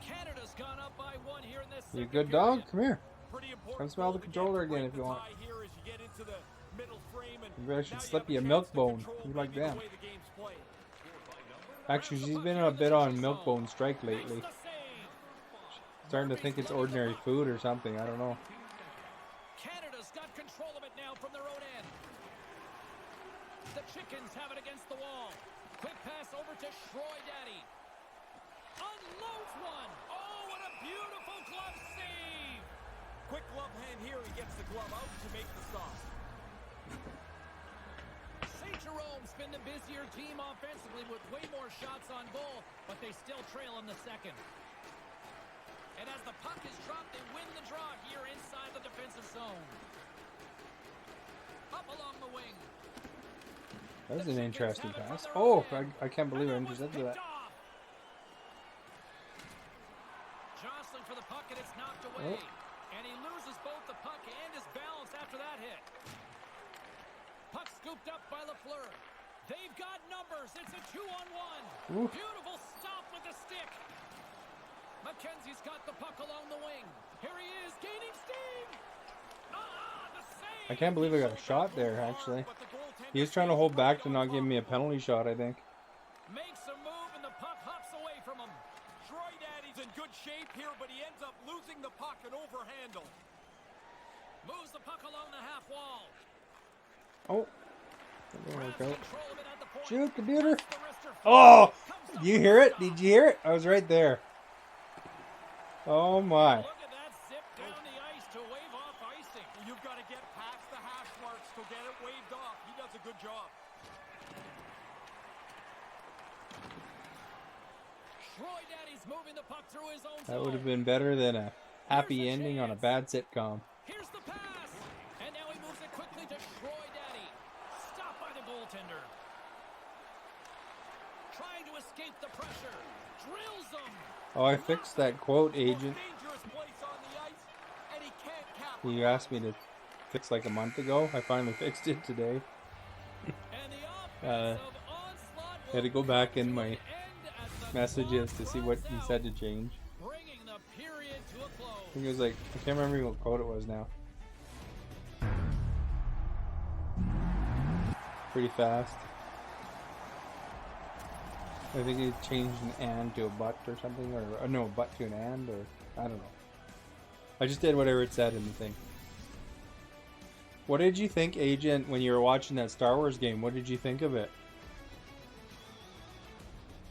S4: Canada's gone up by 1 here in this.
S1: You a
S4: second
S1: good dog?
S4: period.
S1: Come here.
S6: Pretty important
S1: Come smell
S6: goal
S1: the
S6: to get
S1: controller
S6: to break
S1: again if
S6: the
S1: you want.
S6: tie here as you get into the middle frame, and
S1: Maybe I should
S6: now
S1: slip
S6: have
S1: you a
S6: chance
S1: milk
S6: to
S1: bone.
S6: control
S1: You like
S6: maybe the
S1: them.
S6: way the game's played.
S1: Actually, she's been a bit on milk bone strike lately. Starting to think it's ordinary food or something. I don't know.
S4: Canada's got control of it now from their own end. The Chickens have it against the wall. Quick pass over to Troy Daddy. Unloads one. Oh, what a beautiful glove save.
S6: Quick glove hand here. He gets the glove out to make the stop.
S4: St. Jerome's been the busier team offensively with way more shots on goal, but they still trail in the second. And as the puck is dropped, they win the draw here inside the defensive zone. Up along the wing.
S1: That was an interesting pass. Oh, I can't believe I intercepted that.
S4: Jostling for the puck, and it's knocked away.
S1: Oh.
S4: And he loses both the puck and his balance after that hit. Puck scooped up by LaFleur. They've got numbers. It's a 2-on-1.
S1: Oof.
S4: Beautiful stop with the stick. McKenzie's got the puck along the wing. Here he is, gaining steam. The save.
S1: I can't believe I got a shot there, actually. He was trying to hold back to not give me a penalty shot, I think.
S4: Makes a move, and the puck hops away from him.
S6: Troy Daddy's in good shape here, but he ends up losing the puck and overhandle.
S4: Moves the puck along the half wall.
S1: Oh. That didn't work out.
S4: Control of it at the point.
S1: Shoot, computer.
S4: The wrister
S1: Oh!
S4: comes up
S1: Did you hear it? Did you hear it? I was right there. Oh my.
S4: Look at that zip down the ice to wave off icing.
S6: You've got to get past the hash marks to get it waved off. He does a good job.
S4: Troy Daddy's moving the puck through his own
S1: That would have
S4: zone.
S1: been better than a happy ending on a bad sitcom.
S4: Here's the pass. And now he moves it quickly to Troy Daddy. Stopped by the goaltender. Trying to escape the pressure. Drills him.
S1: Oh, I fixed that quote, agent.
S6: Dangerous place on the ice, and he can't cap it.
S1: You asked me to fix like a month ago. I finally fixed it today.
S4: And the offensive onslaught
S1: I had to go back in my
S4: end at the
S1: messages to
S4: clock
S1: see what
S4: runs
S1: he
S4: out,
S1: said to change.
S4: bringing the period to a
S1: I
S4: close.
S1: think it was like, I can't remember what quote it was now. Pretty fast. I think he changed an and to a but or something, or no, a but to an and, or I don't know. I just did whatever it said in the thing. What did you think, Agent, when you were watching that Star Wars game? What did you think of it?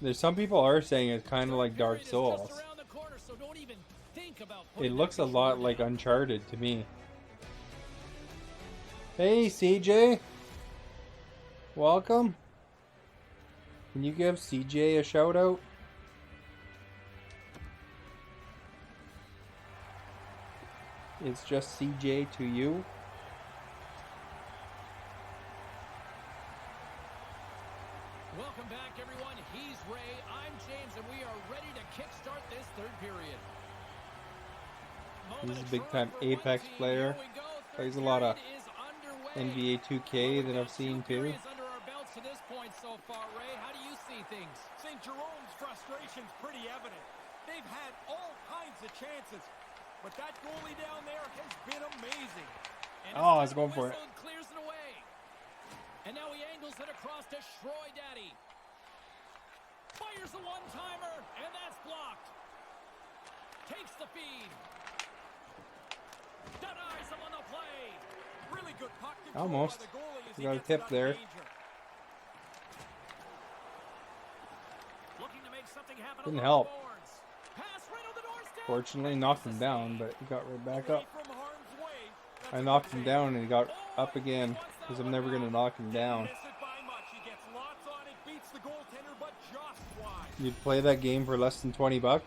S1: There's some people are saying it's kind of like Dark Souls.
S4: Around the corner, so don't even think about
S1: It
S4: putting
S1: looks
S4: that
S1: a lot
S4: controller
S1: like
S4: down.
S1: Uncharted to me. Hey, CJ. Welcome. Can you give CJ a shout out? It's just CJ to you.
S4: Welcome back, everyone. He's Ray. I'm James, and we are ready to kickstart this third period.
S1: He's a big-time Apex player. Plays a lot of NBA 2K that I've seen too.
S4: To this point so far, Ray, how do you see things?
S6: St. Jerome's frustration's pretty evident. They've had all kinds of chances, but that goalie down there has been amazing.
S4: And
S1: oh, I was going for it.
S4: Clears it away. And now he angles it across to Shroy Daddy. Fires a one-timer, and that's blocked. Takes the feed. Denies him on the play.
S6: Really good puck control
S1: almost.
S6: by the goalie as
S1: You
S6: he
S1: got a
S6: gets
S1: tip
S6: it out of
S1: there.
S6: danger.
S4: Looking to make something happen.
S1: Didn't help.
S4: Pass right on the doorstep.
S1: Fortunately, knocked him down, but he got right back up.
S6: From harm's way. That's
S1: I
S6: a
S1: knocked
S6: good
S1: him
S6: save.
S1: down and he got up again because I'm never gonna knock him down.
S6: Miss it by much. He gets lots on it, beats the goaltender, but just wide.
S1: You'd play that game for less than $20?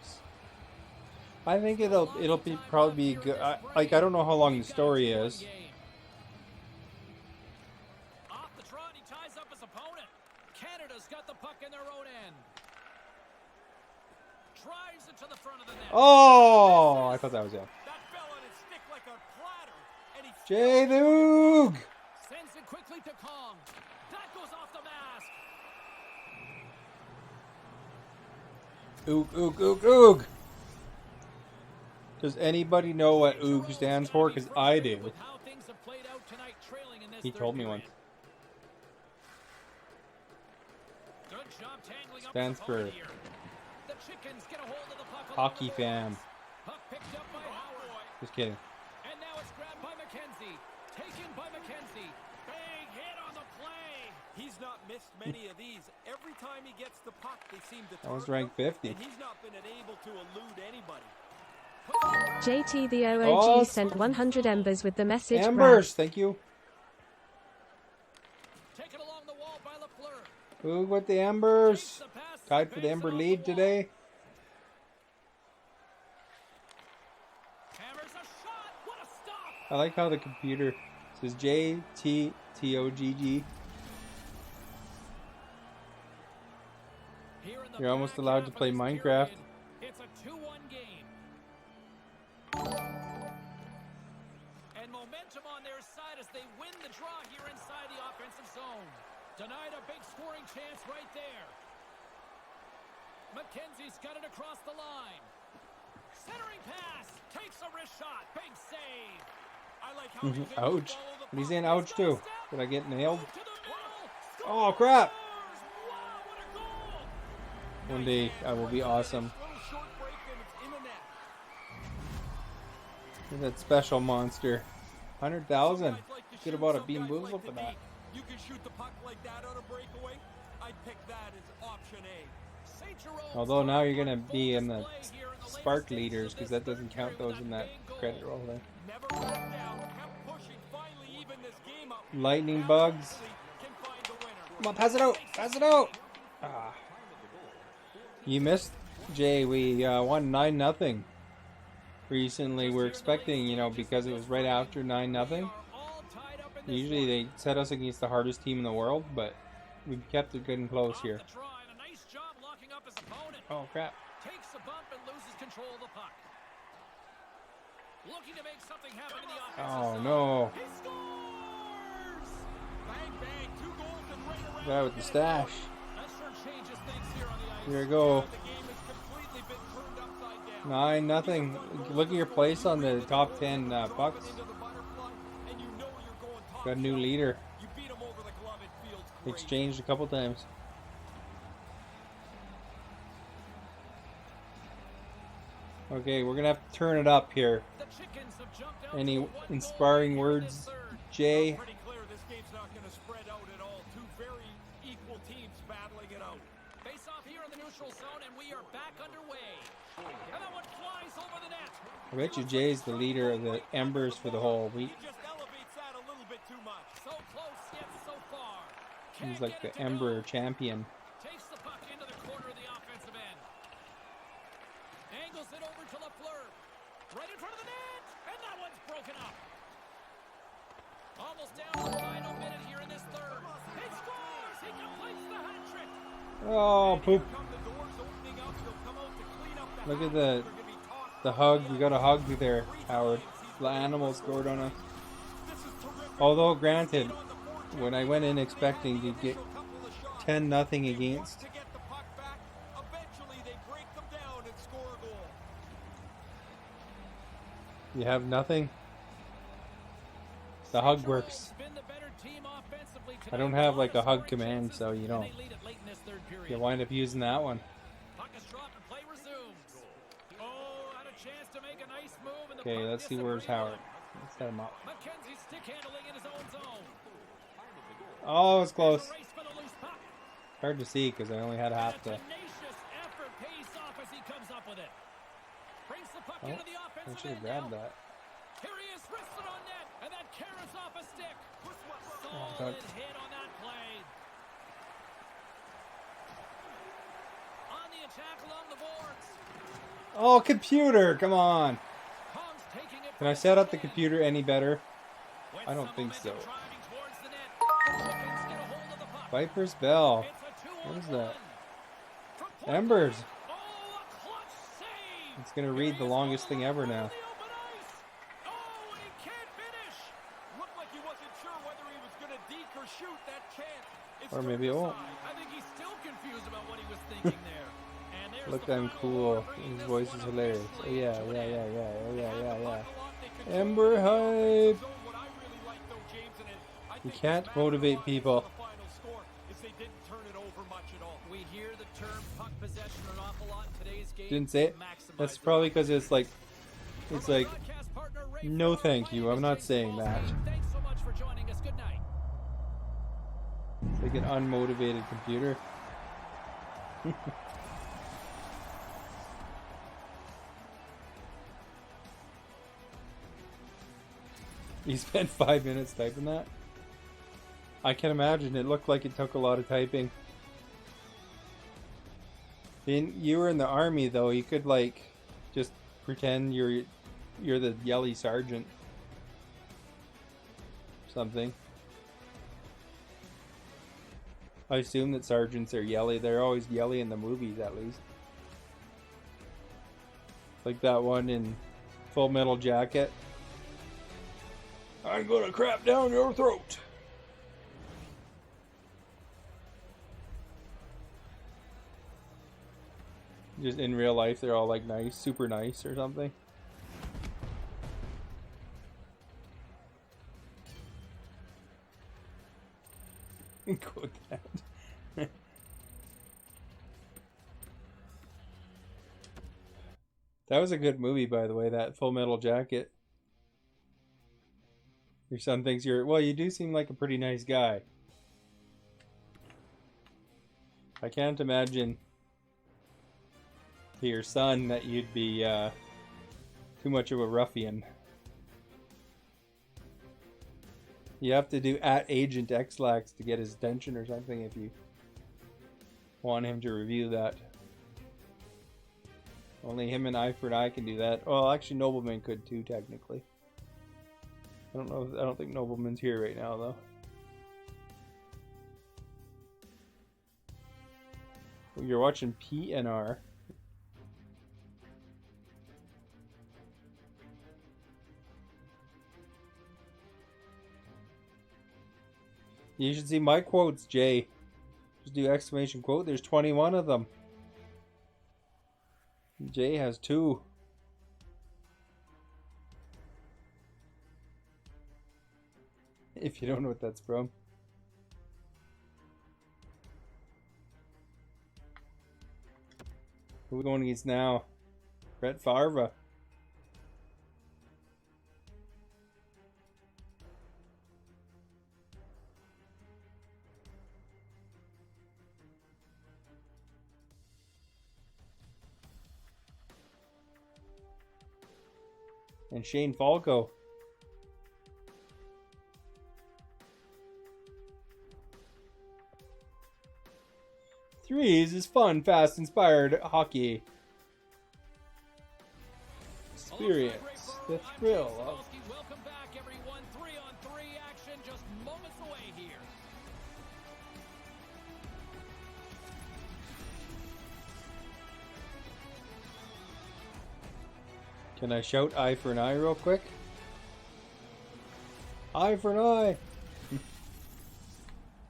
S1: I think it'll be probably be good. I don't know how long the story is.
S4: Off the trot, he ties up his opponent. Canada's got the puck in their own end. Drives it to the front of the net.
S1: Oh, I thought that was it.
S6: That fell on his stick like a platter, and he
S1: Jay the Oog!
S4: Sends it quickly to Kong. That goes off the mask.
S1: Oog, oog, oog, oog! Does anybody know what oog stands for? Because I do.
S4: With how things have played out tonight, trailing in this
S1: He
S4: third
S1: told me
S4: period.
S1: once.
S4: Good job tangling up
S1: Stands
S4: his
S1: for
S4: opponent here. The Chickens get a hold of the puck.
S1: Hockey fan.
S4: Puck picked up by Howard.
S1: Just kidding.
S4: And now it's grabbed by McKenzie. Taken by McKenzie. Big hit on the play.
S6: He's not missed many of these. Every time he gets the puck, they seem to
S1: That was
S6: target
S1: ranked
S6: him,
S1: 50.
S6: and he's not been able to elude anybody.
S10: JT the OOG
S1: Oh,
S10: sent 100 embers with the message
S1: Embers, thank you.
S4: Taken along the wall by Lafleur.
S1: Oog with the Embers.
S4: Takes the pass,
S1: Tied for the
S4: bangs
S1: Ember
S4: it off
S1: lead
S4: the wall.
S1: today.
S4: Hammers a shot. What a stop.
S1: I like how the computer says JTTOGG.
S4: Here in the
S1: You're almost
S4: back
S1: allowed
S4: half
S1: to
S4: of
S1: play
S4: this
S1: Minecraft.
S4: period, it's a 2-1 game. And momentum on their side as they win the draw here inside the offensive zone. Denied a big scoring chance right there. McKenzie's got it across the line. Centering pass. Takes a wrist shot. Big save.
S6: I like how he's able to
S1: Ouch.
S6: follow the
S1: And he's
S6: puck.
S1: in ouch too. Did I get nailed?
S4: To the middle.
S1: Oh crap.
S4: Wow, what a goal.
S1: One day I will be awesome.
S6: Little short break and it's in the net.
S1: Look at that special monster. 100,000.
S6: Guys like to
S1: Get
S6: shoot,
S1: about a
S6: some
S1: beam
S6: guys
S1: boozle
S6: like
S1: for
S6: to
S1: that.
S6: beat. You can shoot the puck like that on a breakaway. I'd pick that as option A.
S4: St. Jerome's
S1: Although now you're gonna
S4: on
S1: be in
S4: full
S1: the
S4: display here in the latest
S1: spark
S4: stages
S1: leaders
S4: of
S1: because
S4: this
S1: that doesn't
S4: third
S1: count
S4: period
S1: those
S4: with
S1: in
S4: that
S1: that
S4: big goal.
S1: credit roll there.
S6: Never backed down, kept pushing, finally even this game up.
S1: Lightning
S6: Now
S1: bugs.
S6: hopefully can find the winner.
S1: Come on, pass it out. Pass it out. Ah. You missed, Jay. We won 9-0 recently. We're expecting, because it was right after 9-0.
S4: All tied up in this
S1: Usually
S4: one.
S1: they set us against the hardest team in the world, but we've kept it good and close
S4: Off
S1: here.
S4: the draw and a nice job locking up his opponent.
S1: Oh crap.
S4: Takes a bump and loses control of the puck. Looking to make something happen in the offensive
S1: Oh
S4: zone.
S1: no.
S4: He scores!
S6: Bang, bang, 2 goals and right around
S1: Guy with the stash.
S4: That sure changes things here on the ice.
S1: Here we go.
S6: the game has completely been turned upside down.
S1: 9-0. Look at your place on the top 10 pucks.
S6: Into the butterfly, and you know you're going top
S1: Got a new
S6: shelf.
S1: leader.
S6: You beat 'em over the glove, it feels great.
S1: Exchanged a couple times. Okay, we're gonna have to turn it up here.
S4: The Chickens have jumped out
S1: Any
S4: to a 1-goal
S1: inspiring
S4: lead here in this
S1: words,
S4: third.
S1: Jay?
S6: Pretty clear this game's not going to spread out at all. 2 very equal teams battling it out.
S4: Face off here in the neutral zone, and we are back underway. And that one flies over the net.
S1: I bet you Jay's the leader of the Embers for the whole week.
S6: He just elevates that a little bit too much.
S4: So close, yet so far.
S1: He's
S4: Can't
S1: like
S4: get
S1: the
S4: it to
S1: Ember
S4: go.
S1: champion.
S4: Takes the puck into the corner of the offensive end. Angles it over to Lafleur. Right in front of the net. And And that one's broken up. Almost down to the final minute here in this third. He scores! He completes the hat trick.
S1: Oh, poop. Look at the hug. You got a hug there, Howard. The animal scored on us. Although, granted, when I went in expecting to get 10-0 against, you have nothing. The hug works. I don't have like a hug command, so you know, you wind up using that one. Okay, let's see where's Howard. Let's set him up. Oh, it's close. Hard to see because I only had half the. Oh, I should have grabbed that.
S4: Here he is, wristed on net, and that carrots off a stick.
S1: Oh,
S4: Solid hit on that play. On the attack along the boards.
S1: Oh, computer, come on. Can I set up the computer any better? I don't think so. Viper's Bell. What is that? Embers. It's going to read the longest thing ever now. Or maybe it won't.
S4: I think he's still confused about what he was thinking there.
S1: Look, I'm cool. His voice is hilarious. Oh, yeah. Ember hype. You can't motivate people. Didn't say it. That's probably because it's like, no thank you. I'm not saying that. It's like an unmotivated computer. You spent 5 minutes typing that? I can imagine. It looked like it took a lot of typing. You were in the army though. You could like just pretend you're the yelly sergeant. Something. I assume that sergeants are yelly. They're always yelly in the movies, at least. Like that one in Full Metal Jacket. I'm gonna crap down your throat. Just in real life, they're all like nice, super nice or something. Quote that. That was a good movie, by the way, that Full Metal Jacket. Your son thinks well, you do seem like a pretty nice guy. I can't imagine to your son that you'd be too much of a ruffian. You have to do @Agent Xlax to get his attention or something if you want him to review that. Only him and Eifert I can do that. Well, actually Nobleman could too, technically. I don't think Nobleman's here right now though. Well, you're watching PNR. You should see my quotes, Jay. Just do exclamation quote. There's 21 of them. Jay has 2. If you don't know what that's from. Who are we going against now? Brett Favre. And Shane Falco. Threes is fun, fast, inspired hockey. Experience. The thrill of...
S4: Welcome back, everyone. 3-on-3 action just moments away here.
S1: Can I shout eye for an eye real quick? Eye for an eye!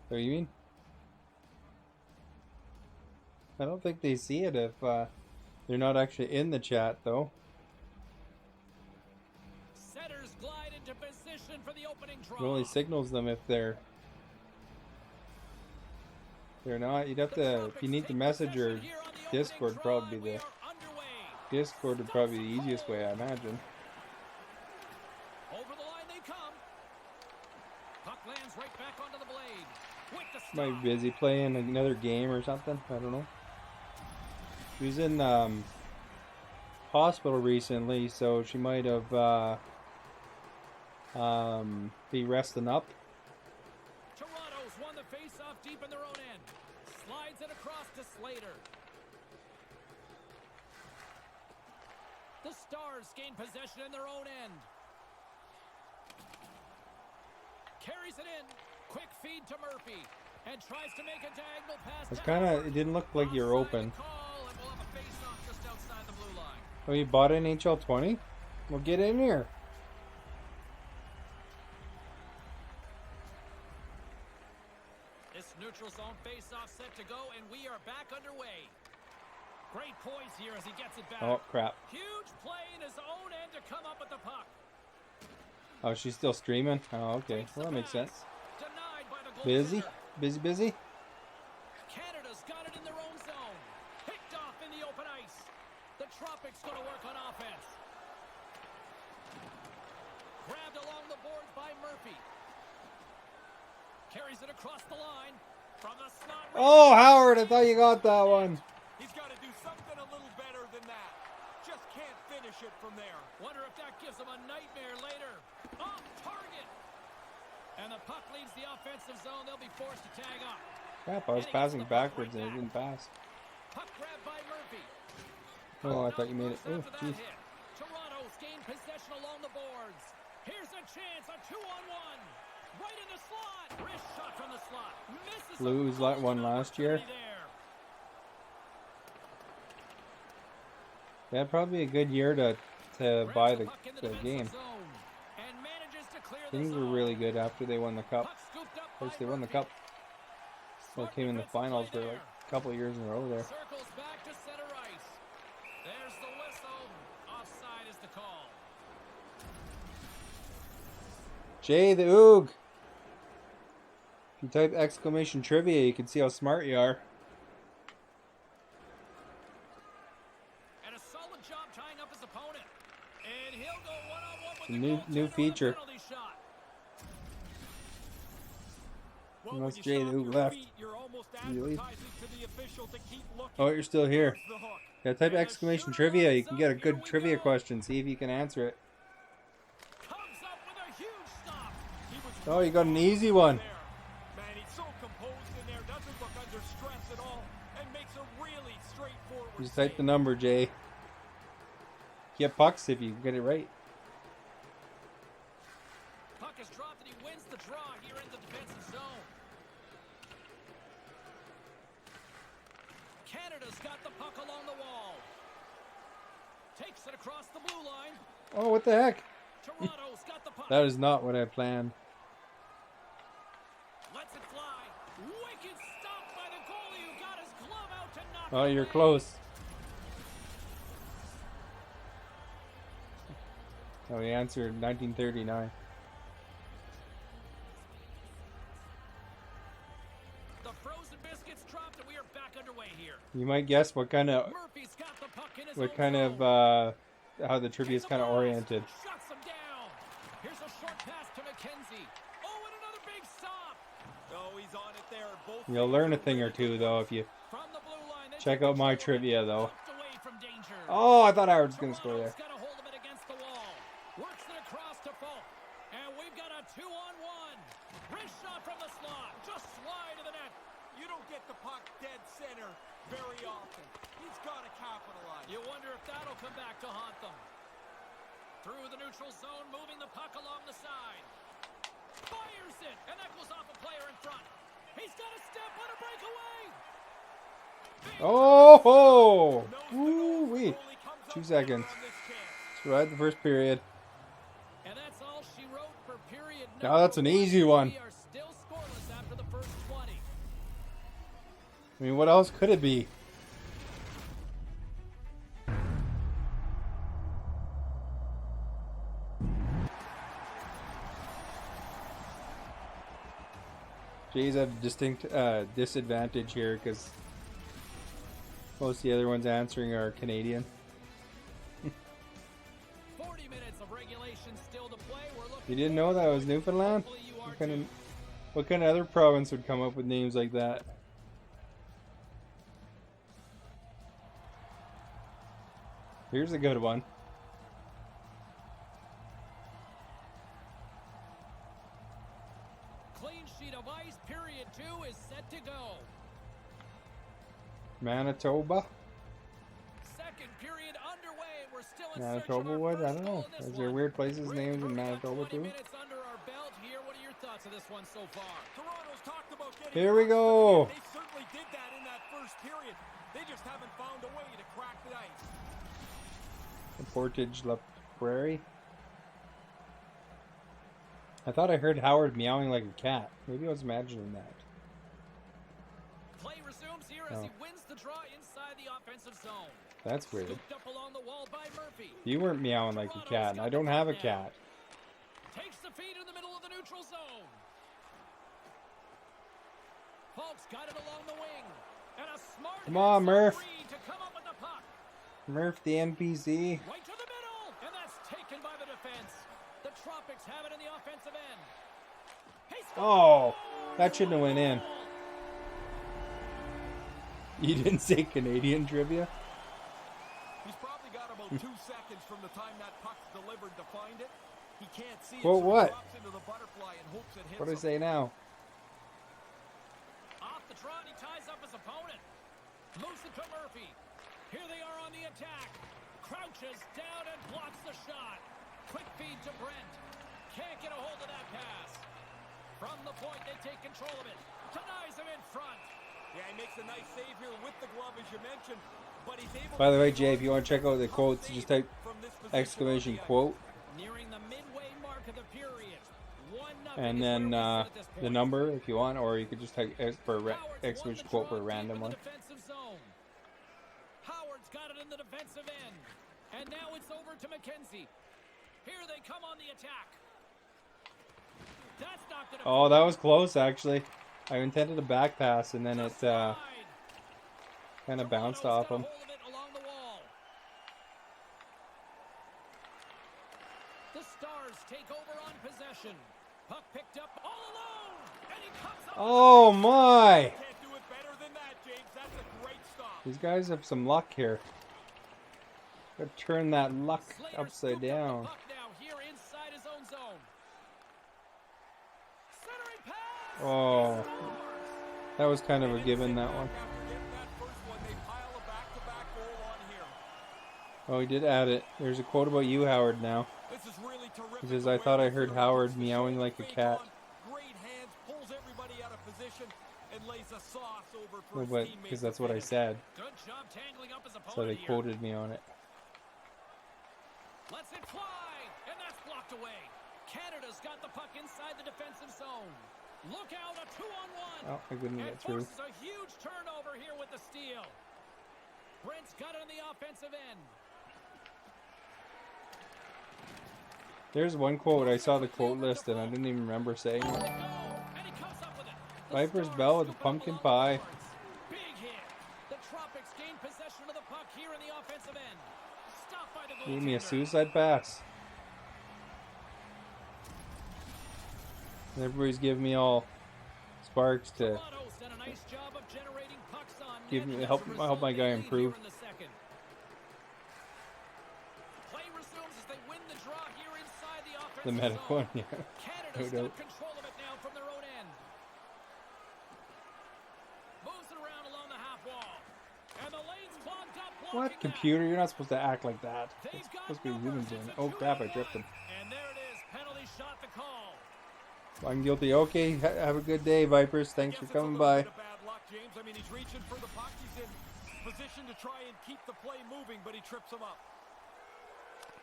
S1: What do you mean? I don't think they see it if they're not actually in the chat, though.
S4: Setters glide into position for the opening draw.
S1: It only signals them if they're not. You'd have to, if you need to message or Discord, probably the Discord would probably be the easiest way, I imagine.
S4: Over the line they come. Puck lands right back onto the blade. With the
S1: Might be busy playing another game or something. I don't know. She was in hospital recently, so she might have be resting up.
S4: Toronto's won the face-off deep in their own end. Slides it across to Slater. The Stars gain possession in their own end. Carries it in. Quick feed to Murphy. And tries to make a diagonal pass.
S1: It's kind of, it didn't look like you were open.
S4: We'll have a face-off just outside the blue line.
S1: Oh, you bought an NHL 20? Well, get in here.
S4: This neutral zone face-off set to go, and we are back underway. Great poise here as he gets it back.
S1: Oh, crap.
S4: Huge play in his own end to come up with the puck.
S1: Oh, she's still streaming? Oh, okay. Well, that makes sense.
S4: Denied by the
S1: Busy?
S4: goaltender.
S1: Busy?
S4: Canada's got it in their own zone. Picked off in the open ice. The Tropics going to work on offense. Grabbed along the boards by Murphy. Carries it across the line. From the slot.
S1: Oh, Howard, I thought you got that one.
S6: He's got to do something a little better than that. Just can't finish it from there.
S4: Wonder if that gives him a nightmare later. Off target. And the puck leaves the offensive zone. They'll be forced to tag up.
S1: Crap, I was passing backwards and it didn't pass.
S4: Puck grabbed by Murphy.
S1: Oh, I thought you made it. Oh, jeez.
S4: Toronto's gained possession along the boards. Here's a chance, a 2-on-1. Right in the slot. Wrist shot from the slot. Misses.
S1: Blues won last year. Yeah, probably a good year to buy the game. Things were really good after they won the cup. First they won the cup. They came in the finals for like a couple of years in a row there.
S4: Circles back to center ice. There's the whistle. Offside is the call.
S1: Jay the Oog. If you type exclamation trivia, you can see how smart you are.
S4: And a solid job tying up his opponent. And he'll go one-on-one with the
S1: New feature.
S4: penalty shot.
S1: Well, unless Jay the Oog left. Oh, you're still here. Yeah, type exclamation trivia. You can get a good trivia question. See if you can answer it. Oh, you got an easy one.
S6: Man, he's so composed in there, doesn't look under stress at all, and makes a really straightforward
S1: Just type the number, Jay. Get pucks if you get it right.
S4: Puck is dropped and he wins the draw here in the defensive zone. Canada's got the puck along the wall. Takes it across the blue line.
S1: Oh, what the heck?
S4: Toronto's got the puck.
S1: That is not what I planned.
S4: Lets it fly. Wicked stop by the goalie who got his glove out to knock
S1: Oh,
S4: it
S1: you're
S4: away.
S1: close. Oh, he answered 1939.
S4: The frozen biscuits dropped and we are back underway here.
S1: You might guess what kind of,
S4: Murphy's got the puck in his
S1: what
S4: own
S1: kind
S4: zone.
S1: of, how the trivia is kind of oriented.
S4: Shuts him down. Here's a short pass to McKenzie. Oh, and another big stop.
S6: Oh, he's on it there. Both
S1: You'll learn a thing or two though if you
S4: From the blue line. They
S1: check
S4: take
S1: out my
S4: control
S1: trivia though.
S4: tucked away from danger.
S1: Oh, I thought Howard was going to score there.
S4: Toronto's got a hold of it against the wall. Works it across to Falk. And we've got a 2-on-1. Wrist shot from the slot. Just slide to the net.
S6: You don't get the puck dead center very often. He's got to capitalize.
S4: You wonder if that'll come back to haunt them. Through the neutral zone, moving the puck along the side. Fires it, and that goes off a player in front. He's got a step on a breakaway.
S1: Oh! Woo-wee. 2 seconds. Survived the first period.
S4: And that's all she wrote for period.
S1: Now that's an easy one.
S4: We are still scoreless after the first 20.
S1: I mean, what else could it be? Jays have a distinct disadvantage here because most of the other ones answering are Canadian.
S4: 40 minutes of regulation still to play.
S1: You didn't know that was Newfoundland? What kind of other province would come up with names like that? Here's a good one.
S4: Clean sheet of ice. Period 2 is set to go.
S1: Manitoba?
S4: Second period underway. We're still in
S1: Manitoba would? I don't know. Is there weird places named in Manitoba too?
S4: minutes under our belt here. What are your thoughts of this one so far?
S6: Toronto's talked about getting
S1: Here we go.
S6: They certainly did that in that first period. They just haven't found a way to crack the ice.
S1: Portage La Prairie. I thought I heard Howard meowing like a cat. Maybe I was imagining that.
S4: Play resumes here as he wins the draw inside the offensive zone.
S1: That's weird.
S4: Scooped up along the wall by Murphy.
S1: You weren't meowing like a cat, and I don't have a cat.
S4: Takes the feed in the middle of the neutral zone. Folks got it along the wing. And a smart
S1: Come on, Murph.
S4: to come up with the puck.
S1: Murph the NPC.
S4: Right to the middle, and that's taken by the defense. The Tropics have it in the offensive end.
S1: Oh, that shouldn't have went in. You didn't say Canadian trivia?
S6: He's probably got about 2 seconds from the time that puck's delivered to find it. He can't see it,
S1: Well,
S6: so
S1: what?
S6: he drops into the butterfly and hopes it hits
S1: What do I
S6: him.
S1: say now?
S4: Off the trot, he ties up his opponent. Moves it to Murphy. Here they are on the attack. Crouches down and blocks the shot. Quick feed to Brent. Can't get a hold of that pass. From the point, they take control of it. Denies him in front.
S6: Yeah, he makes a nice save here with the glove, as you mentioned. But he's able
S1: By the way,
S6: to
S1: Jay, if you want to check out the quotes, just type exclamation quote
S4: Nearing the midway mark of the period. 1-0
S1: and
S4: is
S1: then
S4: where we sit at this
S1: the
S4: point.
S1: number if you want, or you could just type
S4: Howard's
S1: exclamation
S4: won the
S1: quote for a
S4: draw
S1: random
S4: deep in
S1: one.
S4: the defensive zone. Howard's got it in the defensive end. And now it's over to McKenzie. Here they come on the attack. That's knocked it
S1: Oh, that was close actually. I intended a back pass and then it kind of bounced off him.
S4: The Stars take over on possession. Puck picked up all alone, and he comes up.
S1: Oh my!
S6: Can't do it better than that, James. That's a great stop.
S1: These guys have some luck here. Gotta turn that luck
S4: Slater
S1: upside
S4: scooped up the
S1: down.
S4: puck now here inside his own zone. Centering pass.
S1: Oh, that was kind of a given, that one.
S6: After getting that first one, they pile a back-to-back goal on here.
S1: Oh, he did add it. There's a quote about you, Howard, now.
S6: This is really terrific.
S1: He says, I thought I heard Howard meowing like a cat.
S6: Great hands, pulls everybody out of position, and lays a sauce over for
S1: No,
S6: his
S1: but
S6: teammates.
S1: because that's what I said,
S4: Good job tangling up his opponent
S1: so they
S4: here.
S1: quoted me on it.
S4: Lets it fly, and that's blocked away. Canada's got the puck inside the defensive zone. Look out, a 2-on-1.
S1: Oh, I couldn't
S4: And
S1: get through.
S4: forces a huge turnover here with the steal. Brent's got it on the offensive end.
S1: There's one quote. I saw the quote list and I didn't even remember saying
S4: On
S1: it.
S4: the go, and he comes up with it. The
S1: Viper's
S4: Stars
S1: Bell with the
S4: scoop it
S1: pumpkin
S4: along the
S1: pie.
S4: boards. Big hit. The Tropics gain possession of the puck here in the offensive end. Stopped by the
S1: Gave me a
S4: goaltender.
S1: suicide pass. And everybody's giving me all sparks to
S4: Toronto's done a nice job of generating pucks on
S1: give
S4: net,
S1: me
S4: and as
S1: help
S4: a
S1: help my
S4: result,
S1: guy
S4: they lead
S1: improve.
S4: here in the second. Play resumes as they win the draw here inside the offensive
S1: The medic
S4: zone.
S1: one, yeah.
S4: Canada's
S1: No
S4: got
S1: doubt.
S4: control of it now from their own end. Moves it around along the half wall. And the lane's clogged up.
S1: What, computer? You're not supposed to act like that. It's supposed to be humans doing it. Oh crap, I tripped him.
S4: And there it is, penalty shot to call.
S1: I'm guilty. Okay, have a good day, Vipers. Thanks for coming by.
S6: Bad luck, James. I mean, he's reaching for the puck. He's in position to try and keep the play moving, but he trips him up.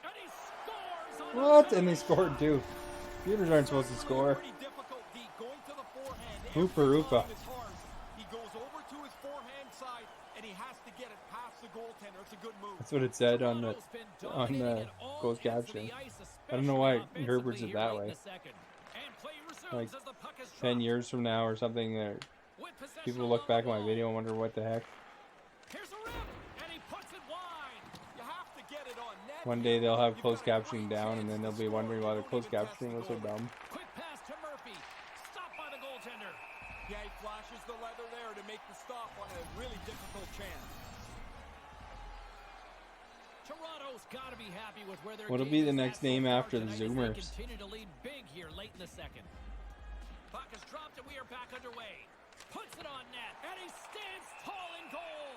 S4: And he scores on
S1: What? And they scored too. Computers aren't supposed to score.
S6: Pretty difficult, D. Going to the forehand.
S1: Hoopa
S6: Every
S1: roopa.
S6: time is hard. He goes over to his forehand side, and he has to get it past the goaltender. It's a good move.
S1: That's what it said on the closed caption. I don't know why it interprets it that way. Like 10 years from now or something, people look back at my video and wonder what the heck.
S4: Here's a rip, and he puts it wide.
S6: You have to get it on net.
S1: One day they'll have closed captioning down, and then they'll be wondering why the closed captioning was so dumb.
S4: Quick pass to Murphy. Stopped by the goaltender.
S6: Yeah, he flashes the leather there to make the stop on a really difficult chance.
S4: Toronto's got to be happy with where their
S1: What'll
S4: game
S1: be the
S4: is
S1: next
S4: at so
S1: name
S4: far
S1: after the
S4: tonight as they
S1: Zoomers?
S4: continue to lead big here late in the second. Puck is dropped and we are back underway. Puts it on net and he stands tall in goal.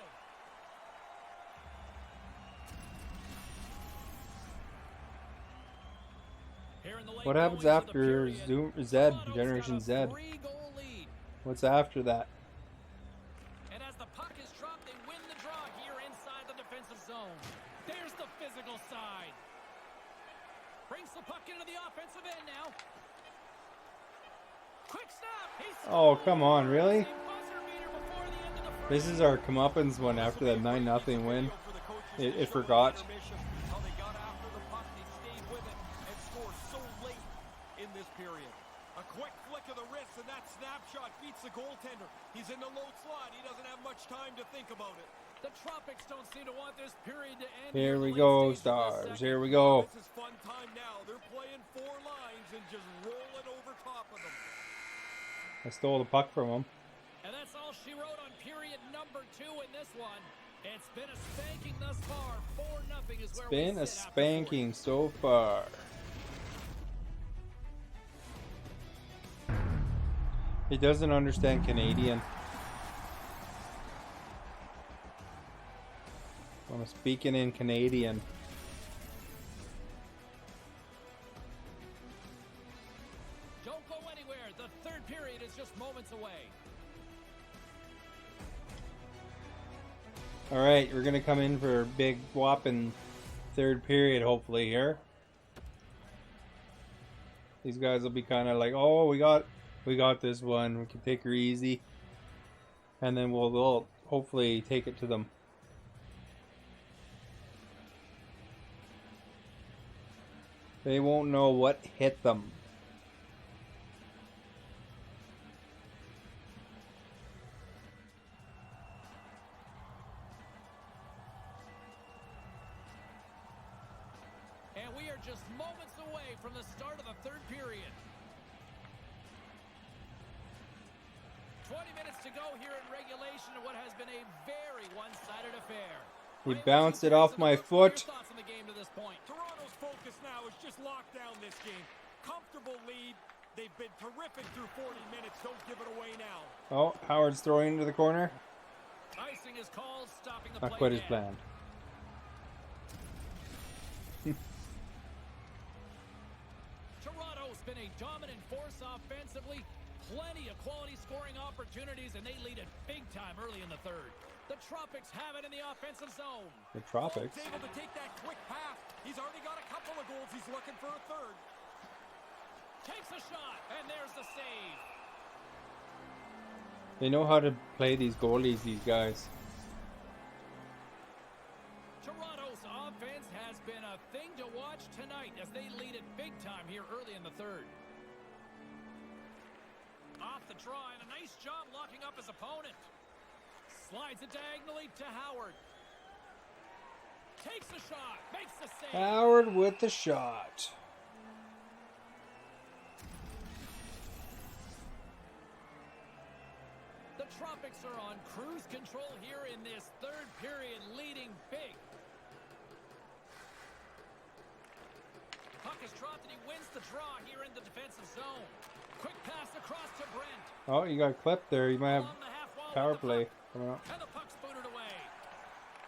S4: Here in the late
S1: What happens
S4: goings of the
S1: after
S4: period,
S1: Zoom Z,
S4: Toronto's
S1: Generation
S4: got a
S1: Z?
S4: 3-goal lead.
S1: What's after that?
S4: And as the puck is dropped, they win the draw here inside the defensive zone. There's the physical side. Brings the puck into the offensive end now. Quick snap.
S1: Oh, come on, really? This is our comeuppance one after that 9-0 win. It forgot.
S6: How they got after the puck, they stayed with it and scored so late in this period. A quick flick of the wrist and that snapshot beats the goaltender. He's in the low slot. He doesn't have much time to think about it.
S4: The Tropics don't seem to want this period to end.
S1: Here we go, Stars. Here we go.
S6: This is fun time now. They're playing 4 lines and just rolling over top of them.
S1: I stole the puck from him.
S4: And that's all she wrote on period number 2 in this one. It's been a spanking thus far. 4-0 is where
S1: It's been
S4: we
S1: a
S4: sit after
S1: spanking so far. He doesn't understand Canadian. I'm speaking in Canadian.
S4: Don't go anywhere. The third period is just moments away.
S1: All right, we're gonna come in for a big whopping third period, hopefully here. These guys will be kind of like, oh, we got this one. We can take her easy, and then we'll hopefully take it to them. They won't know what hit them.
S4: And we are just moments away from the start of the third period. 20 minutes to go here in regulation of what has been a very one-sided affair.
S1: He bounced it off my foot.
S4: Thoughts on the game to this point?
S6: Toronto's focus now is just lock down this game. Comfortable lead. They've been terrific through 40 minutes. Don't give it away now.
S1: Oh, Howard's throwing into the corner.
S4: Icing is called, stopping the
S1: Not
S4: play
S1: quite as
S4: dead.
S1: planned.
S4: Toronto's been a dominant force offensively. Plenty of quality scoring opportunities, and they lead it big time early in the third. The Tropics have it in the offensive zone.
S1: The Tropics.
S6: He's able to take that quick pass. He's already got a couple of goals. He's looking for a third.
S4: Takes a shot, and there's the save.
S1: They know how to play these goalies, these guys.
S4: Toronto's offense has been a thing to watch tonight as they lead it big time here early in the third. Off the draw, and a nice job locking up his opponent. Slides it diagonally to Howard. Takes the shot, makes the save.
S1: Howard with the shot.
S4: The Tropics are on cruise control here in this third period, leading big. Puck is dropped and he wins the draw here in the defensive zone. Quick pass across to Brent.
S1: Oh, you got clipped there. You might have
S4: Along the half wall
S1: power
S4: with the
S1: play
S4: puck.
S1: coming up.
S4: And the puck's booted away.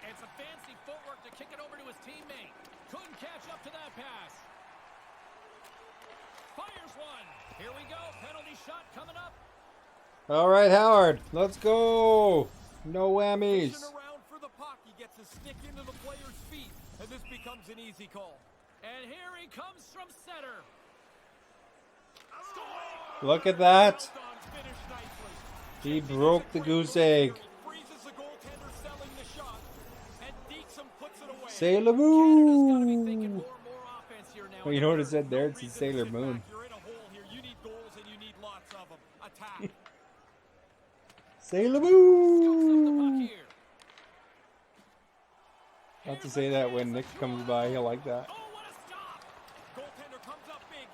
S4: It's a fancy Here we go. Penalty shot coming up.
S1: All right, Howard. Let's go. No whammies.
S6: Fishing around for the puck. He gets his stick into the player's feet, and this becomes an easy call.
S4: And here he comes from center.
S1: Look at that. He broke the goose egg.
S6: Freezes the goaltender selling the shot, and Deaksum puts it away.
S1: Sailor Moon. Well, you know what it said there? It said Sailor Moon.
S6: You're in a hole here. You need goals, and you need lots of them. Attack.
S1: Sailor Moon. I have to say that when Nick comes by, he'll like that.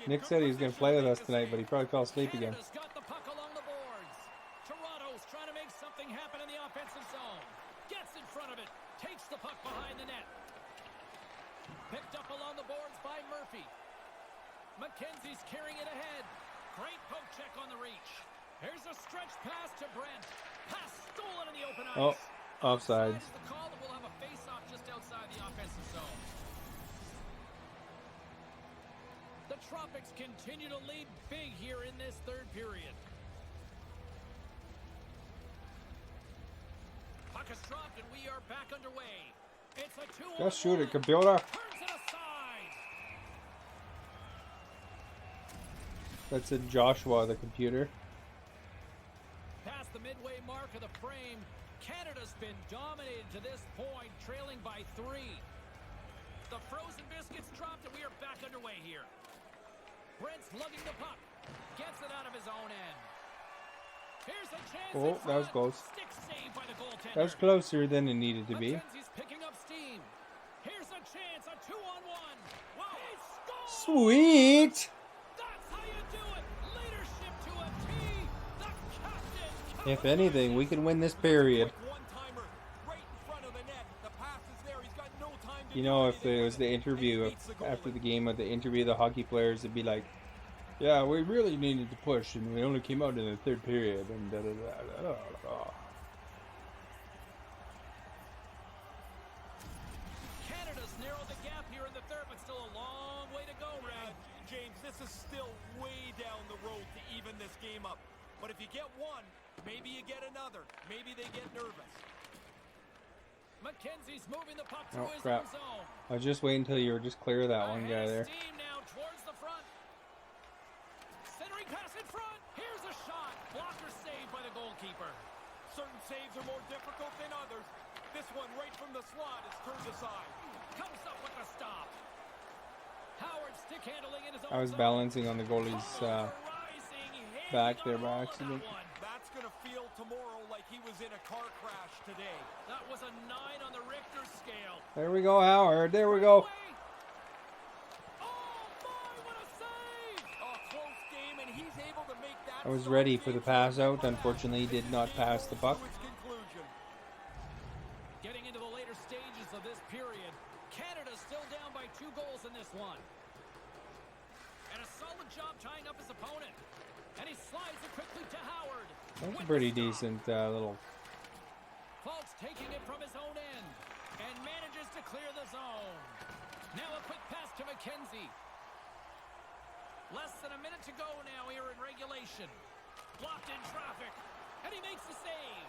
S1: Nick said he was going to play with us tonight, but he probably fell asleep again.
S4: Got the puck along the boards. Toronto's trying to make something happen in the offensive zone. Gets in front of it. Takes the puck behind the net. Picked up along the boards by Murphy. McKenzie's carrying it ahead. Great poke check on the reach. Here's a stretch pass to Brent. Pass stolen in the open ice.
S1: Oh, offsides.
S4: Is the call that we'll have a face-off just outside the offensive zone. The Tropics continue to lead big here in this third period. Puck is dropped and we are back underway. It's a 2-on-1.
S1: Just shoot it, computer.
S4: Turns it aside.
S1: That's a Joshua, the computer.
S4: Past the midway mark of the frame, Canada's been dominated to this point, trailing by 3. The frozen biscuits dropped and we are back underway here. Brent's lugging the puck. Gets it out of his own end. Here's a chance.
S1: Oh, that was close.
S4: Stick save by the goaltender.
S1: That was closer than it needed to be.
S4: McKenzie's picking up steam. Here's a chance, a 2-on-1. Wow, he scores!
S1: Sweet!
S4: That's how you do it. Leadership to a T. The captain.
S1: If anything, we can win this period.
S6: One-timer right in front of the net. The pass is there. He's got no time to
S1: You know, if there was the interview after the game, of the interview, the hockey players would be like, "Yeah, we really needed to push, and we only came out in the third period." And da da da da da.
S4: Canada's narrowed the gap here in the third, but still a long way to go, Red.
S6: James, this is still way down the road to even this game up. But if you get one, maybe you get another. Maybe they get nervous.
S4: McKenzie's moving the puck through his
S1: crap.
S4: own zone.
S1: I was just waiting until you were just clear of that one guy there.
S4: Steam now towards the front. Centering pass in front. Here's a shot. Blocker saved by the goalkeeper.
S6: Certain saves are more difficult than others. This one right from the slot is turned aside.
S4: Comes up with the stop. Howard stick handling in his own
S1: I was
S4: zone.
S1: balancing on the goalie's back there by accident.
S6: That's going to feel tomorrow like he was in a car crash today.
S4: That was a 9 on the Richter scale.
S1: There we go, Howard. There we go.
S4: Oh my, what a save!
S6: A close game, and he's able to make that.
S1: I was ready for the pass out. Unfortunately, he did not pass the puck.
S4: Getting into the later stages of this period, Canada's still down by 2 goals in this one. And a solid job tying up his opponent. And he slides it quickly to Howard.
S1: That's a pretty decent little.
S4: Falk's taking it from his own end and manages to clear the zone. Now a quick pass to McKenzie. Less than a minute to go now here in regulation. Blocked in traffic, and he makes the save.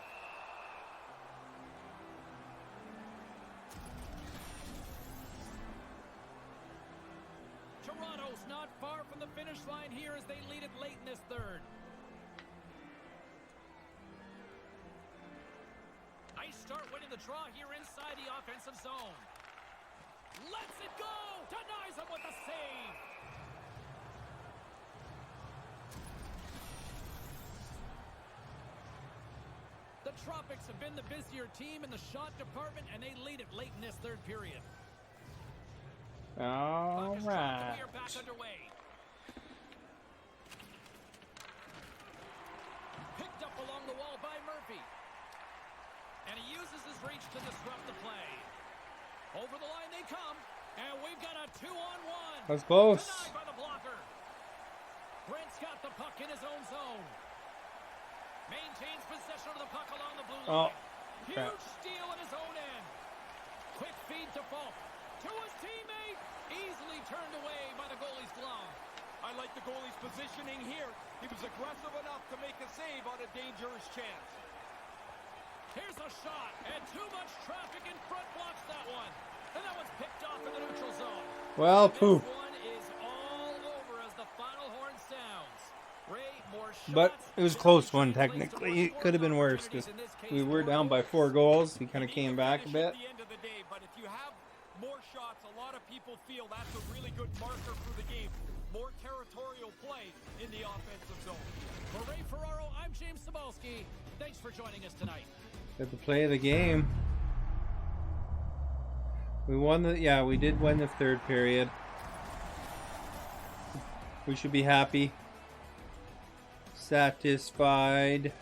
S4: Toronto's not far from the finish line here as they lead it late in this third. Nice start winning the draw here inside the offensive zone. Lets it go! Denies him with the save! The Tropics have been the busier team in the shot department, and they lead it late in this third period.
S1: All right.
S4: We are back underway. Picked up along the wall by Murphy. And he uses his reach to disrupt the play. Over the line they come. And we've got a 2-on-1.
S1: That's close.
S4: Denied by the blocker. Brent's got the puck in his own zone. Maintains possession of the puck along the blue line. Huge steal in his own end. Quick feed to Falk. To his teammate. Easily turned away by the goalie's glove. A
S6: I like the goalie's positioning here. He was aggressive enough to make a save on a dangerous chance.
S4: Here's a shot, and too much traffic in front blocks that one. And that one's picked off in the neutral zone.
S1: Well, poop.
S4: This one is all over as the final horn sounds. Ray, more shots.
S1: But it was a close one, technically. It could have been worse because we were down by 4 goals. He kind of came back a bit.
S6: At the end of the day, but if you have more shots, a lot of people feel that's a really good marker for the game. More territorial play in the offensive zone.
S4: For Ray Ferraro, I'm James Cebulski. Thanks for joining us tonight.
S1: At the play of the game. We won we did win the third period. We should be happy. Satisfied.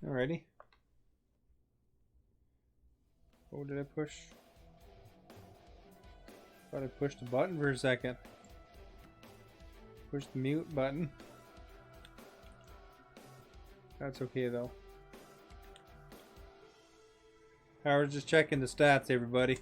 S1: Alrighty. Oh, did I push? Thought I pushed the button for a second. Push the mute button. That's okay though. Howard's just checking the stats, everybody.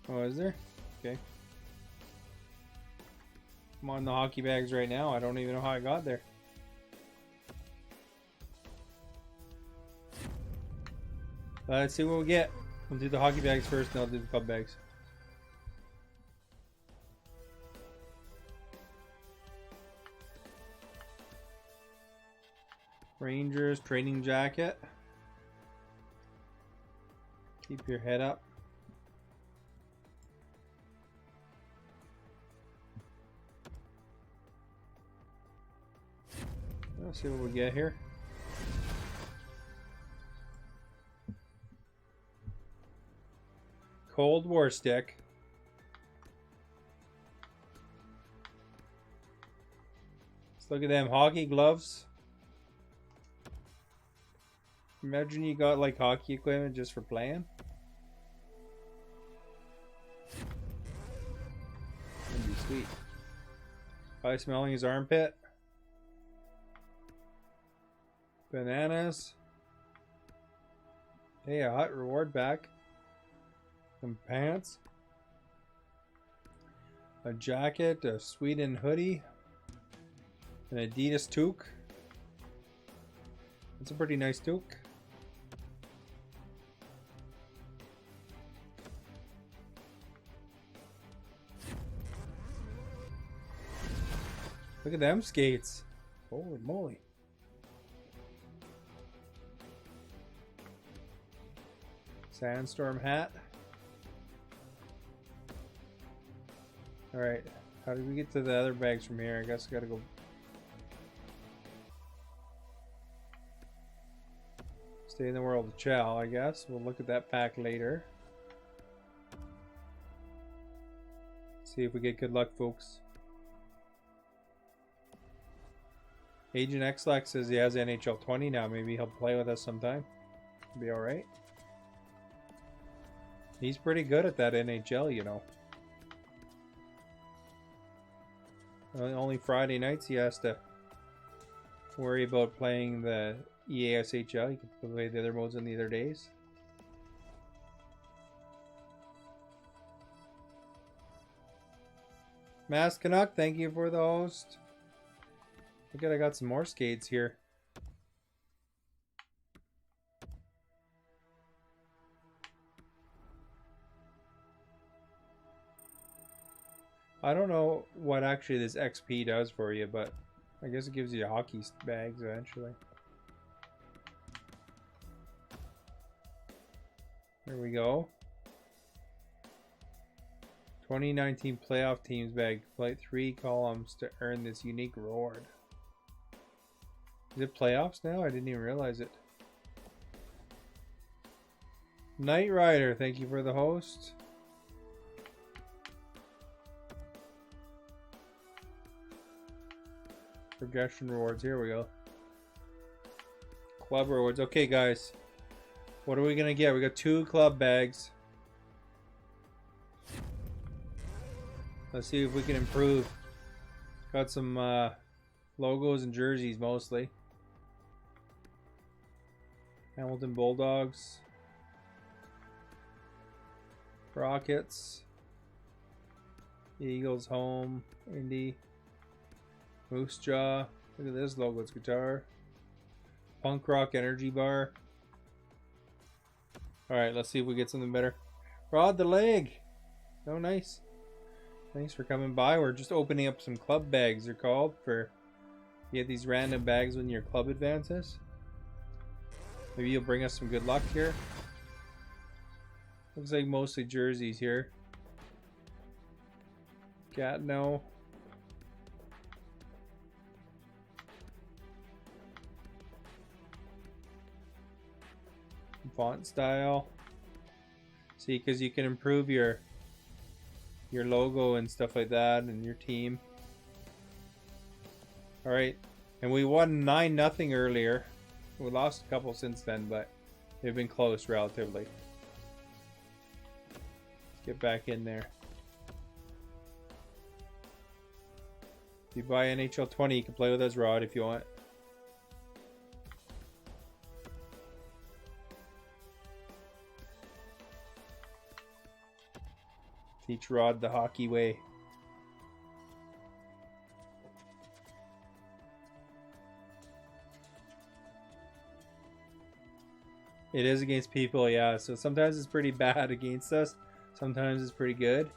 S1: Oh, is there? Okay. I'm on the hockey bags right now. I don't even know how I got there. Let's see what we get. We'll do the hockey bags first, and I'll do the club bags. Rangers training jacket. Keep your head up. Let's see what we get here. Cold War stick. Let's look at them hockey gloves. Imagine you got like hockey equipment just for playing. That'd be sweet. By smelling his armpit. Bananas. Hey, a hot reward back. Some pants. A jacket, a Sweden hoodie. An Adidas toque. That's a pretty nice toque. Look at them skates. Holy moly. Sandstorm hat. Alright. How did we get to the other bags from here? I guess I gotta go. Stay in the world of Chow, I guess. We'll look at that pack later. See if we get good luck, folks. Agent X-Lex says he has NHL 20 now. Maybe he'll play with us sometime. Be alright. He's pretty good at that NHL, you know. Only Friday nights he has to worry about playing the EASHL. You can play the other modes on the other days. Mass Canuck, thank you for the host. Look at, I got some more skates here. I don't know what actually this XP does for you, but I guess it gives you hockey bags eventually. There we go. 2019 playoff teams bag. Complete 3 columns to earn this unique reward. Is it playoffs now? I didn't even realize it. Knight Rider, thank you for the host. Progression rewards, here we go. Club rewards. Okay, guys. What are we gonna get? We got 2 club bags. Let's see if we can improve. Got some logos and jerseys mostly. Hamilton Bulldogs. Rockets. Eagles home. Indy. Moose Jaw. Look at this logo. It's guitar. Punk Rock Energy Bar. Alright, let's see if we get something better. Rod the Leg. Oh, nice. Thanks for coming by. We're just opening up some club bags, they're called. For you get these random bags when your club advances. Maybe you'll bring us some good luck here. Looks like mostly jerseys here. Gatineau. Font style. See, because you can improve your logo and stuff like that and your team. Alright, and we won 9-0 earlier. We lost a couple since then, but they've been close relatively. Let's get back in there. If you buy NHL 20, you can play with us, Rod, if you want. Teach Rod the hockey way. It is against people, yeah. So sometimes it's pretty bad against us. Sometimes it's pretty good.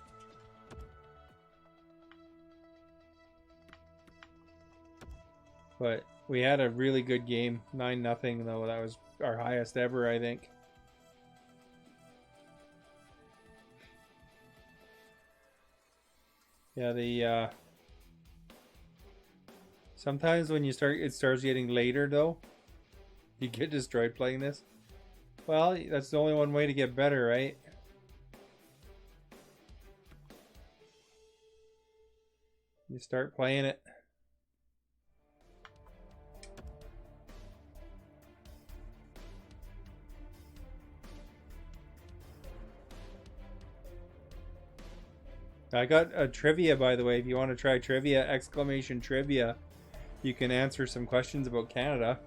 S1: But we had a really good game. 9-0 though. That was our highest ever, I think. Yeah, sometimes when you start, it starts getting later though. You get destroyed playing this. Well, that's the only one way to get better, right? You start playing it. I got a trivia, by the way. If you want to try trivia, exclamation trivia, you can answer some questions about Canada.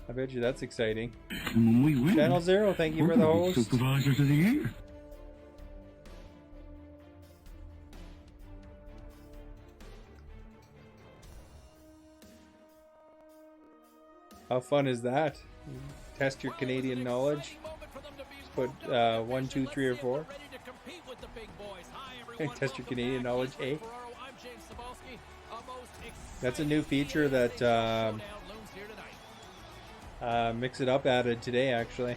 S1: I bet you that's exciting.
S2: And when we win,
S1: Channel Zero, thank you for the host.
S2: Supervisors of the year.
S1: How fun is that? Test your Canadian knowledge. Put 1, 2, 3, or 4. Test your Canadian knowledge, eh? That's a new feature that Mix It Up added today, actually.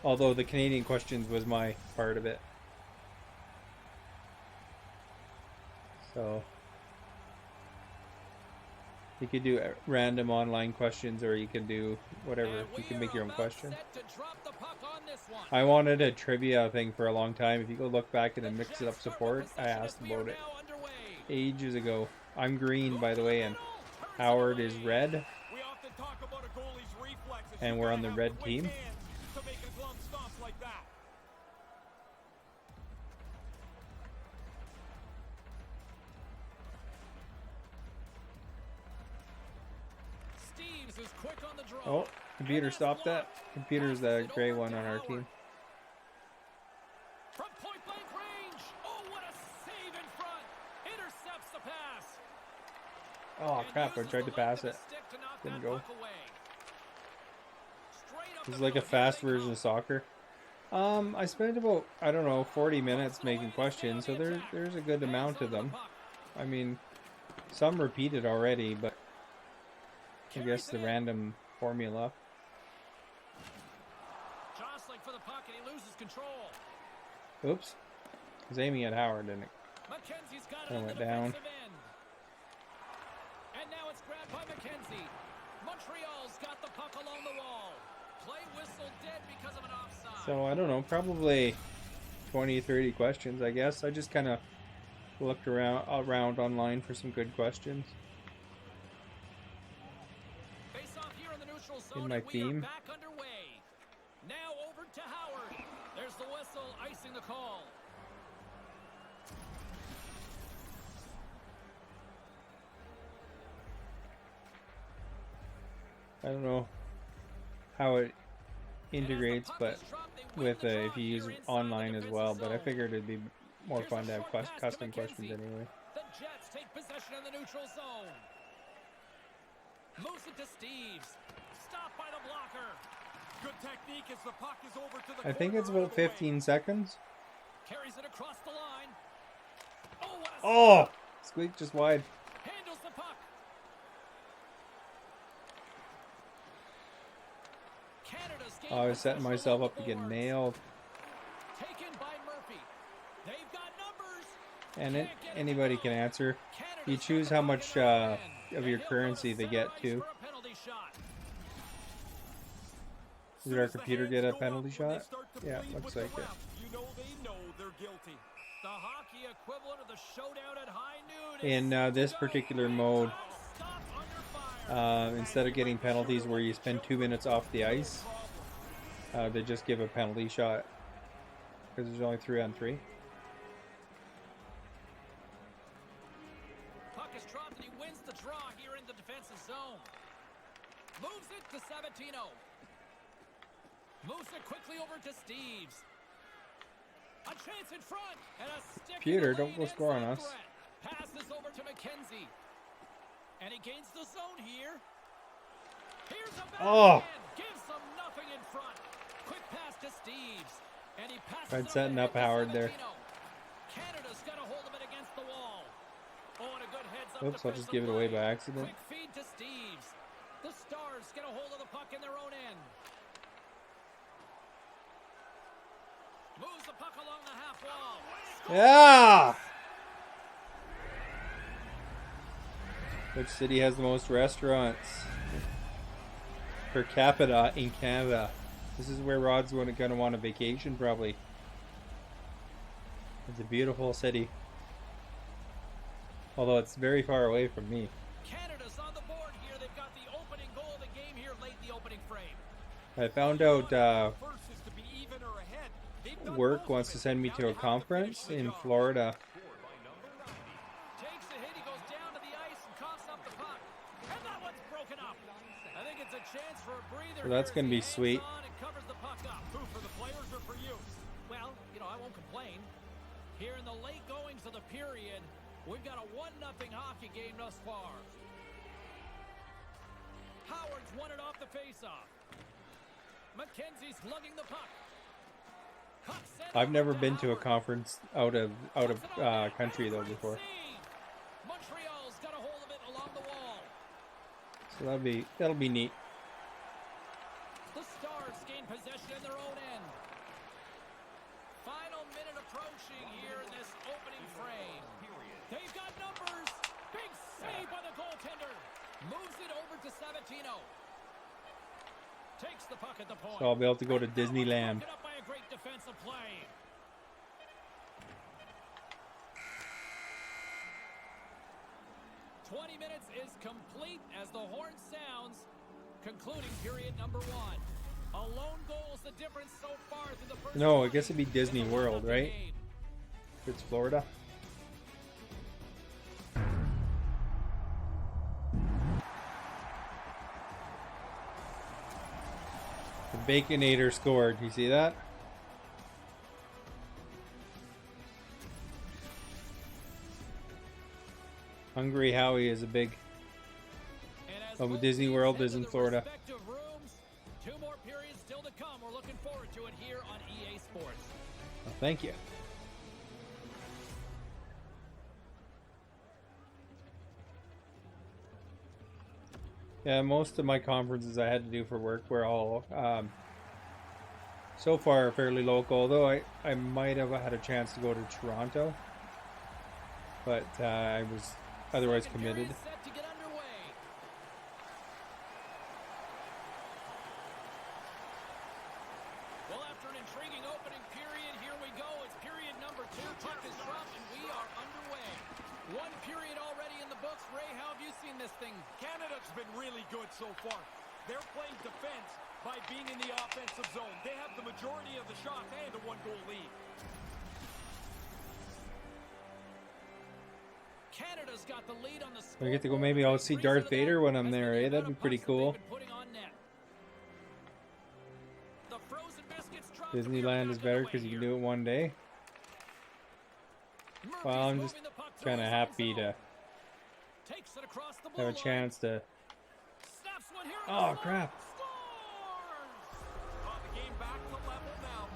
S1: Although the Canadian questions was my part of it. So you could do random online questions, or you can do whatever. You can make your own question. I wanted a trivia thing for a long time. If you go look back in the Mix It Up support, I asked about it ages ago. I'm green, by the way, and Howard is red. And we're on the red team.
S4: Hughes is quick on the draw.
S1: Oh, computer, stop that. Computer's the gray one on our team.
S4: From point blank range. Oh, what a save in front. Intercepts the pass.
S1: Oh crap, I tried to pass it. Didn't go. This is like a fast version of soccer. I spent about, I don't know, 40 minutes making questions, so there's a good amount of them. I mean, some repeated already, but I guess the random formula.
S4: Jostling for the puck and he loses control.
S1: Oops. I was aiming at Howard, didn't it?
S4: McKenzie's got
S1: I
S4: it
S1: went down.
S4: And now it's grabbed by McKenzie. Montreal's got the puck along the wall. Play whistle dead because of an offside.
S1: So, I don't know, probably 20, 30 questions, I guess. I just kind of looked around online for some good questions.
S4: Face off here in the neutral zone.
S1: In my theme.
S4: Back underway. Now over to Howard. There's the whistle icing the call.
S1: I don't know how it integrates, but with if you use online as well. But I figured it'd be more fun to have custom questions anyway.
S4: The Jets take possession in the neutral zone. Moves it to Steves. Stopped by the blocker.
S6: Good technique as the puck is over to the
S1: I think it's
S6: corner
S1: about
S6: of the way.
S1: 15 seconds.
S4: Carries it across the line. Oh, what a
S1: Oh! Squeak just wide.
S4: handles the puck. Canada's
S1: Oh, I was setting myself up to get nailed.
S4: Taken by Murphy. They've got numbers.
S1: And anybody can answer. You choose how much of your currency they get too. Did our computer get a penalty shot? Yeah, looks like it.
S6: You know they know they're guilty.
S4: The hockey equivalent of the showdown at high noon.
S1: In this particular mode, instead of getting penalties where you spend 2 minutes off the ice, they just give a penalty shot because there's only 3-on-3.
S4: Puck is dropped and he wins the draw here in the defensive zone. Moves it to Sabatino. Moves it quickly over to Steves. A chance in front and a stick.
S1: Computer, don't go score on us.
S4: Passes over to McKenzie. And he gains the zone here. Here's a backhand. Gives them nothing in front. Quick pass to Steves. And he passes.
S1: Tried setting up Howard there.
S4: Canada's got a hold of it against the wall. Oh, and a good heads up.
S1: Oops, I'll just give it away by accident.
S4: Quick feed to Steves. The Stars get a hold of the puck in their own end. Moves the puck along the half wall.
S1: Yeah! Which city has the most restaurants per capita in Canada? This is where Rod's going to want a vacation, probably. It's a beautiful city. Although it's very far away from me.
S4: Canada's on the board here. They've got the opening goal of the game here late in the opening frame.
S1: I found out
S6: First is to be even or ahead.
S1: work wants to send me to a conference in Florida.
S4: Takes the hit. He goes down to the ice and coughs up the puck. And that one's broken up. I think it's a chance for a breather.
S1: So that's going to be sweet.
S4: And covers the puck up.
S6: Who, for the players or for you?
S4: Well, I won't complain. Here in the late goings of the period, we've got a 1-0 hockey game thus far. Howard's won it off the faceoff. McKenzie's lugging the puck.
S1: I've never been to a conference out of country though before.
S4: Montreal's got a hold of it along the wall.
S1: So that'll be neat.
S4: The Stars gain possession in their own end. Final minute approaching here in this opening frame. They've got numbers. Big save by the goaltender. Moves it over to Sabatino. Takes the puck at the point.
S1: So I'll be able to go to Disneyland.
S4: Up by a great defensive play. "20 minutes is complete as the horn sounds, concluding period number 1. A lone goal is the difference so far through the first.
S1: No, I guess it'd be Disney World, right? It's Florida. The Baconator scored. You see that? Hungry Howie is a big. Oh, Disney World is in Florida.
S4: Rooms, 2 more periods still to come. We're looking forward to it here on EA Sports.
S1: Well, thank you. Yeah, most of my conferences I had to do for work were all so far fairly local, although I might have had a chance to go to Toronto, but I was otherwise committed.
S4: Well, after an intriguing opening period, here we go. It's period number 2. Puck is dropped, and we are underway. 1 period already in the books. Ray, how have you seen this thing?
S6: Canada's been really good so far. They're playing defense by being in the offensive zone. They have the majority of the shots and a 1-goal lead.
S4: Canada's got the lead on the
S1: I get to go. Maybe I'll see Darth Vader when I'm there, eh? That'd be pretty cool. Disneyland is better because you can do it one day. Well, I'm just kind of happy to have a chance to. Oh crap!
S6: The game back to level now.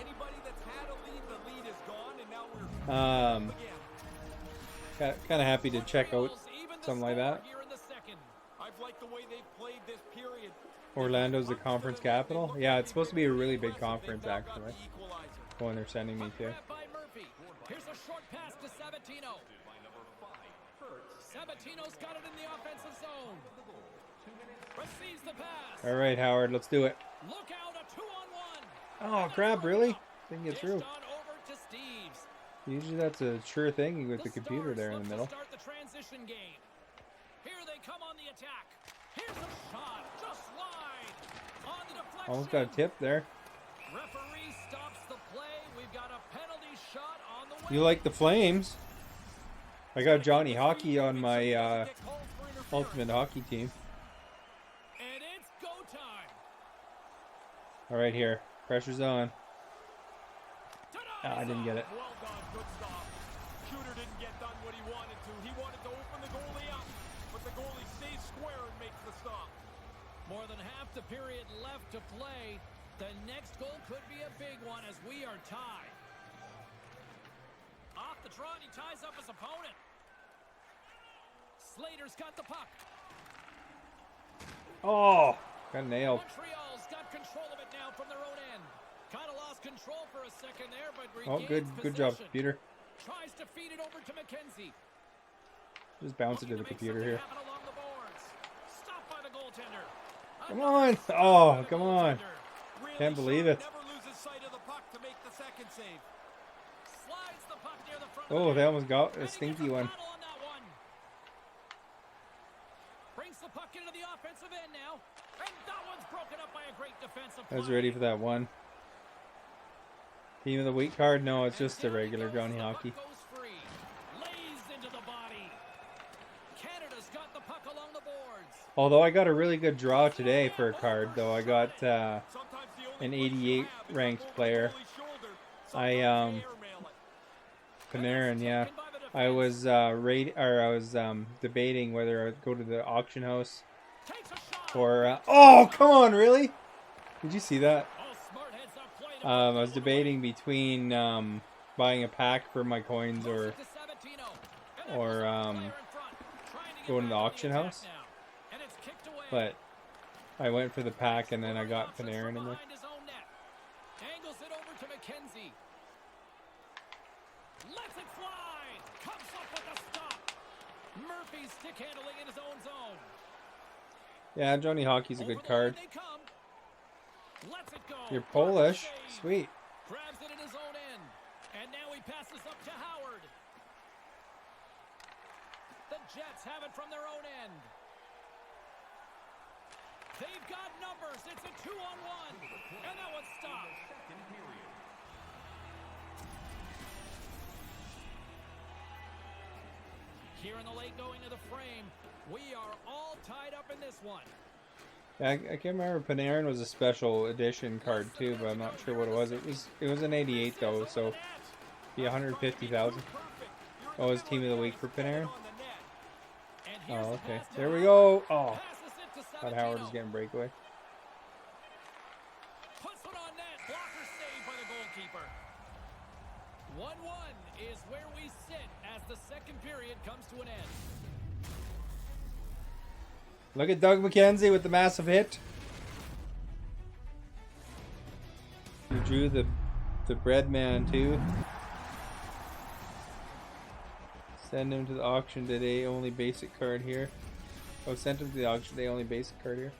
S6: Anybody that's had a lead, the lead is gone, and now we're
S1: kind of happy to check out something like that.
S6: I've liked the way they've played this period.
S1: Orlando's the conference capital. Yeah, it's supposed to be a really big conference actually. The one they're sending me to.
S4: Here's a short pass to Sabatino. Sabatino's got it in the offensive zone. Receives the pass.
S1: All right, Howard, let's do it.
S4: Look out, a 2-on-1.
S1: Oh crap! Really? Didn't get through.
S4: Over to Steves.
S1: Usually that's a sure thing with the computer there in the middle.
S4: Start the transition game. Here they come on the attack. Here's a shot. Just slide. On the deflection.
S1: Almost got a tip there.
S4: Referee stops the play. We've got a penalty shot on the way.
S1: You like the Flames? I got Johnny Hockey on my Ultimate Hockey team.
S4: And it's go time.
S1: All right, here. Pressure's on. I didn't get it.
S6: Well done, good stop. Shooter didn't get done what he wanted to. He wanted to open the goalie up, but the goalie stays square and makes the stop.
S4: More than half the period left to play. The next goal could be a big one as we are tied. Off the draw, and he ties up his opponent. Slater's got the puck.
S1: Oh, got nailed.
S4: Montreal's got control of it now from their own end. Kind of lost control for a second there, but
S1: oh, good job, computer.
S4: Tries to feed it over to McKenzie.
S1: Just bounce it to the computer here.
S4: Along the boards. Stopped by the goaltender.
S1: Come on! Oh, come on! Can't believe it.
S6: Never loses sight of the puck to make the second save.
S4: Slides the puck near the front.
S1: Oh, they almost got a stinky one.
S4: Brings the puck into the offensive end now, and that one's broken up by a great defensive play.
S1: I was ready for that one. Team of the week card? No, it's just a regular Johnny Hockey. Although I got a really good draw today for a card, though I got an 88 ranked player. Panarin, yeah. I was debating whether I would go to the auction house for. Oh, come on, really? Did you see that? I was debating between buying a pack for my coins or going to the auction house. But I went for the pack and then I got Panarin in there.
S4: Angles it over to McKenzie. Lets it fly. Comes up with a stop. Murphy stick handling in his own zone.
S1: Yeah, Johnny Hockey's a good card.
S4: Lets it go.
S1: You're Polish. Sweet.
S4: Grabs it in his own end. And now he passes up to Howard. The Jets have it from their own end. They've got numbers. It's a 2-on-1. And that one's stopped. Here in the late going to the frame, we are all tied up in this one.
S1: I can't remember. Panarin was a special edition card too, but I'm not sure what it was. It was an 88 though, so be 150,000. Oh, it was Team of the Week for Panarin. Oh, okay. There we go. Oh, thought Howard was getting breakaway.
S4: Puts one on net. Blocker saved by the goalkeeper. 1-1 is where we sit as the second period comes to an end.
S1: Look at Doug McKenzie with the massive hit. He drew the bread man too. Send him to the auction today. Only basic card here. Oh, sent him to the auction today. Only basic card here.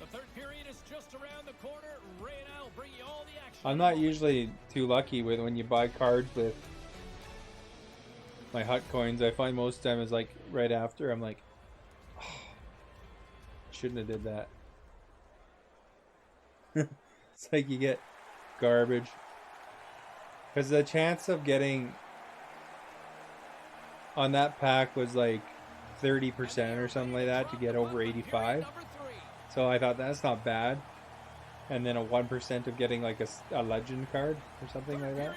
S4: The third period is just around the corner. Ray and I will bring you all the action.
S1: I'm not usually too lucky with when you buy cards with my hut coins. I find most of the time is like right after. I'm like, oh, shouldn't have did that. It's like you get garbage. Because the chance of getting on that pack was like 30% or something like that to get over 85. So I thought that's not bad. And then a 1% of getting like a legend card or something like that.